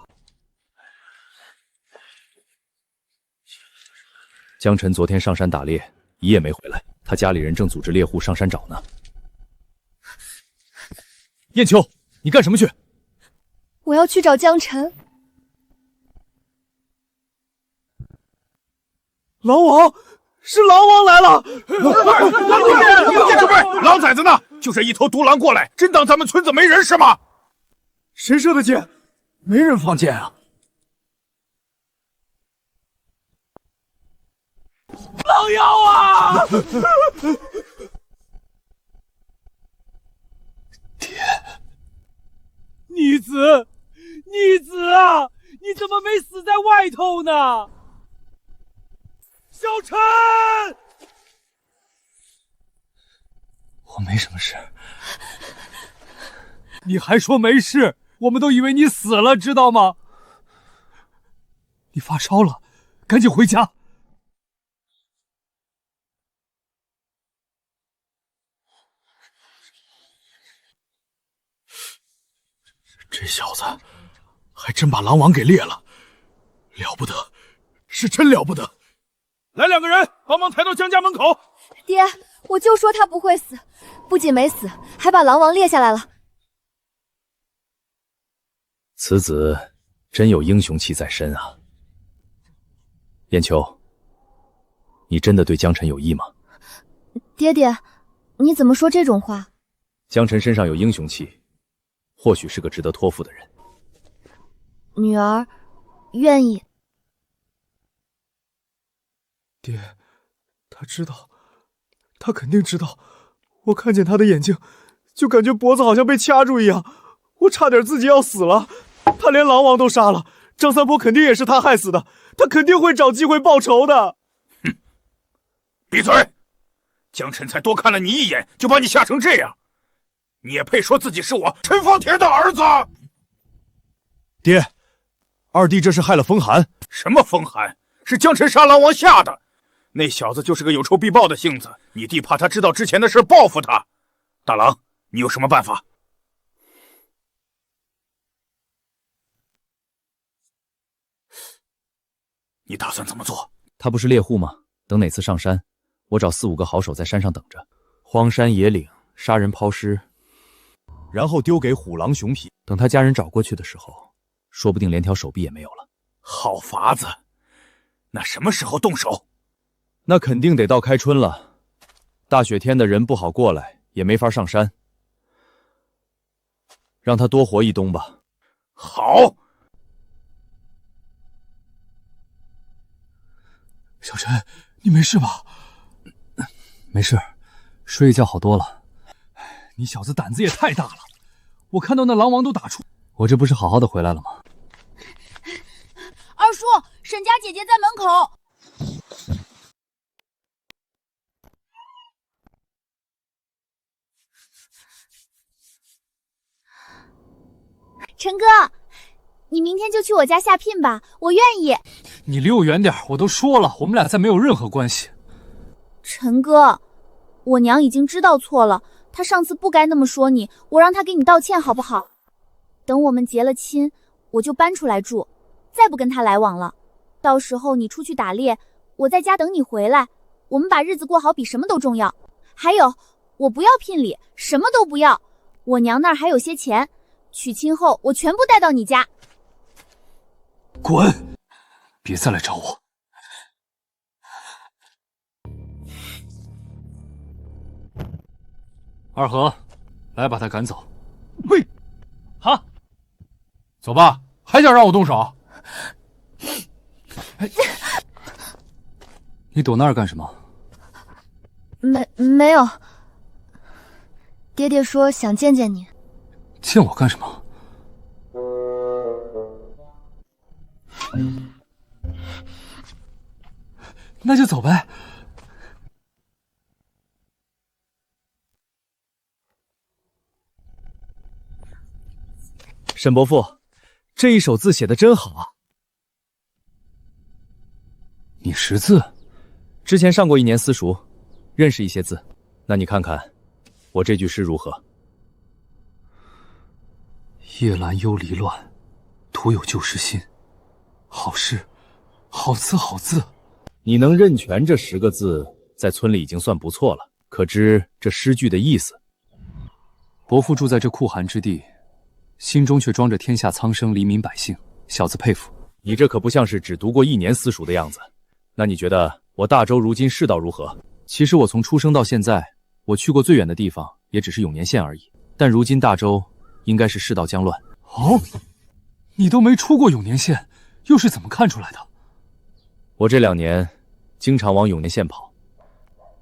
江晨昨天上山打猎，一夜没回来，他家里人正组织猎户上山找呢。燕秋，你干什么去？我要去找江晨。狼王，是狼王来了！狼崽子呢？就这一头独狼过来，真当咱们村子没人是吗？谁射的箭？没人放箭啊！狼妖啊！爹，逆子，逆子啊！你怎么没死在外头呢？小陈，我没什么事。你还说没事？我们都以为你死了，知道吗？你发烧了，赶紧回家。这小子还真把狼王给猎了，了不得，是真了不得！来2个人帮忙抬到江家门口。爹，我就说他不会死，不仅没死，还把狼王猎下来了。此子真有英雄气在身啊！燕秋，你真的对江晨有意吗？爹爹，你怎么说这种话？江晨身上有英雄气，或许是个值得托付的人。女儿愿意。爹，他知道，他肯定知道。我看见他的眼睛，就感觉脖子好像被掐住一样，我差点自己要死了。他连狼王都杀了，张三坡肯定也是他害死的，他肯定会找机会报仇的。哼，闭嘴！江晨才多看了你一眼，就把你吓成这样，你也配说自己是我陈方铁的儿子？爹，二弟这是害了风寒。什么风寒？是江晨杀狼王吓的。那小子就是个有仇必报的性子，你弟怕他知道之前的事报复他。大郎，你有什么办法？你打算怎么做？他不是猎户吗？等哪次上山，我找4、5个好手在山上等着，荒山野岭杀人抛尸，然后丢给虎狼熊罴。等他家人找过去的时候，说不定连条手臂也没有了。好法子，那什么时候动手？那肯定得到开春了，大雪天的人不好过来，也没法上山，让他多活1冬吧。好。小陈，你没事吧？没事，睡一觉好多了。你小子胆子也太大了，我看到那狼王都打出，我这不是好好的回来了吗？二叔，沈家姐姐在门口。陈哥，你明天就去我家下聘吧，我愿意。你离我远点，我都说了，我们俩再没有任何关系。陈哥，我娘已经知道错了，她上次不该那么说你，我让她给你道歉好不好？等我们结了亲，我就搬出来住，再不跟她来往了。到时候你出去打猎，我在家等你回来，我们把日子过好比什么都重要。还有，我不要聘礼，什么都不要，我娘那儿还有些钱，娶亲后我全部带到你家。滚！别再来找我。二和，来把他赶走。喂，好，走吧，还想让我动手？你躲那儿干什么？没有。爹爹说想见见你。见我干什么？那就走呗。沈伯父，这一手字写得真好啊！你识字？之前上过1年私塾，认识一些字。那你看看，我这句诗如何？夜阑幽离乱，徒有旧时心。好诗，好词，好字。你能认全这10个字，在村里已经算不错了。可知这诗句的意思？伯父住在这酷寒之地，心中却装着天下苍生黎民百姓，小子佩服。你这可不像是只读过1年私塾的样子。那你觉得我大周如今世道如何？其实我从出生到现在，我去过最远的地方也只是永年县而已。但如今大周应该是世道将乱。哦，你都没出过永年县，又是怎么看出来的？我这2年经常往永年县跑，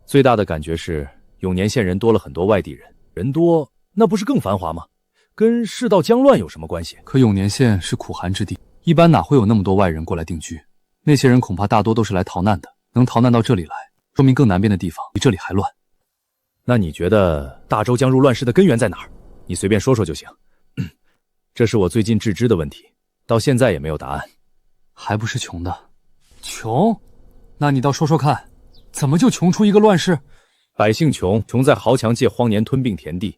最大的感觉是永年县人多了很多外地人。人多那不是更繁华吗？跟世道将乱有什么关系？可永年县是苦寒之地，一般哪会有那么多外人过来定居？那些人恐怕大多都是来逃难的，能逃难到这里来，说明更南边的地方比这里还乱。那你觉得大周将入乱世的根源在哪儿？你随便说说就行。这是我最近自知的问题，到现在也没有答案。还不是穷的。穷？那你倒说说看，怎么就穷出一个乱世？百姓穷，穷在豪强借荒年吞并田地；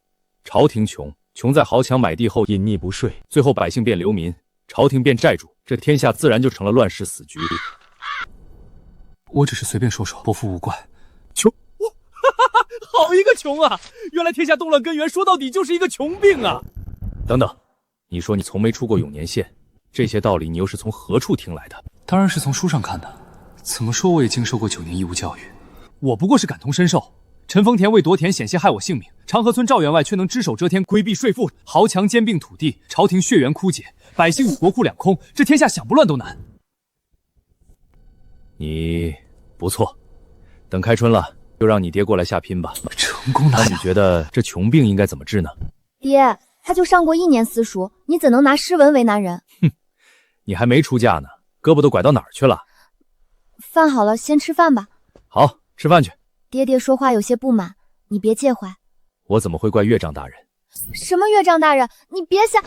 朝廷穷，穷在豪强买地后隐匿不税，最后百姓变流民，朝廷变债主，这天下自然就成了乱世死局。我只是随便说说，伯父无怪。穷，好一个穷啊！原来天下动乱根源说到底就是一个穷病啊！等等，你说你从没出过永年县，这些道理你又是从何处听来的？当然是从书上看的。怎么说我也经受过9年义务教育。我不过是感同身受。陈丰田为夺田险些害我性命，长河村赵员外却能只手遮天，规避税赋，豪强兼并土地，朝廷血源枯竭，百姓与国库两空，这天下想不乱都难。你不错，等开春了，就让你爹过来下聘吧。成功了。那你觉得这穷病应该怎么治呢？爹，他就上过1年私塾，你怎能拿诗文为难人？哼，你还没出嫁呢，胳膊都拐到哪儿去了？饭好了，先吃饭吧。好，吃饭去。爹爹说话有些不满，你别介怀。我怎么会怪岳丈大人？什么岳丈大人？你别想。